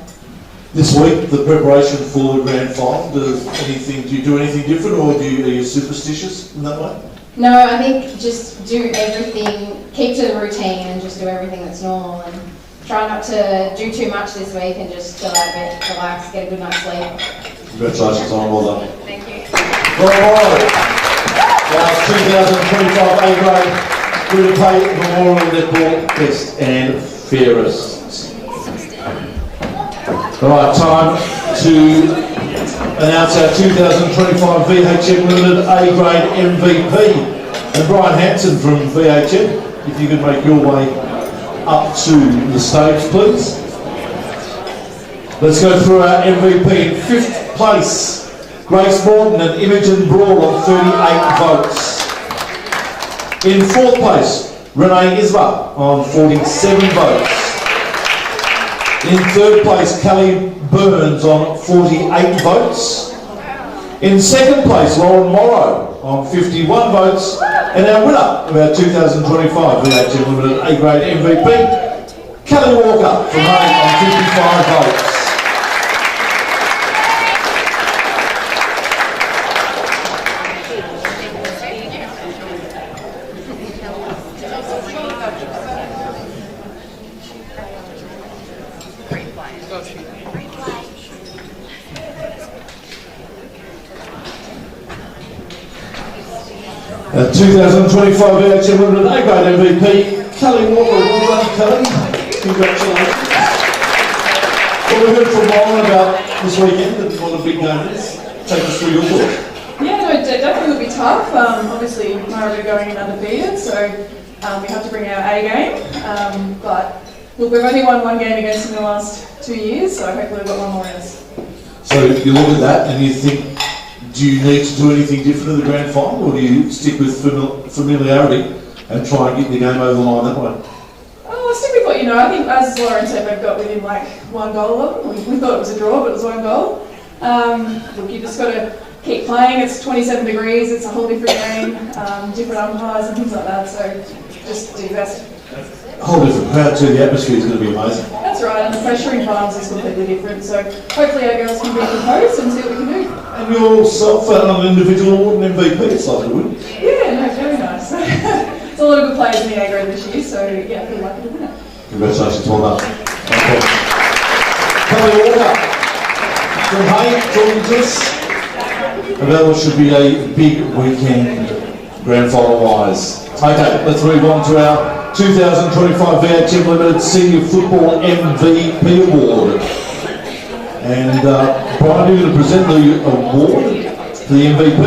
This week, the preparation for the grand final, do you do anything different, or are you superstitious in that way? No, I think just do everything, keep to the routine and just do everything that's normal, and try not to do too much this week and just chill out a bit, relax, get a good night's sleep. Congratulations on well done. Thank you. Alright, our 2025 A grade Rita Pay Memorial Netball Best and Fairest. Alright, time to announce our 2025 VHM Limited A grade MVP. And Brian Hanson from VHM, if you could make your way up to the stage, please. Let's go through our MVP. In 5th place, Grace Morton and Imogen Brawl on 38 votes. In 4th place, Renee Isba on 47 votes. In 3rd place, Kelly Burns on 48 votes. In 2nd place, Lauren Morrow on 51 votes. And our winner of our 2025 VHM Limited A-grade MVP, Kelly Walker from Hay on 55 votes. Our 2025 VHM Limited A-grade MVP, Kelly Walker. Well done, Kelly. Congratulations. Well, we heard from Lauren about this weekend and what a big game is. Take us through your thoughts. Yeah, no, it definitely will be tough. Obviously, Maribor going in undefeated, so we have to bring our A game. But look, we've only won one game against them in the last 2 years, so hopefully we've got one more in us. So you look at that and you think, do you need to do anything different in the grand final, or do you stick with familiarity and try and get the game over the line that way? Oh, I stick with what you know. I think, as Lauren said, we've got within like 1 goal of them. We thought it was a draw, but it was 1 goal. Look, you just got to keep playing. It's 27 degrees. It's a whole different game, different umpires and things like that. So just do your best. A whole different crowd too. The atmosphere is going to be amazing. That's right, and the pressure in finals is completely different. So hopefully our girls can be composed and see what we can do. And yourself an individual award and MVP, it's like a win. Yeah, no, very nice. There's a lot of good players in the A-grade this year, so yeah, I feel lucky to win it. Congratulations, well done. Okay. Kelly Walker from Hay, talking to us about what should be a big weekend grand final wise. Okay, let's move on to our 2025 VHM Limited Senior Football MVP Award. And Brian, you're going to present the award for the MVP.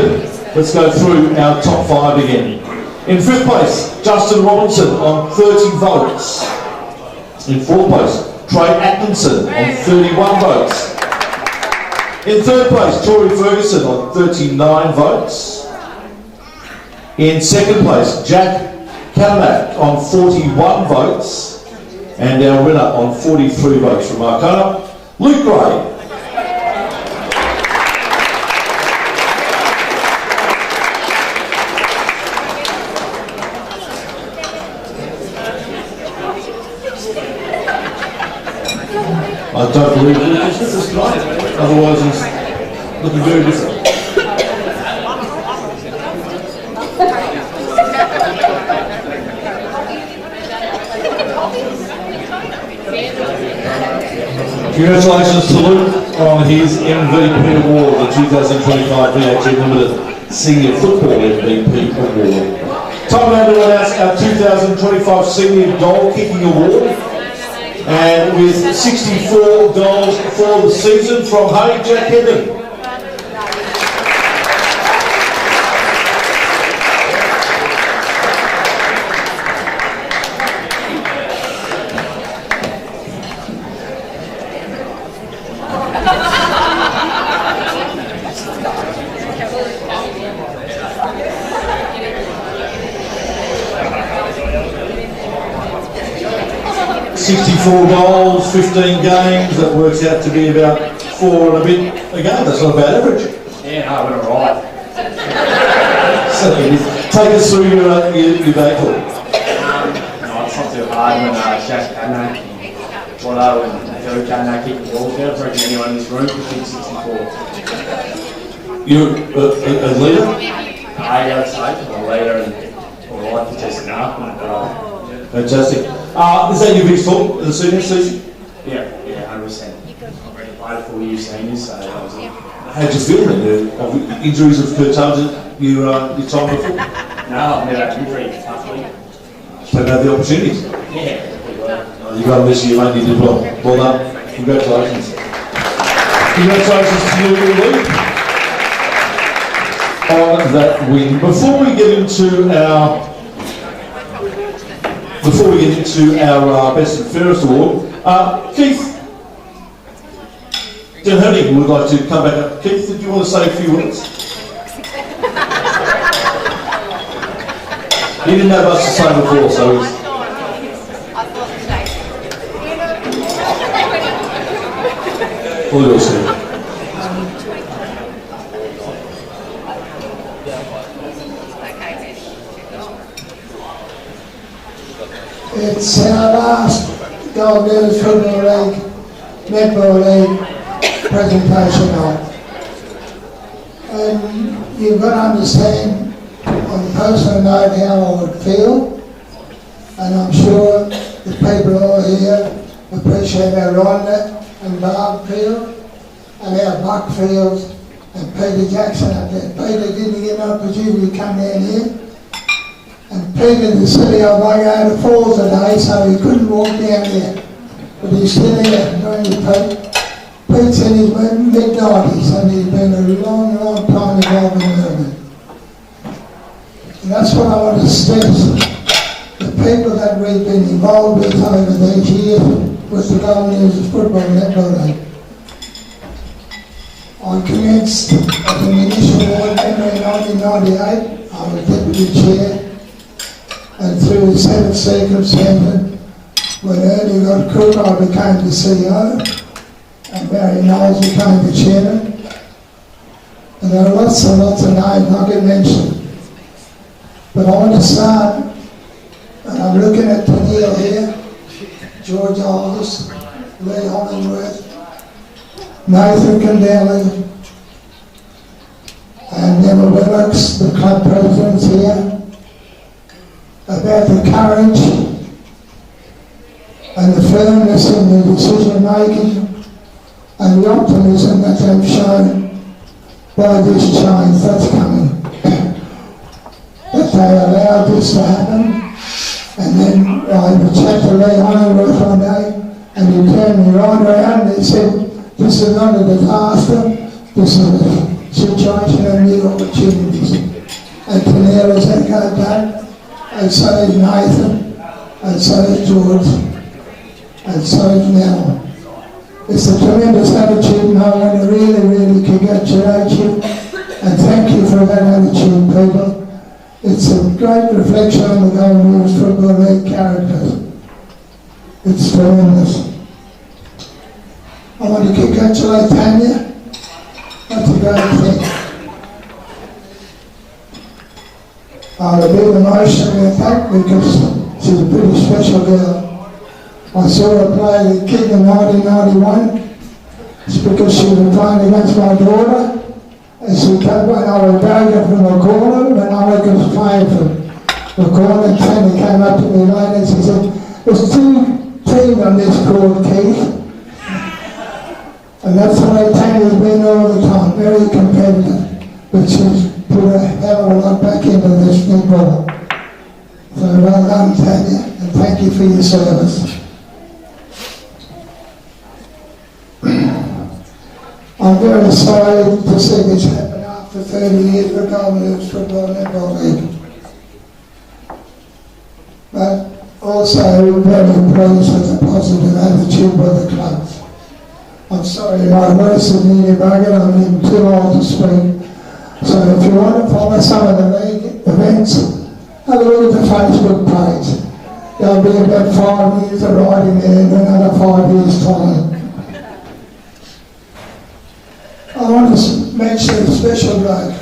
Let's go through our top 5 again. In 5th place, Justin Robinson on 30 votes. In 4th place, Trey Atkinson on 31 votes. In 3rd place, Tori Ferguson on 39 votes. In 2nd place, Jack Cadillac on 41 votes. And our winner on 43 votes from Arcona, Luke Gray. I don't believe Lucas is tonight, otherwise he's looking very different. Congratulations to Luke on his MVP award, the 2025 VHM Limited Senior Football MVP Award. Time now to announce our 2025 Senior Goal Kicking Award. And with 64 goals for the season from Hay, Jack Hendon. 64 goals, 15 games, that works out to be about 4 and a bit a game. That's not a bad average. Yeah, no, we're all right. So, take us through your day for it. No, it's not too hard when Jack Cadno, Watto and Joe Cadno kick the balls out. I reckon anyone in this room could kick 64. You're a leader? I gotta say, I'm a leader and all right for testing up. Fantastic. Is that your big thought in the senior season? Yeah, 100%. I've already played a full year seniors, so that was it. How'd you feel then? Injuries have curtailed your time before? No, I've never had injury, luckily. So you had the opportunities? Yeah. You got this year, mate, you did well. Well done. Congratulations. Congratulations to you, Luke, on that win. Before we get into our Best and Fairest Award, Keith, Jen Herding would like to come back up. Keith, did you want to say a few words? He didn't have much to say before, so he's... All yours, Steve. It's our last Gold News Football League, Netball League presentation night. And you've got to understand, on a personal note, how I would feel. And I'm sure the people all here appreciate how Rhonda and Barb feel, and how Buck feels, and Peter Jackson up there. Peter didn't get an opportunity to come down here. And Peter, the city of Bugger Falls today, so he couldn't walk down there. But he's still here, don't you, Pete? Pete's in his mid-90s, and he's been a long, long time involved in the movement. And that's what I want to stress. The people that we've been involved with over these years with the Golden News Football Netball League. I commenced as an initial board member in 1998. I was deputy chair. And through the seventh circumstance, when Ernie got cook, I became the CEO, and Barry Knowles became the chairman. And there are lots and lots of names I could mention. But I want to start, and I'm looking at Neil here, George Aldous, Lee Hollingworth, Nathan Condelli, and Neville Willox, the club presidents here, about the courage and the firmness in the decision making and the optimism that they've shown by this change that's coming. That they allowed this to happen. And then I chatted to Lee Hollingworth one day, and he turned me right around and he said, this is not a disaster, this is a situation of new opportunities. And Tennille has echoed that. And so is Nathan, and so is George, and so is Nell. It's a tremendous attitude, and I want to really, really congratulate you, and thank you for that attitude, people. It's a great reflection on the Golden News Football League characters. It's tremendous. I want to congratulate Tanya. That's a great thing. I'm a bit emotional with that because she's a pretty special girl. I saw her play the kid in 1991. It's because she was playing against my daughter. And she kept when I was going from the corner, when I was playing from the corner, Tanya came up to me later and she said, there's two teams on this called Keith. And that's the way Tanya's been all the time, very competitive. But she's put a hell of a lot back into this netball. So well done, Tanya, and thank you for your service. I'm very sorry to see this happen after 30 years for Golden News Football Netball League. But also very pleased with the positive attitude by the clubs. I'm sorry, my voice is nearly buggered, I'm even too old to speak. So if you want to follow some of the league events, have a look at the Facebook page. There'll be about 5 years of writing there in another 5 years' time. I want to mention a special bloke,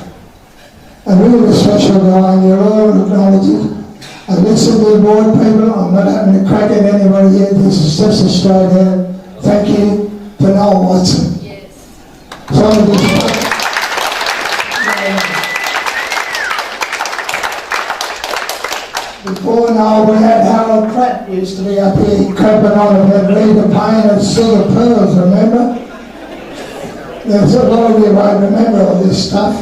a really special guy, and you'll all acknowledge it. And listen to the board people, I'm not having a crack at anybody here, this is just a straight out. Thank you to Noel Watson. Yes. Before now, we had Harold Pratt used to be up here crapping on about Rita Payne and Sea of Pearls, remember? There's a lot of you won't remember all this stuff,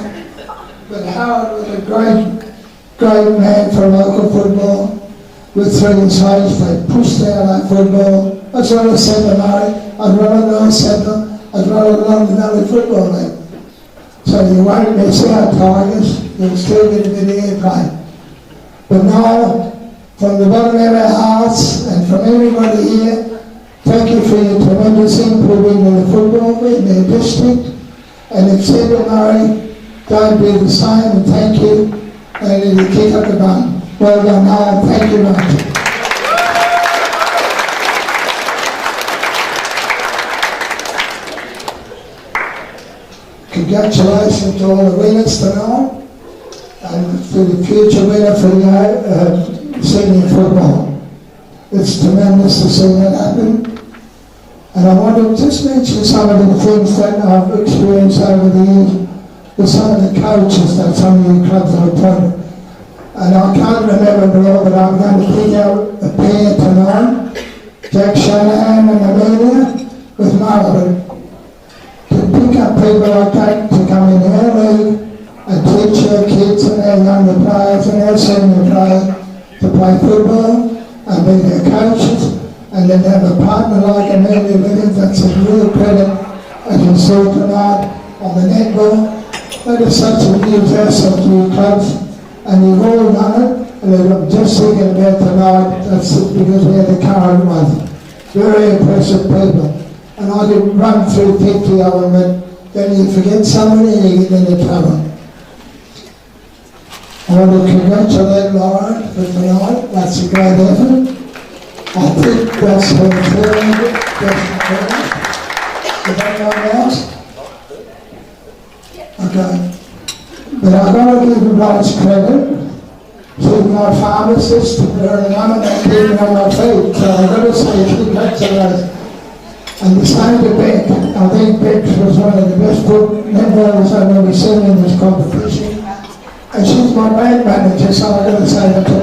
but Harold was a great man for local football. With 3 sides, they pushed out that football. That's what I said to Murray. I'd rather North Central, I'd rather London Valley Football League. So you won't miss out, Tigers, you'll still get a bit of airplay. But now, from the bottom of our hearts and from everybody here, thank you for your tremendous input into the football in their district. And if Sarah Murray, don't do the same, and thank you. And you kick up the bum. Well done, Noel. Thank you much. Congratulations to all the winners tonight, and to the future winner for the senior football. It's tremendous to see that happen. And I want to just mention some of the things that I've experienced over the years with some of the coaches that some of the clubs have appointed. And I can't remember them all, but I'm going to pick out a pair tonight, Jack Shanahan and Amelia with Margaret. To pick up people like that to come in our league and teach our kids and our younger players and our senior players to play football and be their coaches, and then have a partner like Amelia Limited. That's a real credit, as you saw tonight on the netball. That is such a huge asset to your clubs, and you've all done it. And I'm just thinking about tonight, that's because we had the current one. Very impressive people. And I could run through 50 of them, but then you forget somebody and you get into trouble. I want to congratulate Laura for tonight. That's a great effort. I think that's her third best. Is anyone else? Okay. But I've got to give Blanche credit. She's my pharmacist, her mum and that keeping on my feet. So I've got to say congratulations. And the same to Beck. I think Beck was one of the best netballers I've ever seen in this competition. And she's my band manager, so I've got to say that to her.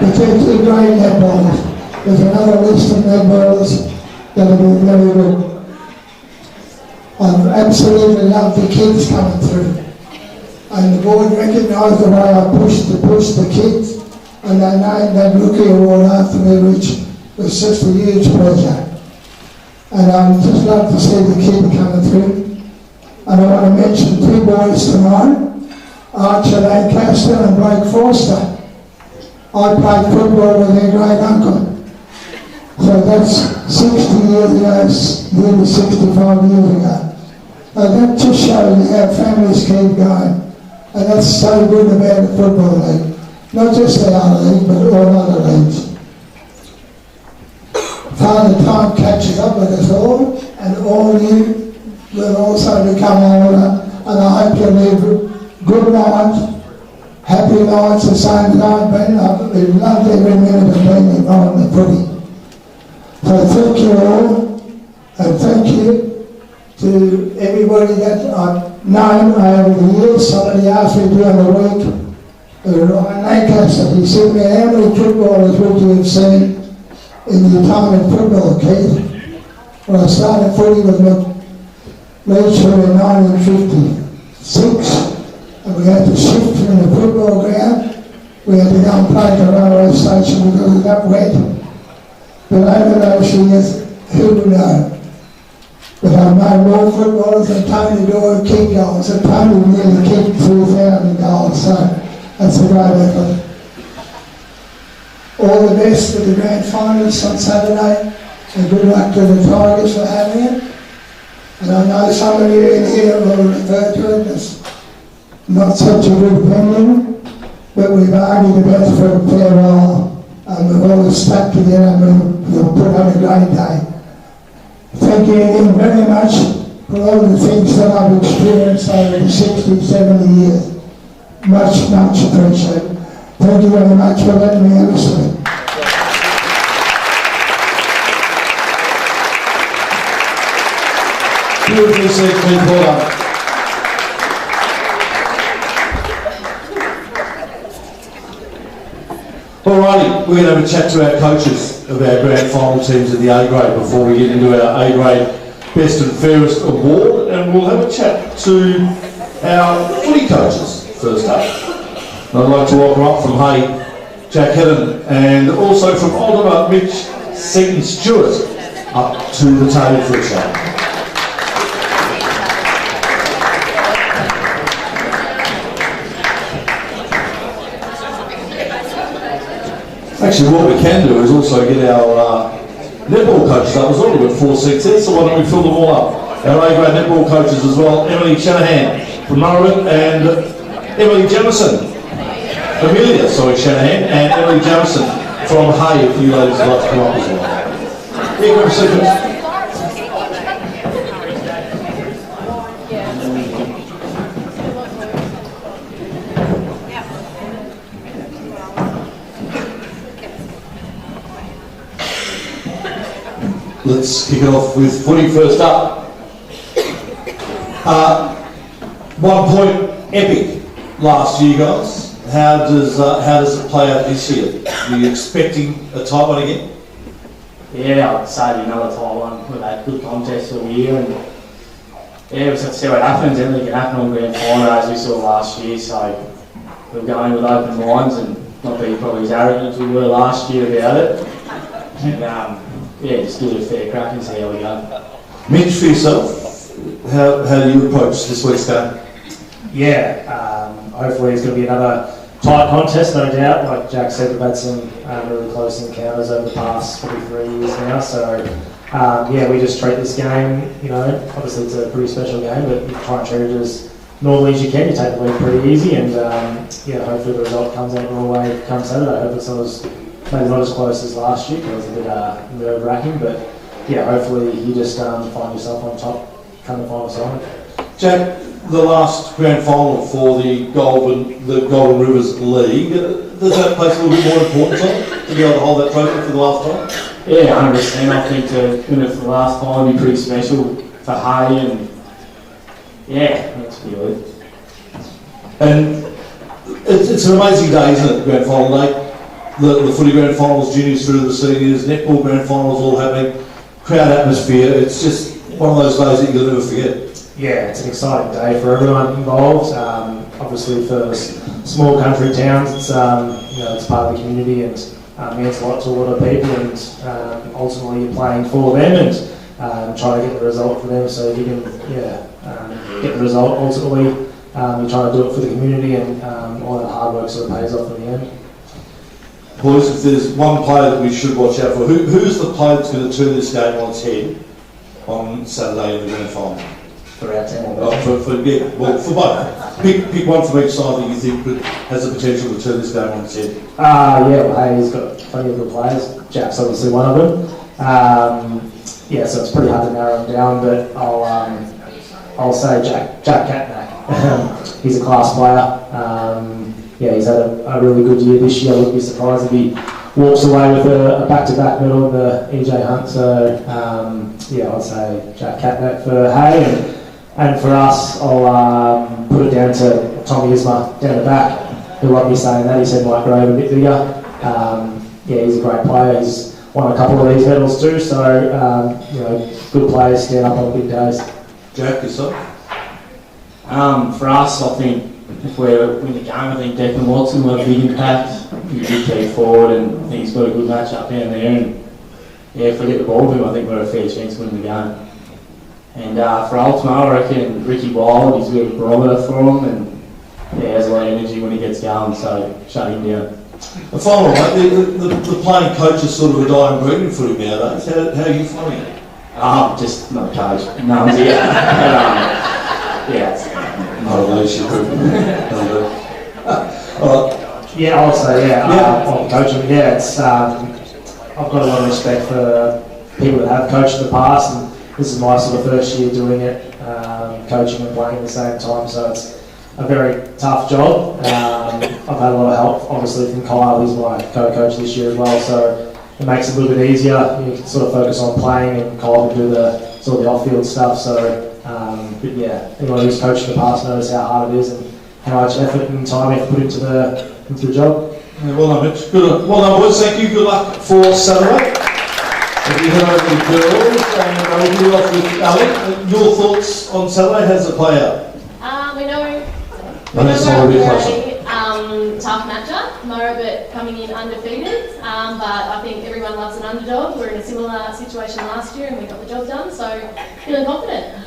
But they're two great netballers. There's another list of netballers that'll be very good. I've absolutely loved the kids coming through. And the board recognised the way I pushed the kids, and they named that rookie award after me, which was just a huge pleasure. And I'd just love to see the kid coming through. And I want to mention two boys tonight, Archer Lancaster and Blake Forster. I played football with their great uncle. So that's 60 years ago, nearly 65 years ago. And that just shows you how families keep going. And that's so good about the football league. Not just the other league, but all other leagues. Father Time catches up with us all, and all you will also become older, and I hope you live good nights, happy nights, the same as I've been. I've loved every minute of being involved in the footy. So thank you all, and thank you to everybody that I've known over the years. Somebody asked me during the week, Ryan Lancaster, he said to me, how many footballers would you have seen in your time in football, Keith? Well, I started footy with Leicester in 1956, and we had to shift from the football ground. We had to go and play at the railway station because it got wet. But over those years, who would know? But I've made more footballers than Tony Doyle kick goals, and Tony nearly kicked 3,000 goals, so that's a great effort. All the best for the grand finals on Saturday, and good luck to the Tigers for having it. And I know some of you in here will refer to it as not such a good venue, but we've argued about it for a fair while, and we've always stuck together and we'll put on a great day. Thank you again very much for all the things that I've experienced over the 60, 70 years. Much, much appreciated. Thank you very much for letting me have a say. Beautifully said, Clint. Well done. Alrighty, we're going to have a chat to our coaches of our grand final teams of the A grade before we get into our A grade Best and Fairest Award, and we'll have a chat to our footy coaches first up. And I'd like to welcome up from Hay, Jack Hedden, and also from Alderma, Mitch Seaton Stewart, up to the table for a chat. Actually, what we can do is also get our netball coaches up as well. We've got 4 seats there, so why don't we fill them all up? Our A-grade netball coaches as well, Emily Shanahan from Norwood and Emily Jamison. Amelia, Shanahan and Emily Jamison from Hay, if you ladies would like to come up as well. Yeah, grab a seat. Let's kick it off with footy first up. 1 point epic last year, guys. How does it play out this year? Are you expecting a tight one again? Yeah, I'd say another tight one. We've had good contests all year, and yeah, we'll have to see what happens. Anything can happen on grand final as we saw last year. So we're going with open minds and not being probably as arrogant as we were last year about it. And yeah, just give it a fair crack and see how we go. Mitch, for yourself, how do you approach this week's game? Yeah, hopefully it's going to be another tight contest, no doubt. Like Jack said, we've had some really close encounters over the past probably 3 years now. So yeah, we just treat this game, you know, obviously it's a pretty special game, but you try and treat it as normally as you can. You take the lead pretty easy, and yeah, hopefully the result comes out your way come Saturday. I hope it's maybe not as close as last year, because it was a bit nerve-wracking, but yeah, hopefully you just find yourself on top come the final side. Jack, the last grand final for the Golden Rivers League, does that place a little bit more importance on it, to be able to hold that trophy for the last time? Yeah, 100%. I think to win it for the last time would be pretty special for Hay, and yeah, that's pretty good. And it's an amazing day, isn't it, grand final day? The footy grand finals, juniors through to the seniors, netball grand finals all happening, crowd atmosphere. It's just one of those days that you'll never forget. Yeah, it's an exciting day for everyone involved. Obviously for small country towns, it's you know, it's part of the community and means a lot to a lot of people, and ultimately you're playing for them and trying to get the result for them. So if you can get the result ultimately, you're trying to do it for the community, and all that hard work sort of pays off in the end. Boys, if there's one player that we should watch out for, who's the player that's going to turn this game on its head on Saturday in the grand final? For our team? For both. Pick one from each side that you think has the potential to turn this game on its head. Yeah, well, Hay's got plenty of good players. Jack's obviously one of them. Yeah, so it's pretty hard to narrow him down, but I'll say Jack Catnack. He's a class player. Yeah, he's had a really good year this year. I wouldn't be surprised if he walks away with a back-to-back medal in the EJ Hunt. So yeah, I'd say Jack Catnack for Hay, and for us, I'll put it down to Tommy Isma down the back. He'll like me saying that. He said Mike Grove a bit bigger. Yeah, he's a great player. He's won a couple of these medals too. So you know, good players stand up on big days. Jack, yourself? For us, I think if we're in the game, I think Declan Watson will have a big impact. He's a big key forward, and I think he's got a good match up down there. And yeah, if we get the ball to him, I think we're a fair chance to win the game. And for Ultima, I reckon Ricky Wild, he's a bit of a barometer for him, and yeah, has a lot of energy when he gets going, so shut him down. The final, mate, the playing coach is sort of a dying breed in footy nowadays. How are you finding it? Just not a coach. No, yeah. Not a leadership group. Yeah, I'll say on coaching. Yeah, it's I've got a lot of respect for people that have coached in the past, and this is my sort of first year doing it, coaching and playing at the same time. So it's a very tough job. I've had a lot of help, obviously, from Kyle. He's my co-coach this year as well, so it makes it a little bit easier. You can sort of focus on playing, and Kyle can do the sort of the off-field stuff. So. But yeah, anyone who's coached in the past knows how hard it is and how much effort and time you have to put into the job. Yeah, well done, Mitch. Well done, boys. Thank you. Good luck for Saturday. If you head over to the girls, and we'll kick off with Alan. Your thoughts on Saturday? How does it play out? We know we're a tough matchup. Morabit coming in undefeated, but I think everyone loves an underdog. We're in a similar situation last year, and we got the job done. So feeling confident.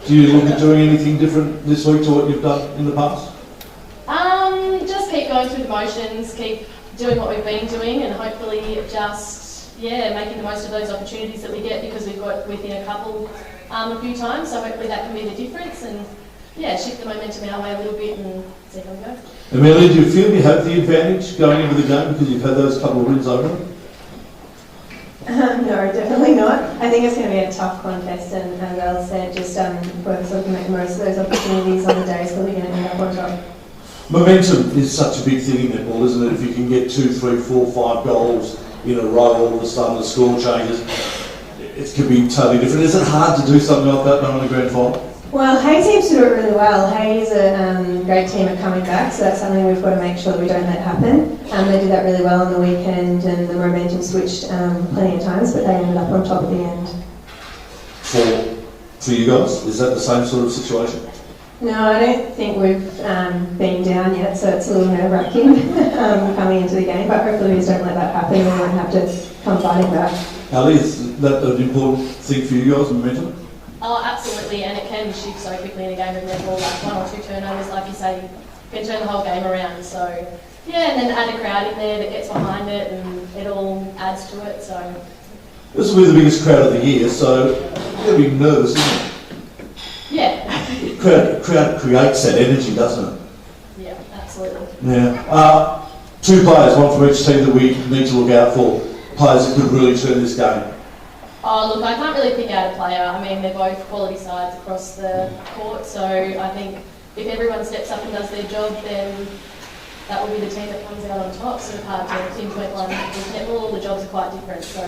Do you look at doing anything different this week to what you've done in the past? Just keep going through the motions, keep doing what we've been doing, and hopefully just yeah, making the most of those opportunities that we get because we've got within a couple a few times. So hopefully that can be the difference and yeah, shift the momentum our way a little bit and see how we go. Amelia, do you feel you have the advantage going into the game because you've had those couple of wins over them? No, definitely not. I think it's going to be a tough contest, and as Al said, just focus on making the most of those opportunities on the days that we're going to end up on top. Momentum is such a big thing in netball, isn't it? If you can get 2, 3, 4, 5 goals in a row, all of a sudden the score changes, it could be totally different. Is it hard to do something like that when on the grand final? Well, Hay seems to do it really well. Hay is a great team at coming back, so that's something we've got to make sure that we don't let happen. They did that really well on the weekend, and the momentum switched plenty of times, but they ended up on top at the end. For you guys, is that the same sort of situation? No, I don't think we've been down yet, so it's a little nerve-wracking coming into the game, but hopefully we just don't let that happen and we won't have to come fighting back. Ali, is that an important thing for you guys, momentum? Oh, absolutely, and it can shift so quickly in a game of netball, like 1 or 2 turnovers, like you say, can turn the whole game around. So, yeah, and then add a crowd in there that gets behind it, and it all adds to it. So, this will be the biggest crowd of the year, so you're going to be nervous, isn't it? Yeah. Crowd creates that energy, doesn't it? Yeah, absolutely. Yeah. 2 players, one from each team that we need to look out for, players that could really turn this game. Oh, look, I can't really pick out a player. I mean, they're both quality sides across the court, so I think if everyone steps up and does their job, then that will be the team that comes out on top. Sort of hard to pinpoint one. With netball, all the jobs are quite different, so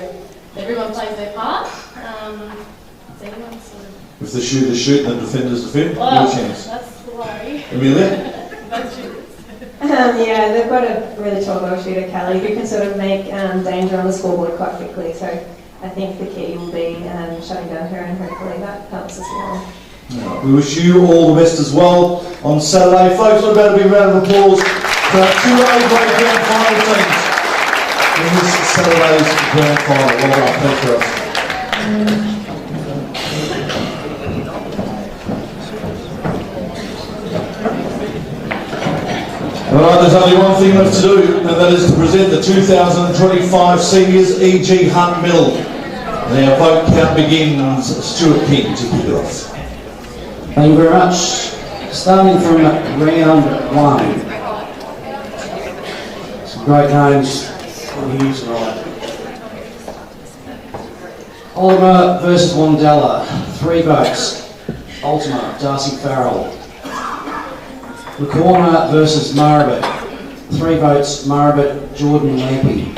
everyone plays their part. It's anyone sort of... If the shooters shoot and the defenders defend, well, your chance. That's the worry. Amelia? Both shooters. Yeah, they've got a really tall goal shooter, Callie, who can sort of make danger on the scoreboard quite quickly, so I think the key will be shutting down her, and hopefully that helps us well. Yeah. We wish you all the best as well on Saturday. Folks, what about a big round of applause for our 2 A-grade grand final teams in this Saturday's grand final. Well done, thanks guys. Alright, there's only one thing left to do, and that is to present the 2025 Seniors E.G. Hunt Medal. And our vote count begins. Stuart King to kick it off. Thank you very much. Starting from round 1. Some great names on here tonight. Oliver versus Wandella, 3 votes. Ultima, Darcy Farrell. McCorner versus Marabit, 3 votes. Marabit, Jordan Lampy.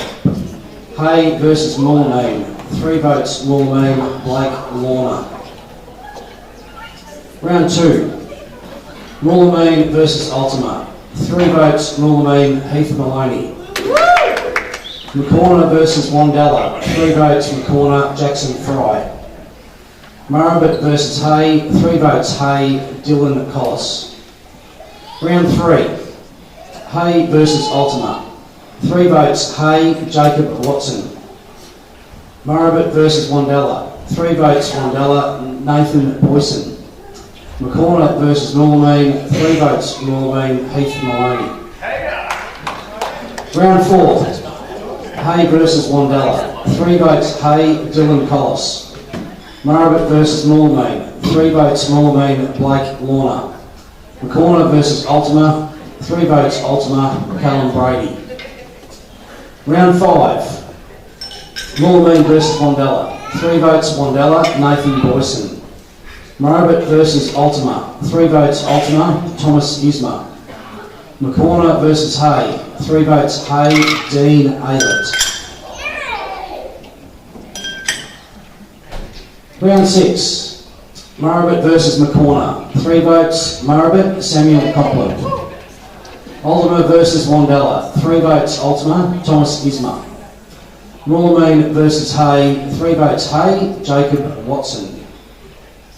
Hay versus Moulmein, 3 votes. Moulmein, Blake Lorna. Round 2. Moulmein versus Ultima, 3 votes. Moulmein, Heath Maloney. McCorner versus Wandella, 3 votes. McCorner, Jackson Fry. Marabit versus Hay, 3 votes. Hay, Dylan Collis. Round 3. Hay versus Ultima, 3 votes. Hay, Jacob Watson. Marabit versus Wandella, 3 votes. Wandella, Nathan Boyson. McCorner versus Moulmein, 3 votes. Moulmein, Heath Maloney. Round 4. Hay versus Wandella, 3 votes. Hay, Dylan Collis. Marabit versus Moulmein, 3 votes. Moulmein, Blake Lorna. McCorner versus Ultima, 3 votes. Ultima, Callum Brady. Round 5. Moulmein versus Wandella, 3 votes. Wandella, Nathan Boyson. Marabit versus Ultima, 3 votes. Ultima, Thomas Isma. McCorner versus Hay, 3 votes. Hay, Dean Aylett. Round 6. Marabit versus McCorner, 3 votes. Marabit, Samuel Copland. Ultima versus Wandella, 3 votes. Ultima, Thomas Isma. Moulmein versus Hay, 3 votes. Hay, Jacob Watson.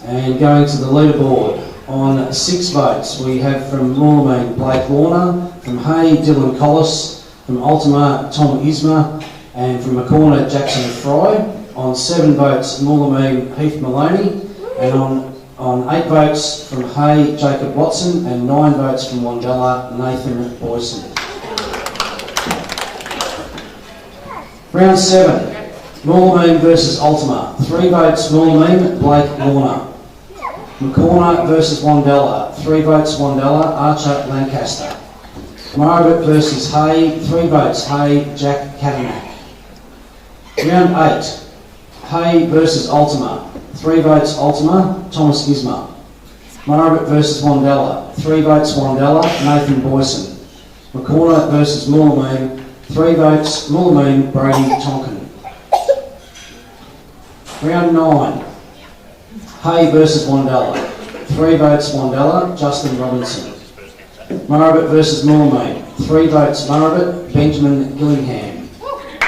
And going to the leaderboard, on 6 votes we have from Moulmein, Blake Lorna, from Hay, Dylan Collis, from Ultima, Tom Isma, and from McCorner, Jackson Fry. On 7 votes, Moulmein, Heath Maloney. And on 8 votes from Hay, Jacob Watson, and 9 votes from Wandella, Nathan Boyson. Round 7. Moorlameen versus Ultima. 3 votes Moorlameen, Blake Lorna. McCorner versus Wandella. 3 votes Wandella, Archer Lancaster. Margaret versus Hay. 3 votes Hay, Jack Cadillac. Round 8. Hay versus Ultima. 3 votes Ultima, Thomas Isma. Margaret versus Wandella. 3 votes Wandella, Nathan Boyson. McCorner versus Moorlameen. 3 votes Moorlameen, Brady Tonkin. Round 9. Hay versus Wandella. 3 votes Wandella, Justin Robinson. Margaret versus Moorlameen. 3 votes Margaret, Benjamin Gillingham.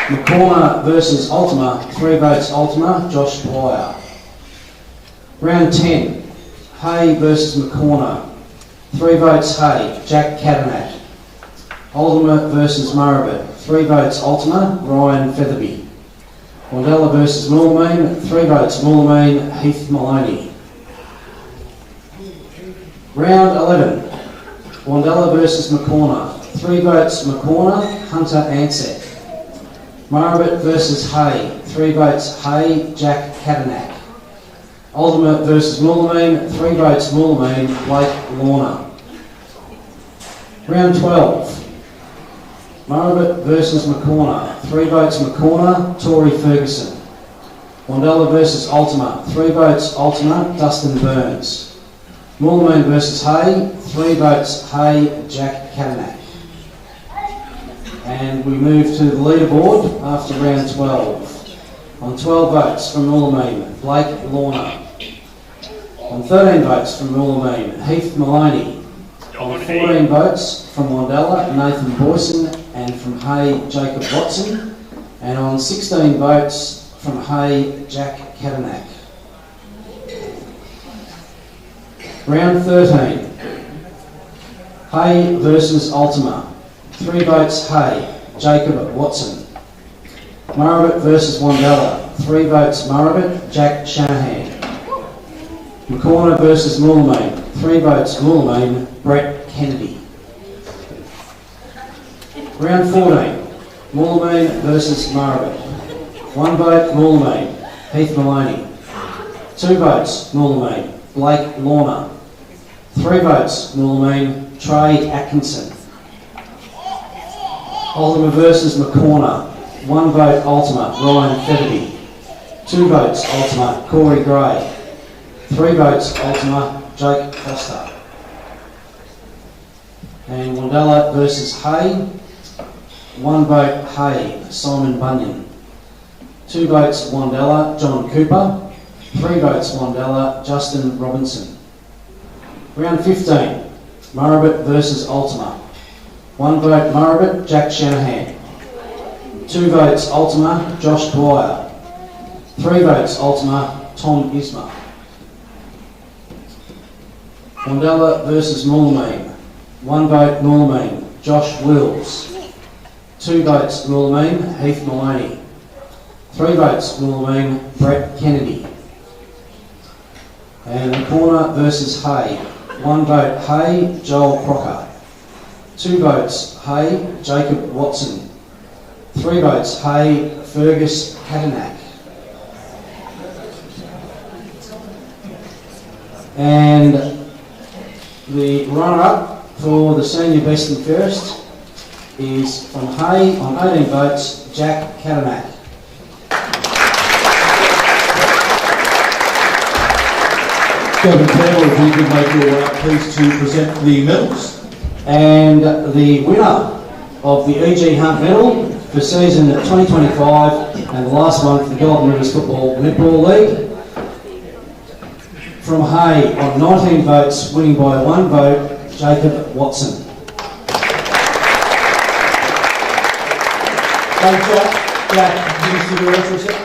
McCorner versus Ultima. 3 votes Ultima, Josh Dwyer. Round 10. Hay versus McCorner. 3 votes Hay, Jack Cadillac. Ultima versus Margaret. 3 votes Ultima, Ryan Featherby. Wandella versus Moorlameen. 3 votes Moorlameen, Heath Maloney. Round 11. Wandella versus McCorner. 3 votes McCorner, Hunter Ansett. Margaret versus Hay. 3 votes Hay, Jack Cadillac. Ultima versus Moorlameen. 3 votes Moorlameen, Blake Lorna. Round 12. Margaret versus McCorner. 3 votes McCorner, Tory Ferguson. Wandella versus Ultima. 3 votes Ultima, Dustin Burns. Moorlameen versus Hay. 3 votes Hay, Jack Cadillac. And we move to the leaderboard after round 12. On 12 votes from Moorlameen, Blake Lorna. On 13 votes from Moorlameen, Heath Maloney. On 14 votes from Wandella, Nathan Boyson, and from Hay, Jacob Watson. And on 16 votes from Hay, Jack Cadillac. Round 13. Hay versus Ultima. 3 votes Hay, Jacob Watson. Margaret versus Wandella. 3 votes Margaret, Jack Shanahan. McCorner versus Moorlameen. 3 votes Moorlameen, Brett Kennedy. Round 14. Moorlameen versus Margaret. 1 vote Moorlameen, Heath Maloney. 2 votes Moorlameen, Blake Lorna. 3 votes Moorlameen, Trey Atkinson. Ultima versus McCorner. 1 vote Ultima, Ryan Featherby. 2 votes Ultima, Corey Gray. 3 votes Ultima, Jake Foster. And Wandella versus Hay. 1 vote Hay, Simon Bunyan. 2 votes Wandella, John Cooper. 3 votes Wandella, Justin Robinson. Round 15. Margaret versus Ultima. 1 vote Margaret, Jack Shanahan. 2 votes Ultima, Josh Dwyer. 3 votes Ultima, Tom Isma. Wandella versus Moorlameen. 1 vote Moorlameen, Josh Wills. 2 votes Moorlameen, Heath Maloney. 3 votes Moorlameen, Brett Kennedy. And McCorner versus Hay. 1 vote Hay, Joel Crocker. 2 votes Hay, Jacob Watson. 3 votes Hay, Fergus Cadillac. And the runner-up for the senior best and fairest is from Hay on 18 votes, Jack Cadillac. Gavin Campbell, if you could make your way up, please, to present the medals. And the winner of the E.G. Hunt medal for season 2025 and the last one for the Golden Rivers Football Netball League, from Hay on 19 votes, winning by 1 vote, Jacob Watson. Hey Jack, can you stick around for a sec?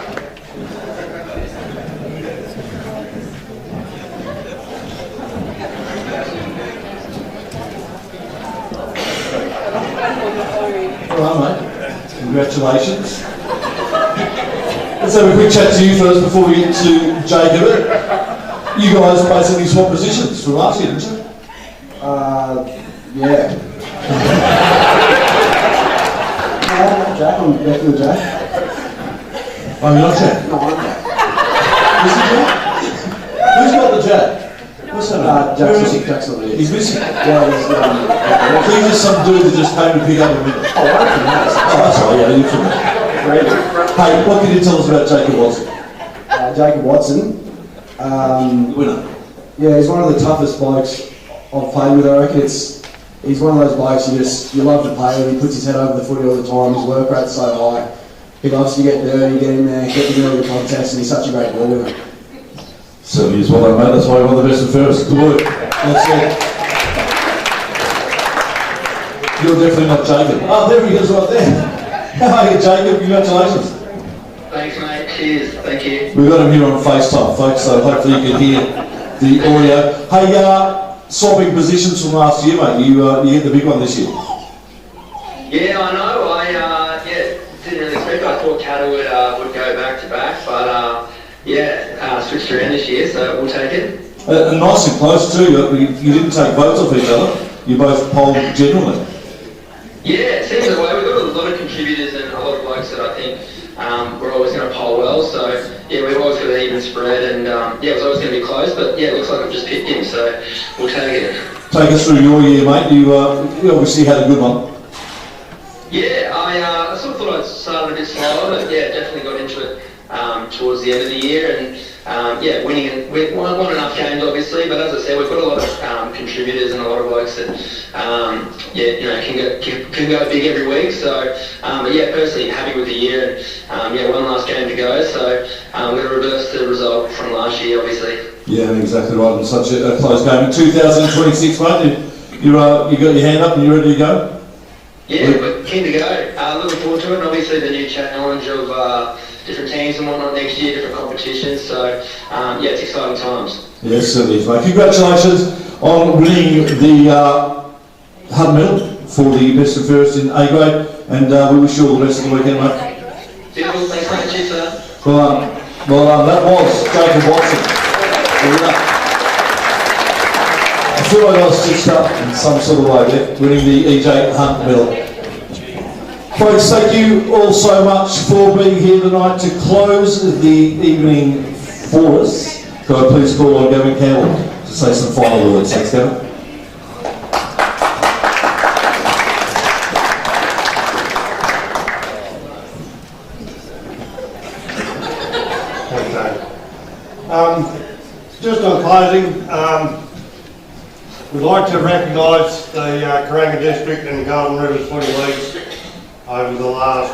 All right, mate. Congratulations. Let's have a quick chat to you first before we get to Jacob. You guys basically swapped positions from last year, didn't you? Yeah. No, Jack, I'm definitely Jack. Oh, you're not Jack? No, I'm Jack. Is it Jack? Who's got the Jack? What's that? Jack's missing. Jack's not here. He's missing? Yeah, he's So he's just some dude that just came to pick up a minute. Oh, I reckon that's. Oh, that's right, yeah, you're from there. Hey, what can you tell us about Jacob Watson? Jacob Watson. Winner. Yeah, he's one of the toughest blokes I've played with. I reckon he's one of those blokes you love to play with. He puts his head over the footy all the time. His work rate's so high. He loves to get dirty, get in there, get the middle of the contest, and he's such a great ball winner. Certainly is well, mate. That's why you're one of the best and fairest. Good work. That's it. You're definitely not Jacob. Oh, there he is right there. How are you, Jacob? Congratulations. Thanks, mate. Cheers. Thank you. We've got him here on FaceTime, folks, so hopefully you can hear the audio. Hey, swapping positions from last year, mate. You hit the big one this year. Yeah, I know. Didn't really expect. I thought Cattle would go back to back, but switched around this year, so we'll take it. And nice and close too. You didn't take votes off each other. You both polled generally. Yeah, it seems that way. We've got a lot of contributors and a lot of blokes that I think we're always going to poll well. So yeah, we've always got an even spread, and it was always going to be close. But yeah, it looks like I've just picked him, so we'll take it. Take us through your year, mate. You obviously had a good one. Yeah, I sort of thought I'd started a bit slower, but yeah, definitely got into it towards the end of the year, and winning and we won enough games obviously, but as I said, we've got a lot of contributors and a lot of blokes that can go big every week. So personally happy with the year, and one last game to go, so we're going to reverse the result from last year obviously. Yeah, exactly right. In such a close game in 2026, mate. You got your hand up and you're ready to go. Yeah, we're keen to go. Looking forward to it, and obviously the new challenge of different teams and whatnot next year, different competitions. So it's exciting times. Yes, certainly is, mate. Congratulations on winning the Hub Medal for the best and fairest in A grade, and we wish you all the best of the weekend, mate. Beautiful, thanks mate. Cheers, sir. Well done. That was Jacob Watson. I feel like I was stitched up in some sort of way there, winning the EJ Hunt Medal. Folks, thank you all so much for being here tonight. To close the evening for us, could I please call on Gavin Campbell to say some final words. Thanks, Gavin. Just on closing, we'd like to recognise the Karanga District and the Golden Rivers Footy Leagues over the last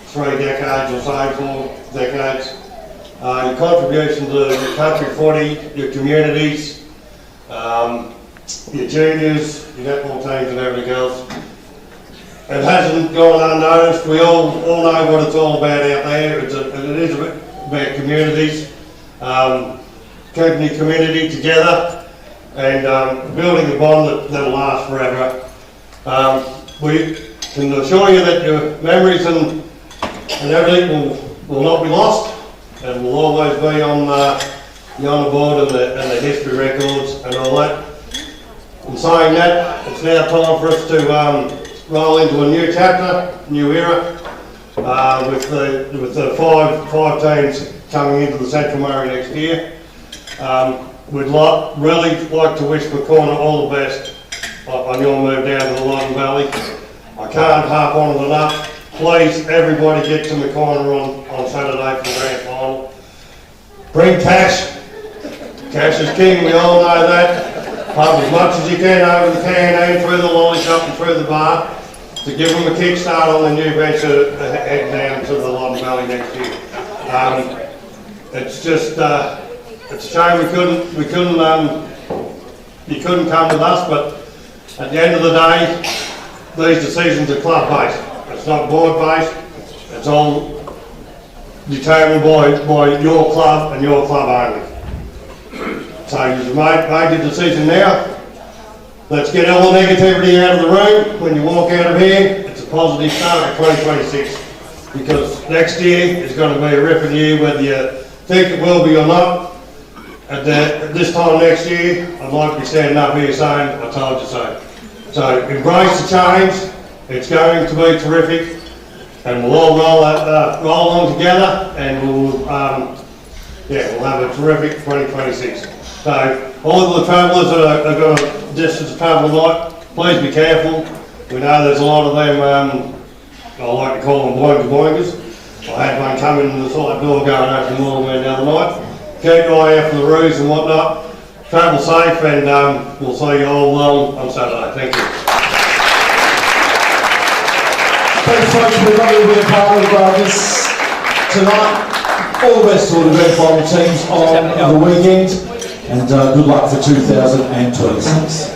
3 decades or so, 4 decades. Your contribution to the country footy, your communities, your juniors, your netball teams and everything else. It hasn't gone unnoticed. We all know what it's all about out there. It is about communities, keeping the community together, and building a bond that'll last forever. We can assure you that your memories and everything will not be lost, and will always be on the board and the history records and all that. In saying that, it's now time for us to roll into a new chapter, new era, with the five teams coming into the Central Murray next year. We'd really like to wish McCorner all the best on your move down to the Loddon Valley. I can't harp on it enough. Please, everybody get to McCorner on Saturday for the grand final. Bring cash. Cash is king, we all know that. Pump as much as you can over the canteen, through the lolly shop and through the bar, to give them a kickstart on the new venture head down to the Loddon Valley next year. It's just, it's a shame you couldn't come with us, but at the end of the day, these decisions are club-based. It's not board-based. It's all determined by your club and your club only. So you've made your decision now. Let's get all the negativity out of the room. When you walk out of here, it's a positive start at 2026. Because next year is going to be a ripping year, whether you think it will be or not. At this time next year, I'd like to be standing up here saying, I told you so. So embrace the change. It's going to be terrific. and we'll all roll on together, and we'll have a terrific 2026. So all of the travellers that have got a distance to travel tonight, please be careful. We know there's a lot of them, I like to call them bloingers. I had one come in the side door going over to Northern the other night. Keep an eye out for the roofs and whatnot. Travel safe, and we'll see you all on Saturday. Thank you. Thanks so much for being a part of this tonight. All the best to all the grand final teams on the weekend, and good luck for 2026.